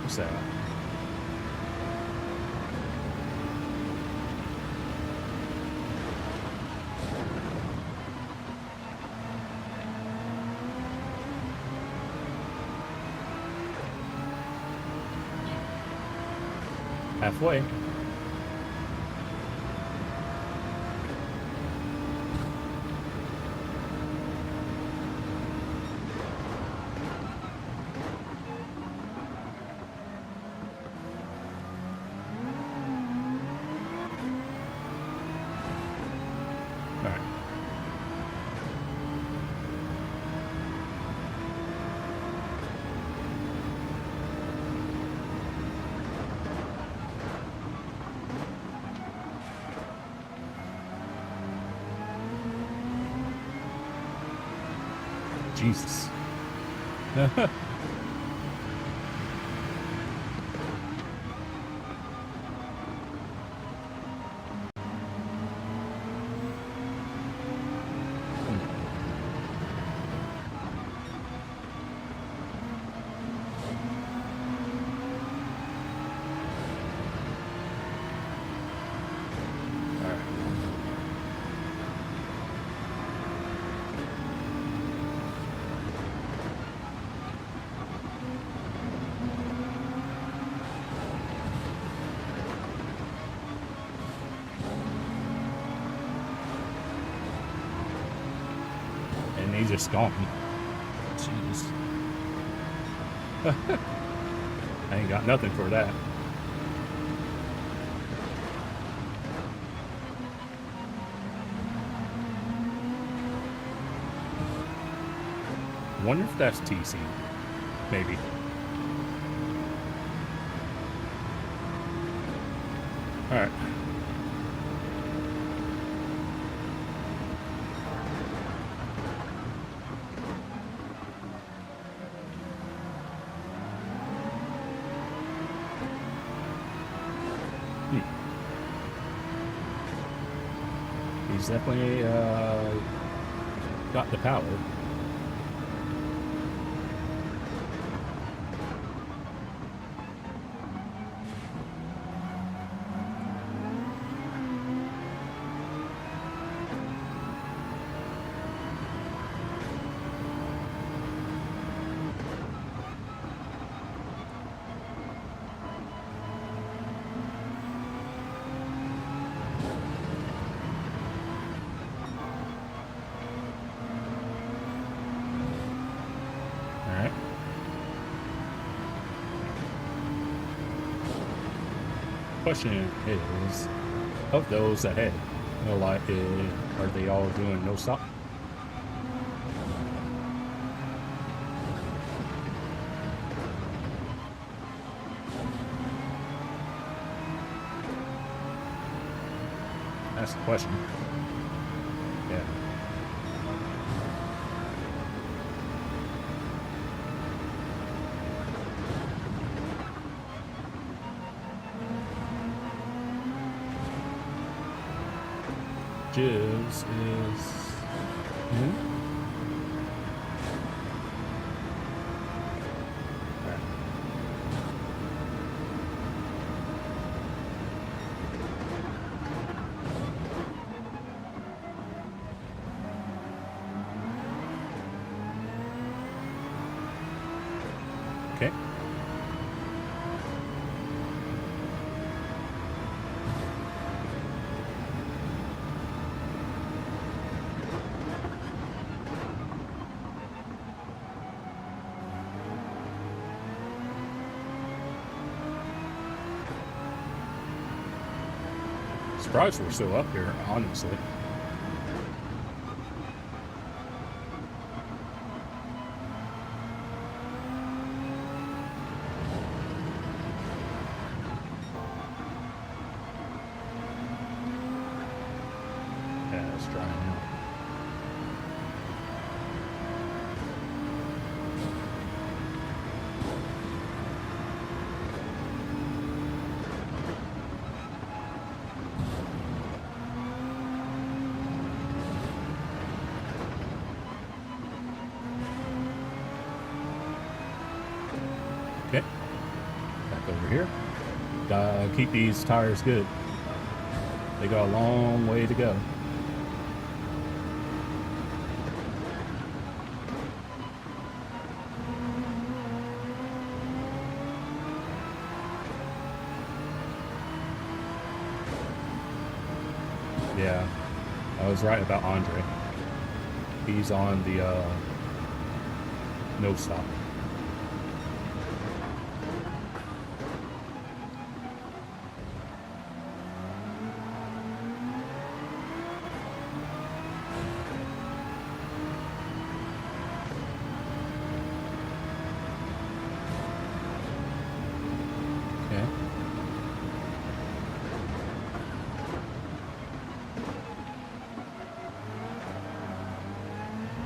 What's that? Halfway. All right. Jesus. And he's just gone. Jeez. I ain't got nothing for that. Wonder if that's TC. Maybe. All right. He's definitely got the power. question is, of those ahead, you know, like, are they all doing no stop? That's the question. Yeah. Jizz is... Okay. Surprised we're still up here, honestly. Yeah, let's try it now. Okay, back over here. Gotta keep these tires good. They got a long way to go. Yeah, I was right about Andre. He's on the no stop.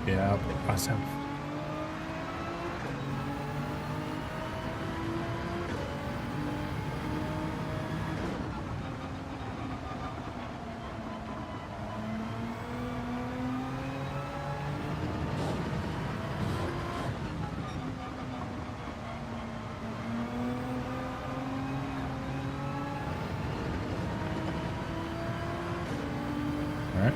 Yeah, awesome. All right.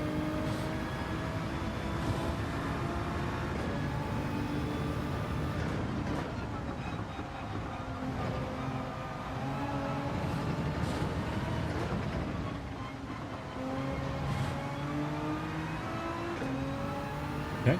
Okay.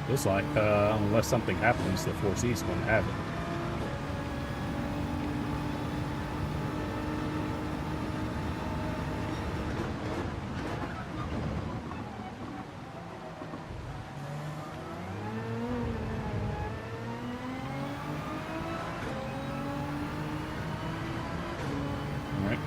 Looks like, unless something happens, the 4C is going to have it. All right.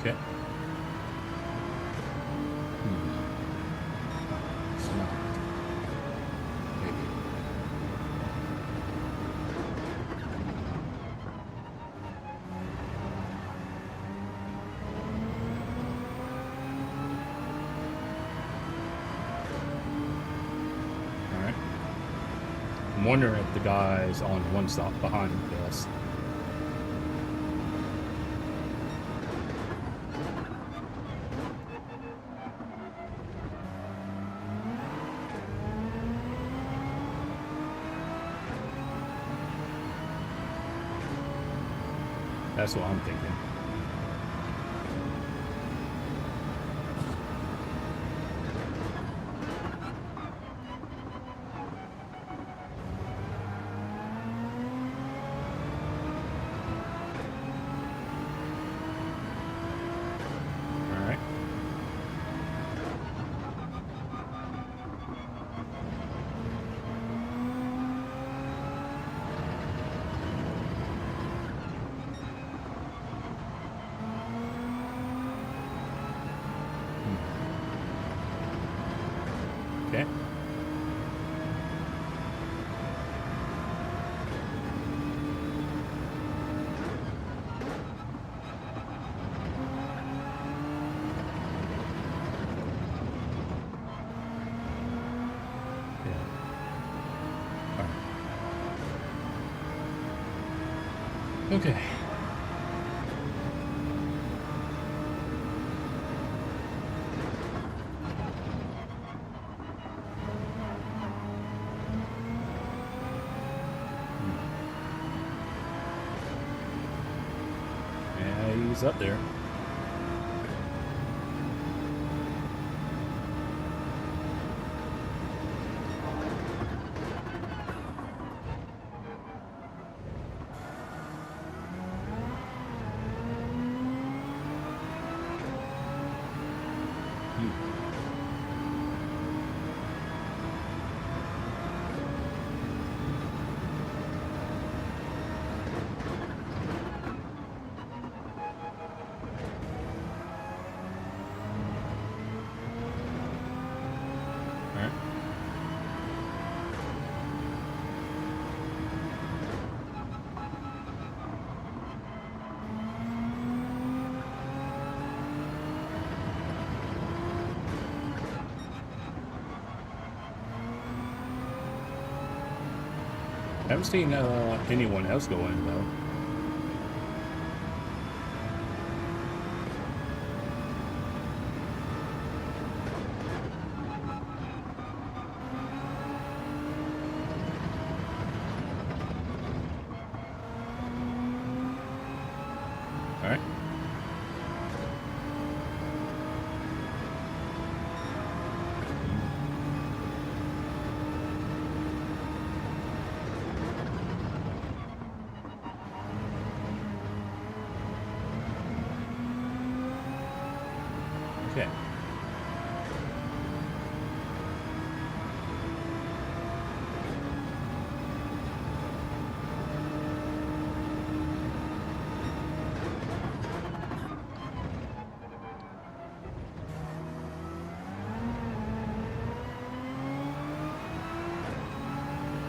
Okay. It's not. Maybe. Alright. I'm wondering if the guy's on one stop behind us. That's what I'm thinking. All right. Okay. Yeah. All right. Okay. Yeah, he's up there. All right. I haven't seen anyone else go in though. All right. Okay.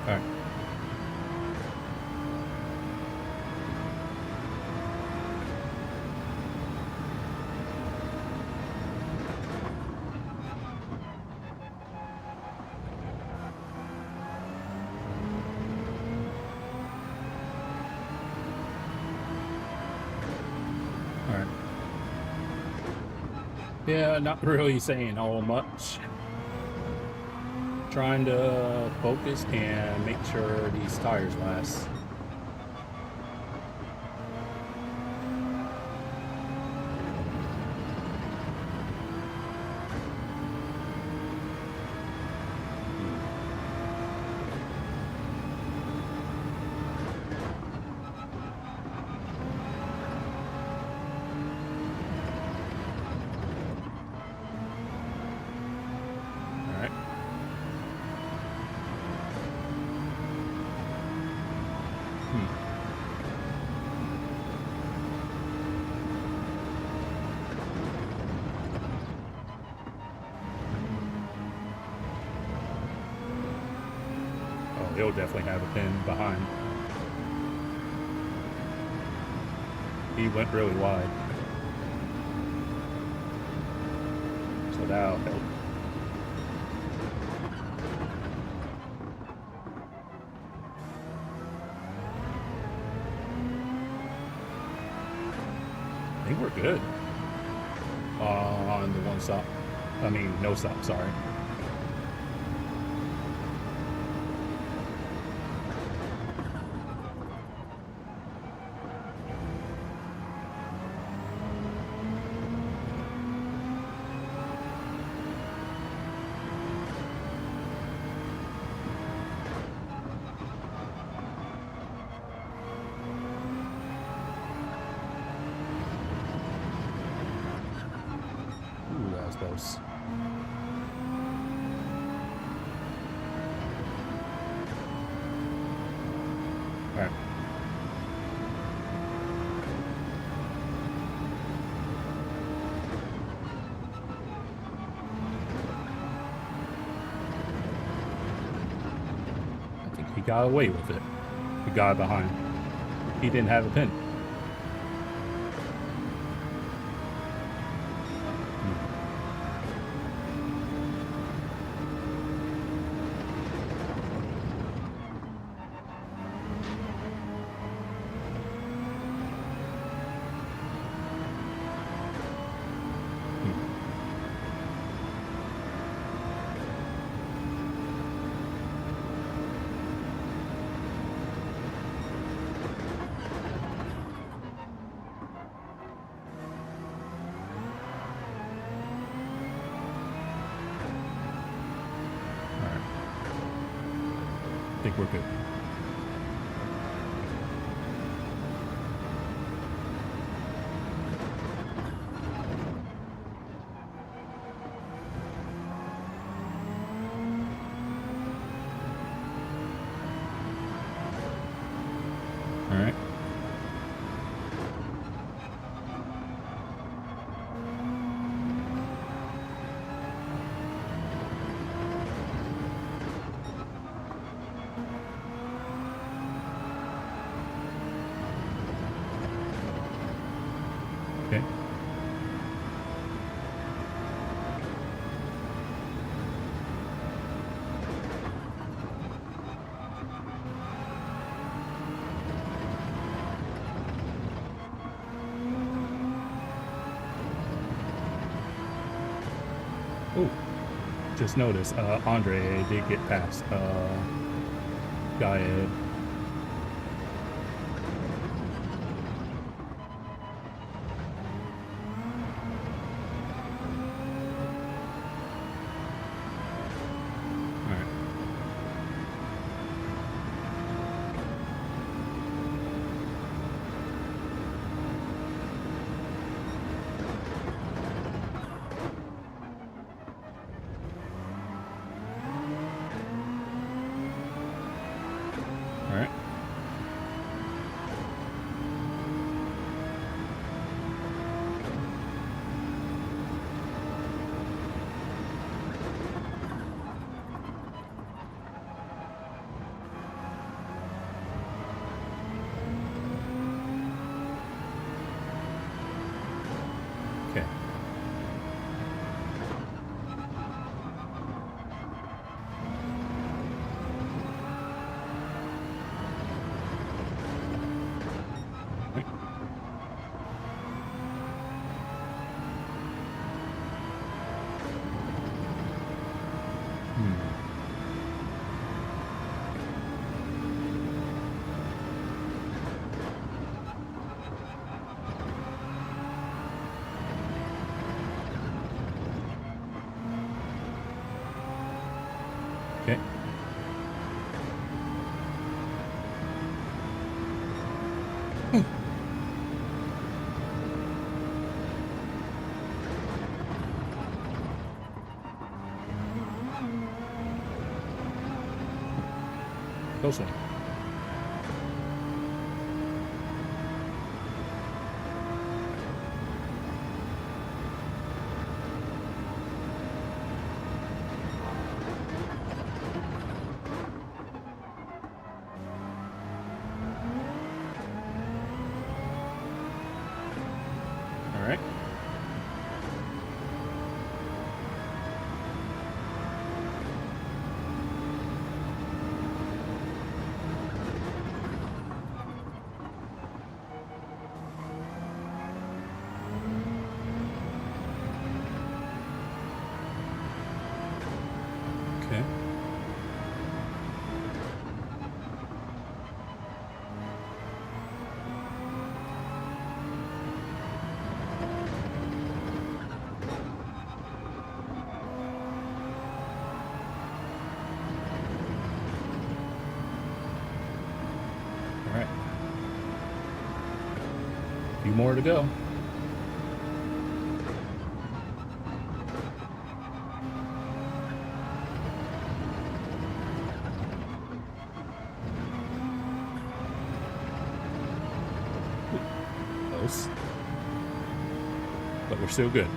All right. All right. Yeah, not really saying all much. Trying to focus and make sure these tires last. All right. he'll definitely have a pin behind. He went really wide. So that'll help. I think we're good. On the one stop. I mean, no stop, sorry. Close. All right. I think he got away with it. The guy behind. He didn't have a pin. I think we're good. All right. Okay. Oh, just noticed, Andre did get past Galahad. Okay. Close one. more to go. Close. But we're still good.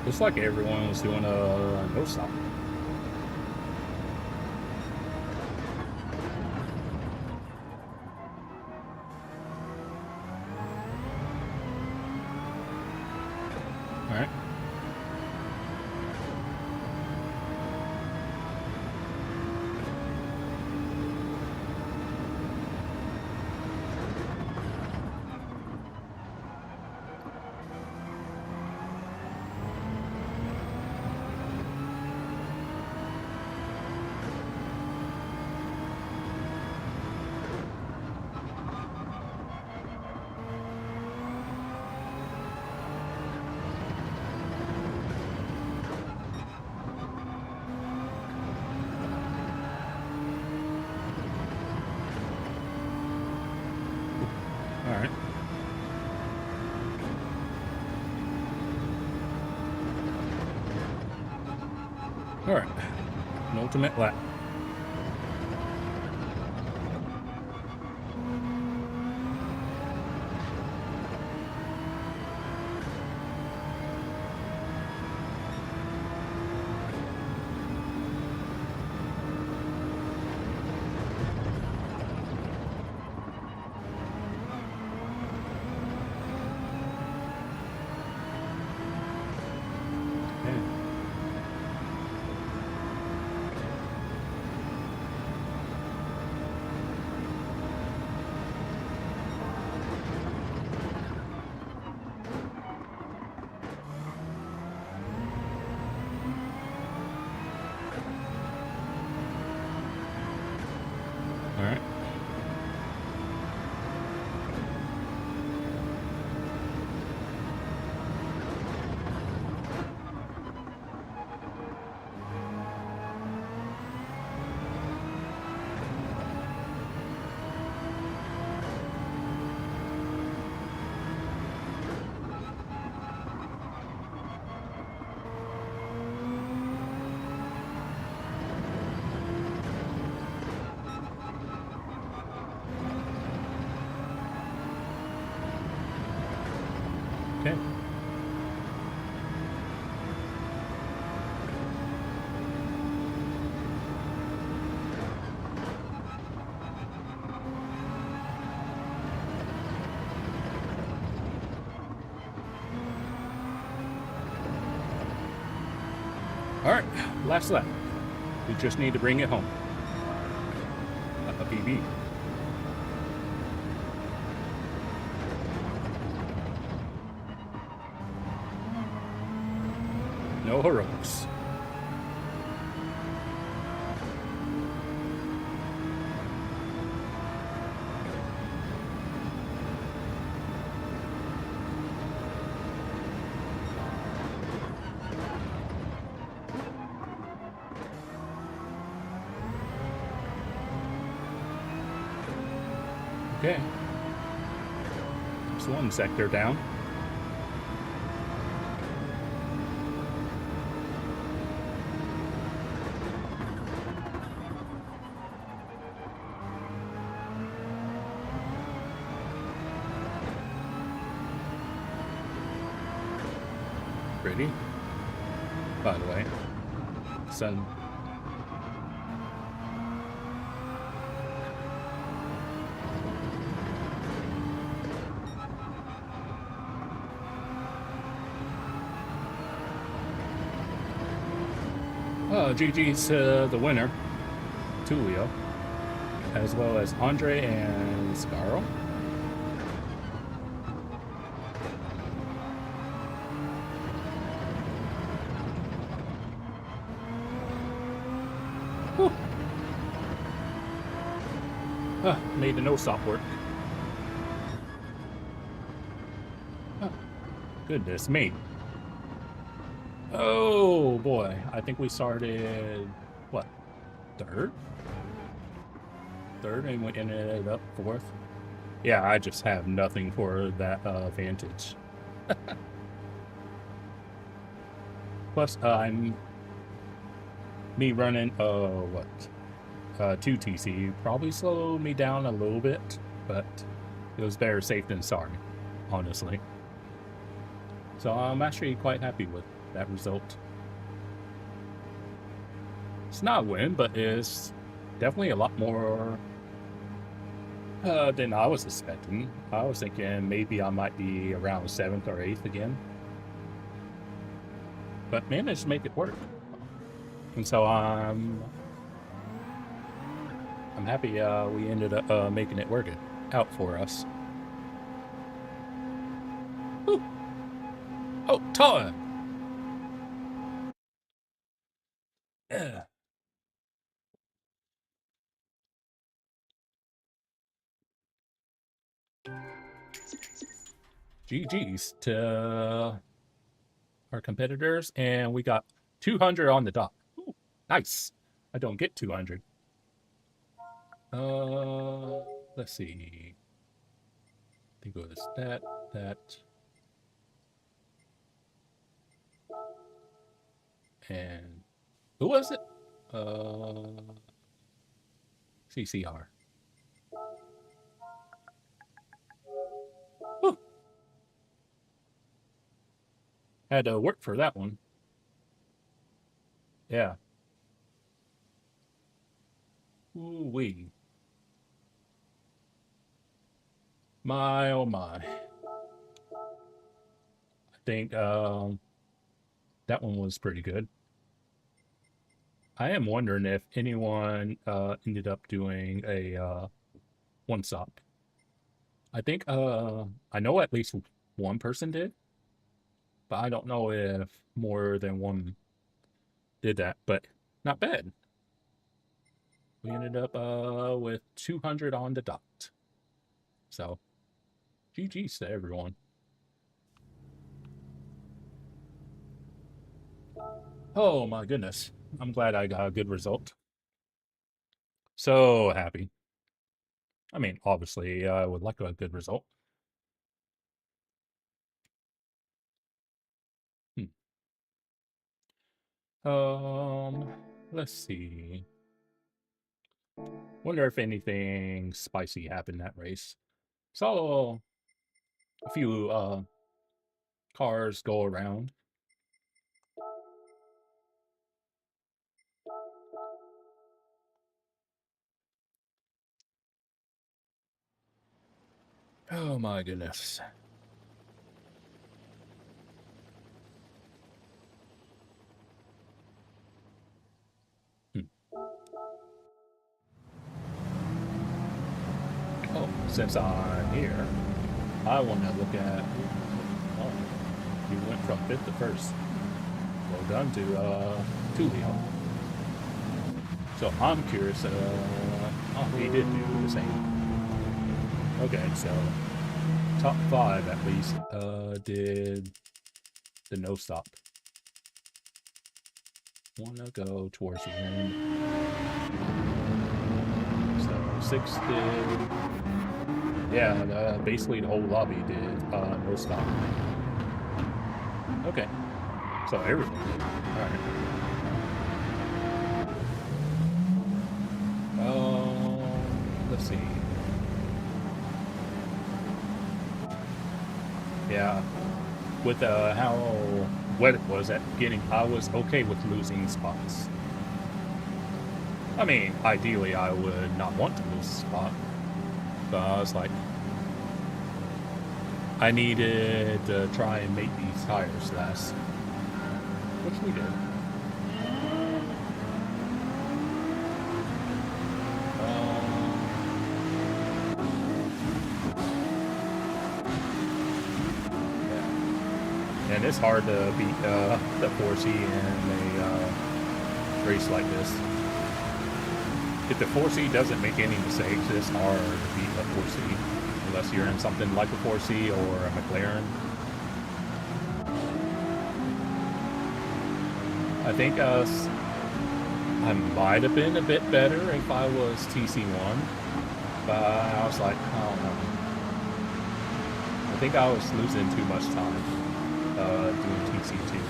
Looks like everyone was doing a no stop. All right. Alright. Alright. An ultimate lap. Alright. Okay. All right, last lap. We just need to bring it home. A PB. No heroics. Okay. There's one sector down. Pretty. By the way, sun. GG's the winner, Tulio, as well as Andre and Scarl. Made the no stop work. Oh, goodness me. Oh boy, I think we started, what, third? Third, and we ended up fourth. Yeah, I just have nothing for that Vantage. Plus, me running, 2 TC probably slowed me down a little bit, but it was better safe than sorry, honestly. So I'm actually quite happy with that result. It's not a win, but it's definitely a lot more than I was expecting. I was thinking maybe I might be around 7th or 8th again, but managed to make it work. And so I'm happy we ended up making it work out for us. Whew. Oh, time! Yeah. GG's to our competitors, and we got 200 on the dot. Ooh, nice. I don't get 200. Let's see. I think it was that. And who was it? CCR. Whew. Had to work for that one. Yeah. Ooh-wee. My, oh my. I think that one was pretty good. I am wondering if anyone ended up doing a one stop. I think I know at least one person did, but I don't know if more than one did that, but not bad. We ended up with 200 on the dot. So, GG's to everyone. Oh my goodness. I'm glad I got a good result. So happy. I mean, obviously, I would like a good result. Let's see. Wonder if anything spicy happened that race. Saw a few cars go around. Oh my goodness. Oh, since I'm here, I want to look at. Oh, you went from 5th to 1st. Well done to Lian. So I'm curious. Oh, he did do the same. Okay, so top 5 at least did the no stop. Wanna go towards the end. So 6 did. Yeah, basically the whole lobby did no stop. Okay, so everyone did. All right. Let's see. Yeah, with how wet it was at the beginning, I was okay with losing spots. I mean, ideally, I would not want to lose a spot, but I was like, I needed to try and make these tires last, which we did. And it's hard to beat the 4C in a race like this. if the 4C doesn't make any mistakes, it's hard to beat a 4C. Unless you're in something like a 4C or a McLaren. I think I might have been a bit better if I was TC1. But I was like, I don't know. I think I was losing too much time doing TC2.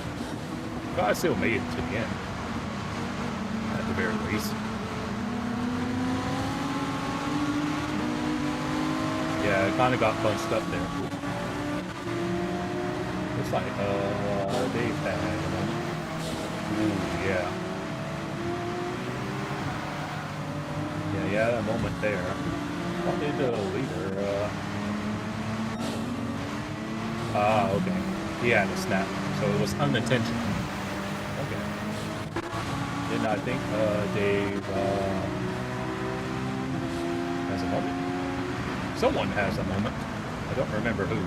But I still made it to the end. At the very least. Yeah, it kind of got bunched up there. Looks like, Dave had a moment. Ooh, yeah. Yeah, that moment there. What did the leader, okay. He had a snap, so it was unintentional. Okay. Then I think, Dave, has a moment. Someone has a moment. I don't remember who.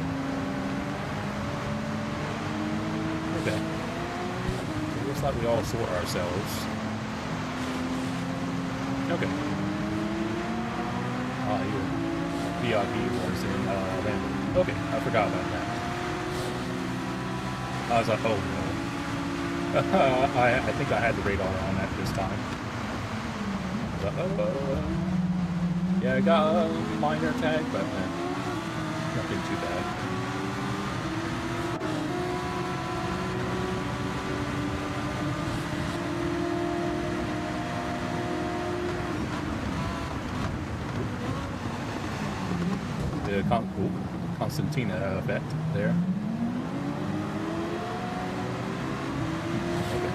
Okay. It looks like we all sort ourselves. Okay. VIP was in Lambert. Okay, I forgot about that. I was like, oh no. I think I had the radar on at this time. I was like, yeah, I got a minor tag, but nothing too bad. The Constantina effect there. Okay.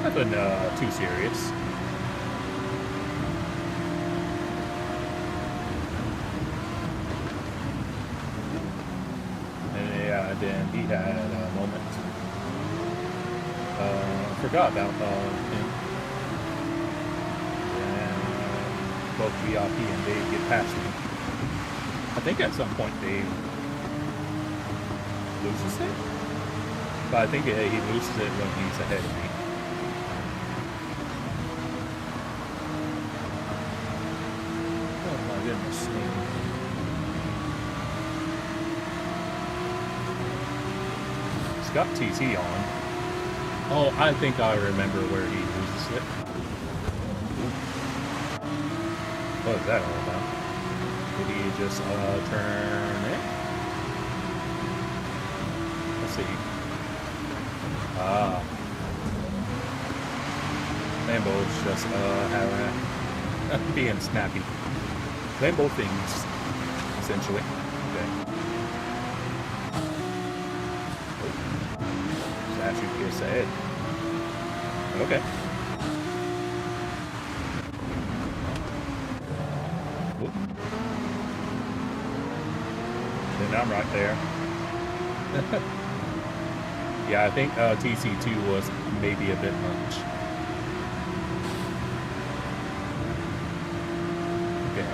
Nothing too serious. Then he had a moment. Forgot about him. And both VIP and Dave get past me. I think at some point Dave loses it. But I think he loses it when he's ahead of me. Oh my goodness me. Got TC on. Oh, I think I remember where he loses it. What is that all about? Did he just turn it? Let's see. Lambo's just having being snappy. Lambo things, essentially. Okay. Shoot gets ahead. Okay. Oop. Then I'm right there. Yeah, I think TC2 was maybe a bit much. Okay.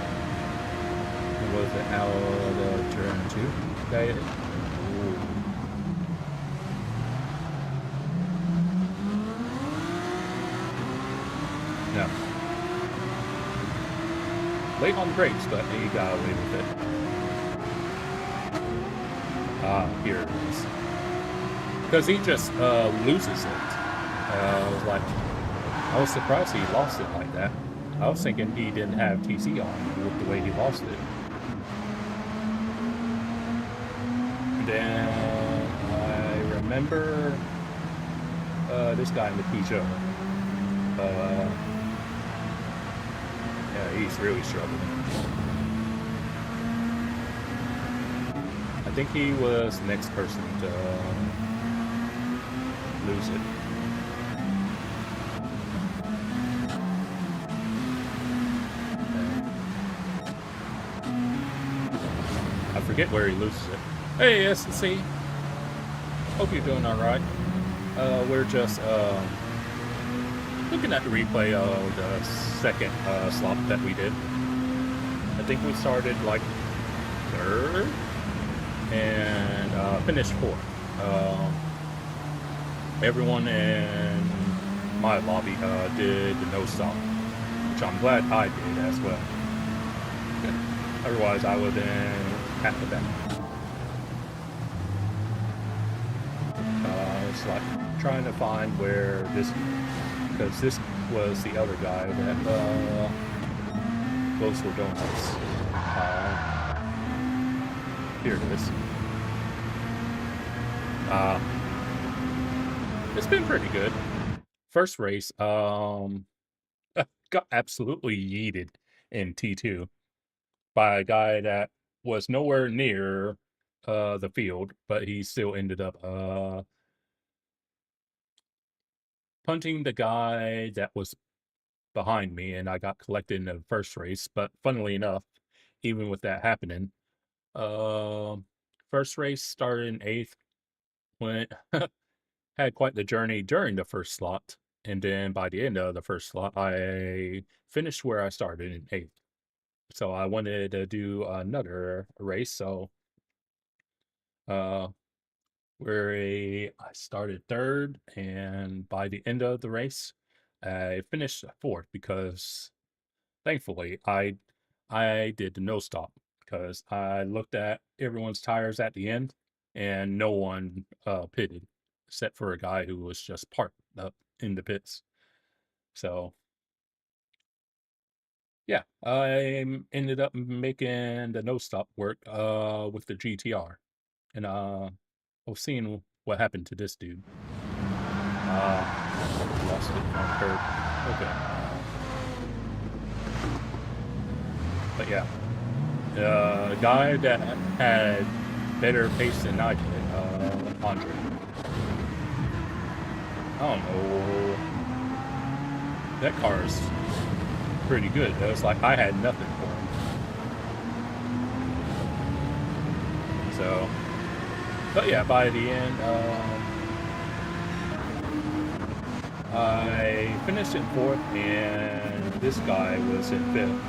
Was it out of turn 2? Okay. No. Late on brakes, but he got away with it. Here it is. Because he just loses it. I was surprised he lost it like that. I was thinking he didn't have TC on with the way he lost it. And then I remember this guy in the Peugeot. Yeah, he's really struggling. I think he was the next person to lose it. I forget where he loses it. Hey, SNC. Hope you're doing alright. We're just looking at the replay of the second slot that we did. I think we started like third and finished fourth. Everyone in my lobby did the no stop, which I'm glad I did as well. Otherwise, I would have been at the back. It's like trying to find where this, because this was the other guy that goes for donuts. Here it is. It's been pretty good. First race, got absolutely yeeted in T2 by a guy that was nowhere near the field, but he still ended up punting the guy that was behind me, and I got collected in the first race. But funnily enough, even with that happening, first race started in 8th, went had quite the journey during the first slot, and then by the end of the first slot, I finished where I started in 8th. So I wanted to do another race, so where I started 3rd, and by the end of the race, I finished 4th because thankfully I did the no stop because I looked at everyone's tires at the end and no one pitted except for a guy who was just parked up in the pits. So yeah, I ended up making the no stop work with the GTR, and I was seeing what happened to this dude. Lost it on curb. Okay. But yeah, the guy that had better pace than I did, Andre. I don't know. That car is pretty good. It was like I had nothing for him. So, but yeah, by the end, I finished in 4th, and this guy was in 5th.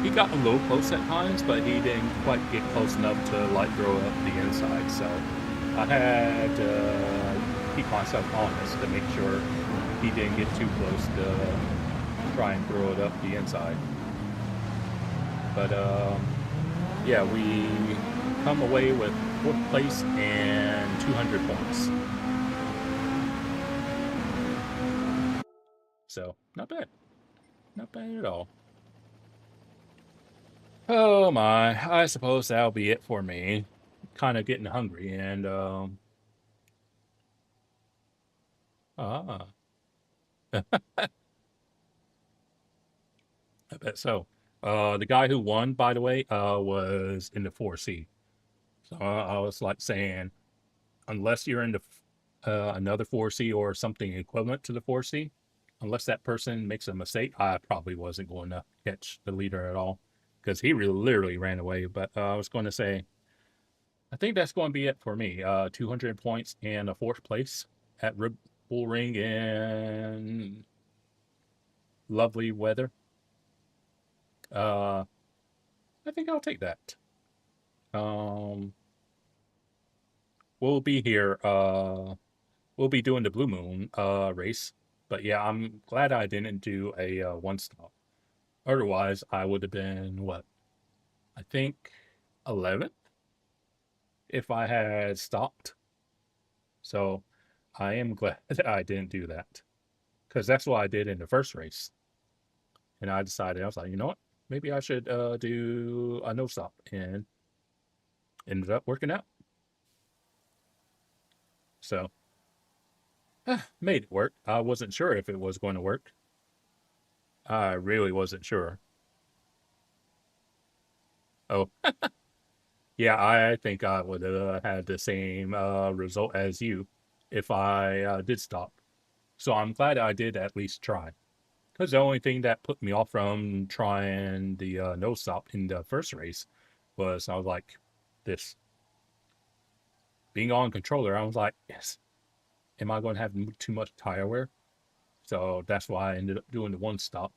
He got a little close at times, but he didn't quite get close enough to like throw up the inside. So I had to keep myself honest to make sure he didn't get too close to try and throw it up the inside. But yeah, we come away with 4th place and 200 points. So not bad. Not bad at all. Oh my, I suppose that'll be it for me. Kind of getting hungry, and ah, I bet so. The guy who won, by the way, was in the 4C. So I was like saying, unless you're in the another 4C or something equivalent to the 4C, unless that person makes a mistake, I probably wasn't going to catch the leader at all because he really literally ran away. But I was going to say, I think that's going to be it for me. 200 points and a 4th place at Red Bull Ring in lovely weather. I think I'll take that. Um, we'll be here. We'll be doing the Blue Moon race. But yeah, I'm glad I didn't do a one stop. Otherwise, I would have been what? I think 11th if I had stopped. So I am glad that I didn't do that because that's what I did in the first race. And I decided, I was like, you know what? Maybe I should do a no stop, and ended up working out. So made it work. I wasn't sure if it was going to work. I really wasn't sure. Oh, yeah, I think I would have had the same result as you if I did stop. So I'm glad I did at least try. Because the only thing that put me off from trying the no stop in the first race was I was like, this being on controller, I was like, yes, am I going to have too much tire wear? So that's why I ended up doing the one stop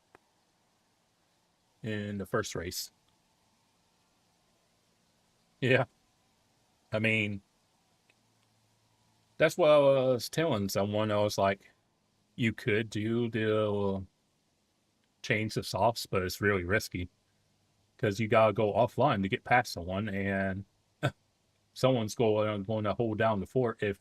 in the first race. Yeah, I mean, That's what I was telling someone. I was like, you could do the change the softs, but it's really risky because you gotta go offline to get past someone, and someone's going to hold down the fort if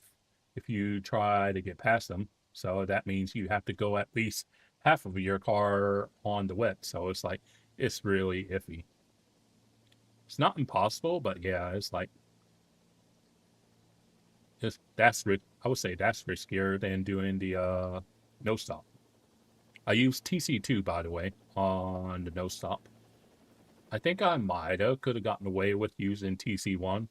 you try to get past them. So that means you have to go at least half of your car on the wet. So it's like it's really iffy. It's not impossible, but yeah, it's like I would say that's riskier than doing the no stop. I used TC2 by the way on the no stop. I think I might have could have gotten away with using TC1,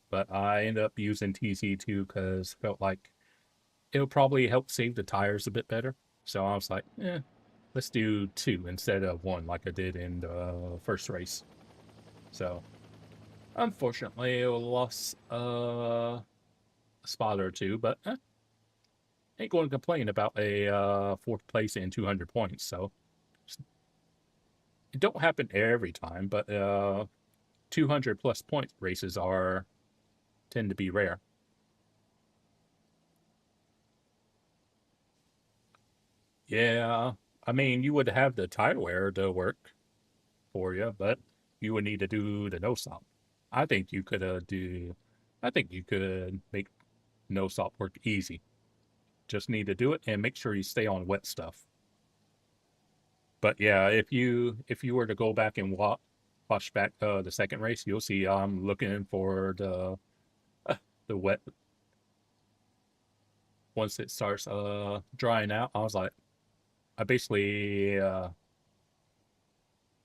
but I ended up using TC2 because felt like it'll probably help save the tires a bit better. So I was like, let's do two instead of one like I did in the first race. So unfortunately, I lost a spot or two, but ain't going to complain about a fourth place and 200 points. So it don't happen every time, but 200 plus point races tend to be rare. Yeah, I mean, you would have the tire wear to work for you, but you would need to do the no stop. I think you could I think you could make no stop work easy. Just need to do it and make sure you stay on wet stuff. But yeah, if you were to go back and watch back the second race, you'll see I'm looking for the wet once it starts drying out. I was like, I basically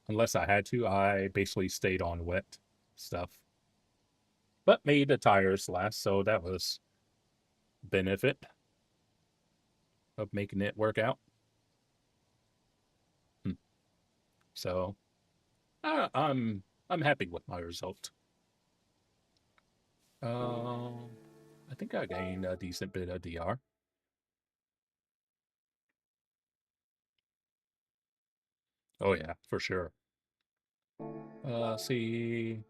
unless I had to, I basically stayed on wet stuff. But made the tires last, so that was benefit of making it work out. Hmm. So I'm happy with my result. I think I gained a decent bit of DR. Oh yeah, for sure. See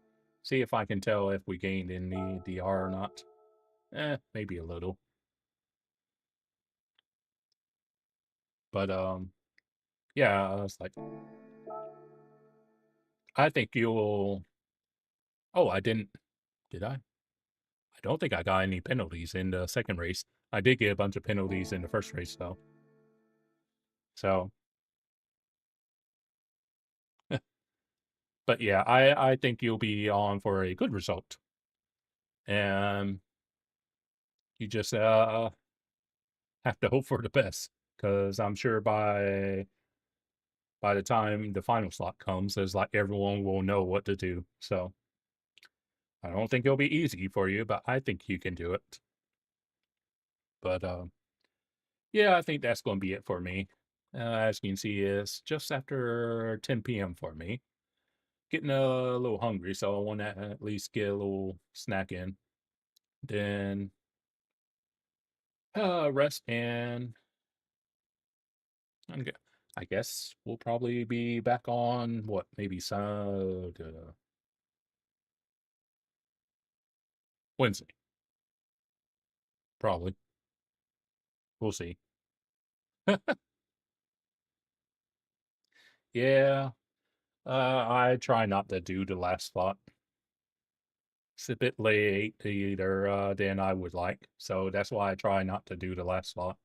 if I can tell if we gained any DR or not. Maybe a little. But yeah, I was like, I think you'll. Oh, I didn't. Did I? I don't think I got any penalties in the second race. I did get a bunch of penalties in the first race though. So, but yeah, I think you'll be on for a good result, and you just have to hope for the best because I'm sure by the time the final slot comes, it's like everyone will know what to do. So I don't think it'll be easy for you, but I think you can do it. But yeah, I think that's going to be it for me. As you can see, it's just after 10 p.m. for me. Getting a little hungry, so I want to at least get a little snack in. Then rest, and I'm I guess we'll probably be back on what, maybe Wednesday, probably. We'll see. Yeah, I try not to do the last spot. It's a bit late either than I would like, so that's why I try not to do the last spot.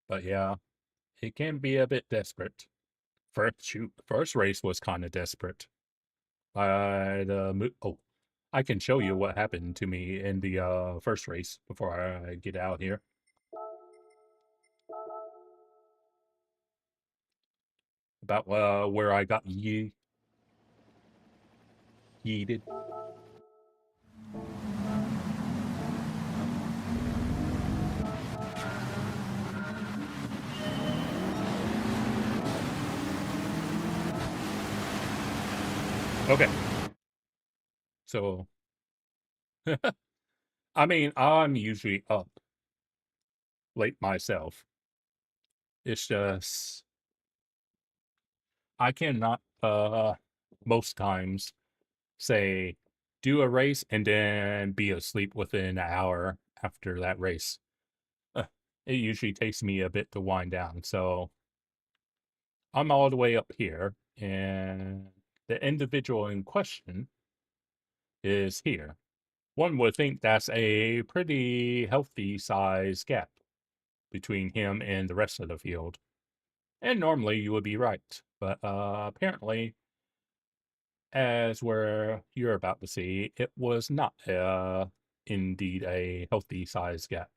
But yeah, it can be a bit desperate. First race was kind of desperate. Oh, I can show you what happened to me in the first race before I get out here. About where I got yeeted. Okay, so I mean, I'm usually up late myself. It's just I cannot most times say do a race and then be asleep within an hour after that race. It usually takes me a bit to wind down. So I'm all the way up here, and the individual in question is here. One would think that's a pretty healthy size gap between him and the rest of the field. And normally you would be right. But apparently, as you're about to see, it was not indeed a healthy size gap.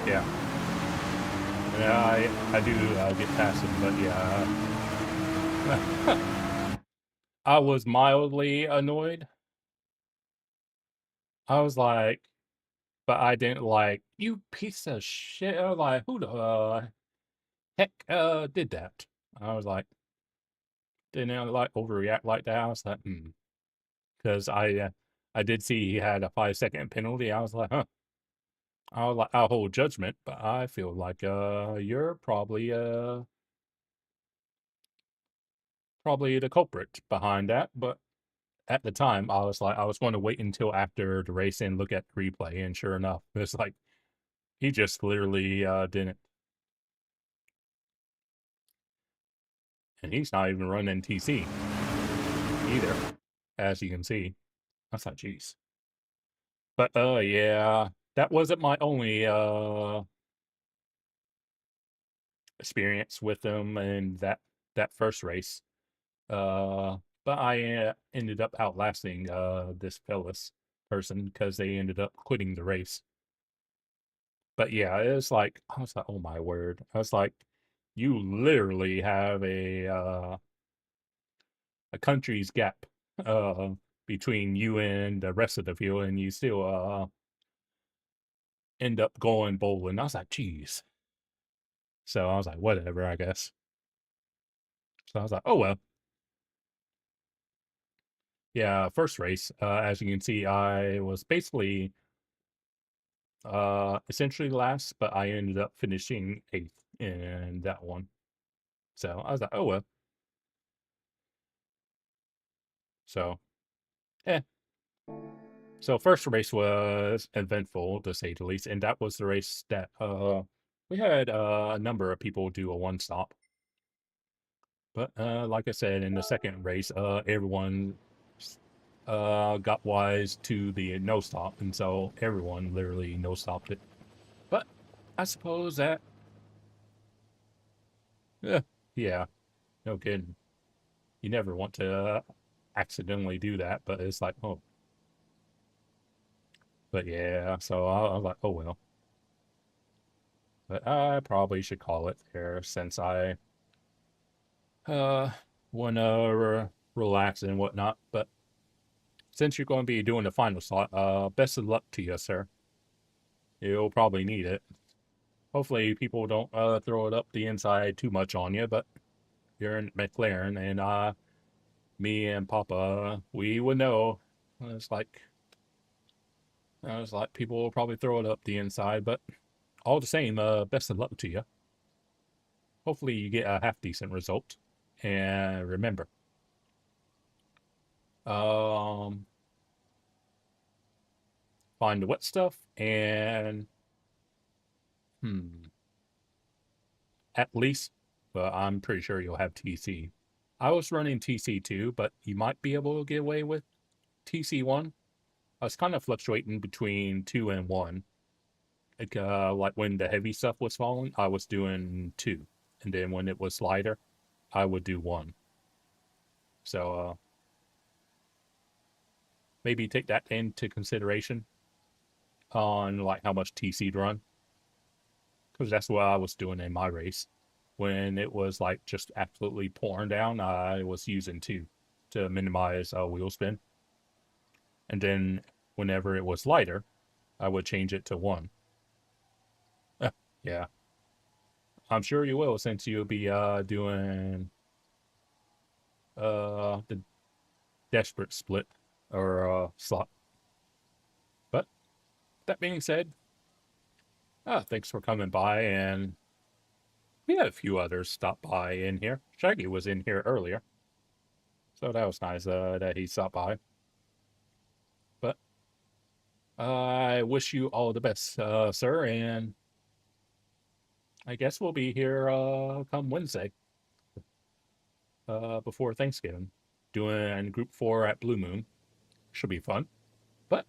Yeah. Yeah, I do get past it, but yeah. I was mildly annoyed. I was like, but I didn't like, you piece of shit. I was like, who the heck did that? I was like, didn't I like overreact like that? I was like, because I did see he had a 5-second penalty. I was like, huh. I'll hold judgment, but I feel like you're probably the culprit behind that. But at the time, I was like, I was going to wait until after the race and look at the replay, and sure enough, it's like he just literally didn't. And he's not even running TC either, as you can see. I was like, jeez. But yeah, that wasn't my only experience with him in that first race. But I ended up outlasting this person because they ended up quitting the race. But yeah, it was like, I was like, oh my word. I was like, you literally have a country's gap uh between you and the rest of the field, and you still end up going bowling. I was like, geez. So I was like, whatever, I guess. So I was like, oh well. Yeah, first race, as you can see, I was basically essentially last, but I ended up finishing 8th in that one. So I was like, oh well. So eh. So first race was eventful to say the least, and that was the race that we had a number of people do a one stop. But like I said, in the second race, everyone got wise to the no stop, and so everyone literally no stopped it. But I suppose that, yeah, no kidding. You never want to accidentally do that, but it's like, oh, but yeah. So I was like, oh well. But I probably should call it there since I uh want to relax and whatnot. But since you're going to be doing the final slot, best of luck to you, sir. You'll probably need it. Hopefully, people don't throw it up the inside too much on you. But you're in McLaren, and me and Papa, we would know. It's like people will probably throw it up the inside, but all the same, best of luck to you. Hopefully, you get a half decent result. And remember, um, find the wet stuff and at least, but I'm pretty sure you'll have TC. I was running TC2, but you might be able to get away with TC1. I was kind of fluctuating between 2 and 1. Like when the heavy stuff was falling, I was doing 2. And then when it was lighter, I would do 1. So maybe take that into consideration on like how much TC to run. Because that's what I was doing in my race. When it was like just absolutely pouring down, I was using 2 to minimize wheel spin. And then whenever it was lighter, I would change it to 1. Yeah. I'm sure you will since you'll be doing the desperate split or slot. that being said, thanks for coming by, and we had a few others stop by in here. Shaggy was in here earlier, so that was nice that he stopped by. But I wish you all the best, sir, and I guess we'll be here come Wednesday, before Thanksgiving, doing Group 4 at Blue Moon. Should be fun. But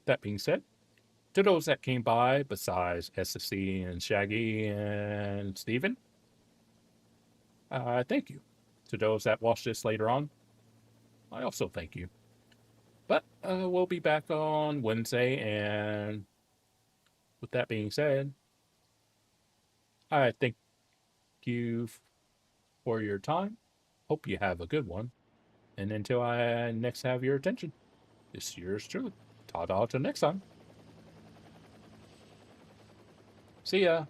that being said, to those that came by, besides SSC and Shaggy and Steven, thank you. To those that watch this later on, I also thank you. But we'll be back on Wednesday, and with that being said, I thank you for your time. Hope you have a good one. And until I next have your attention, this is yours truly. Ta-da till next time. See ya.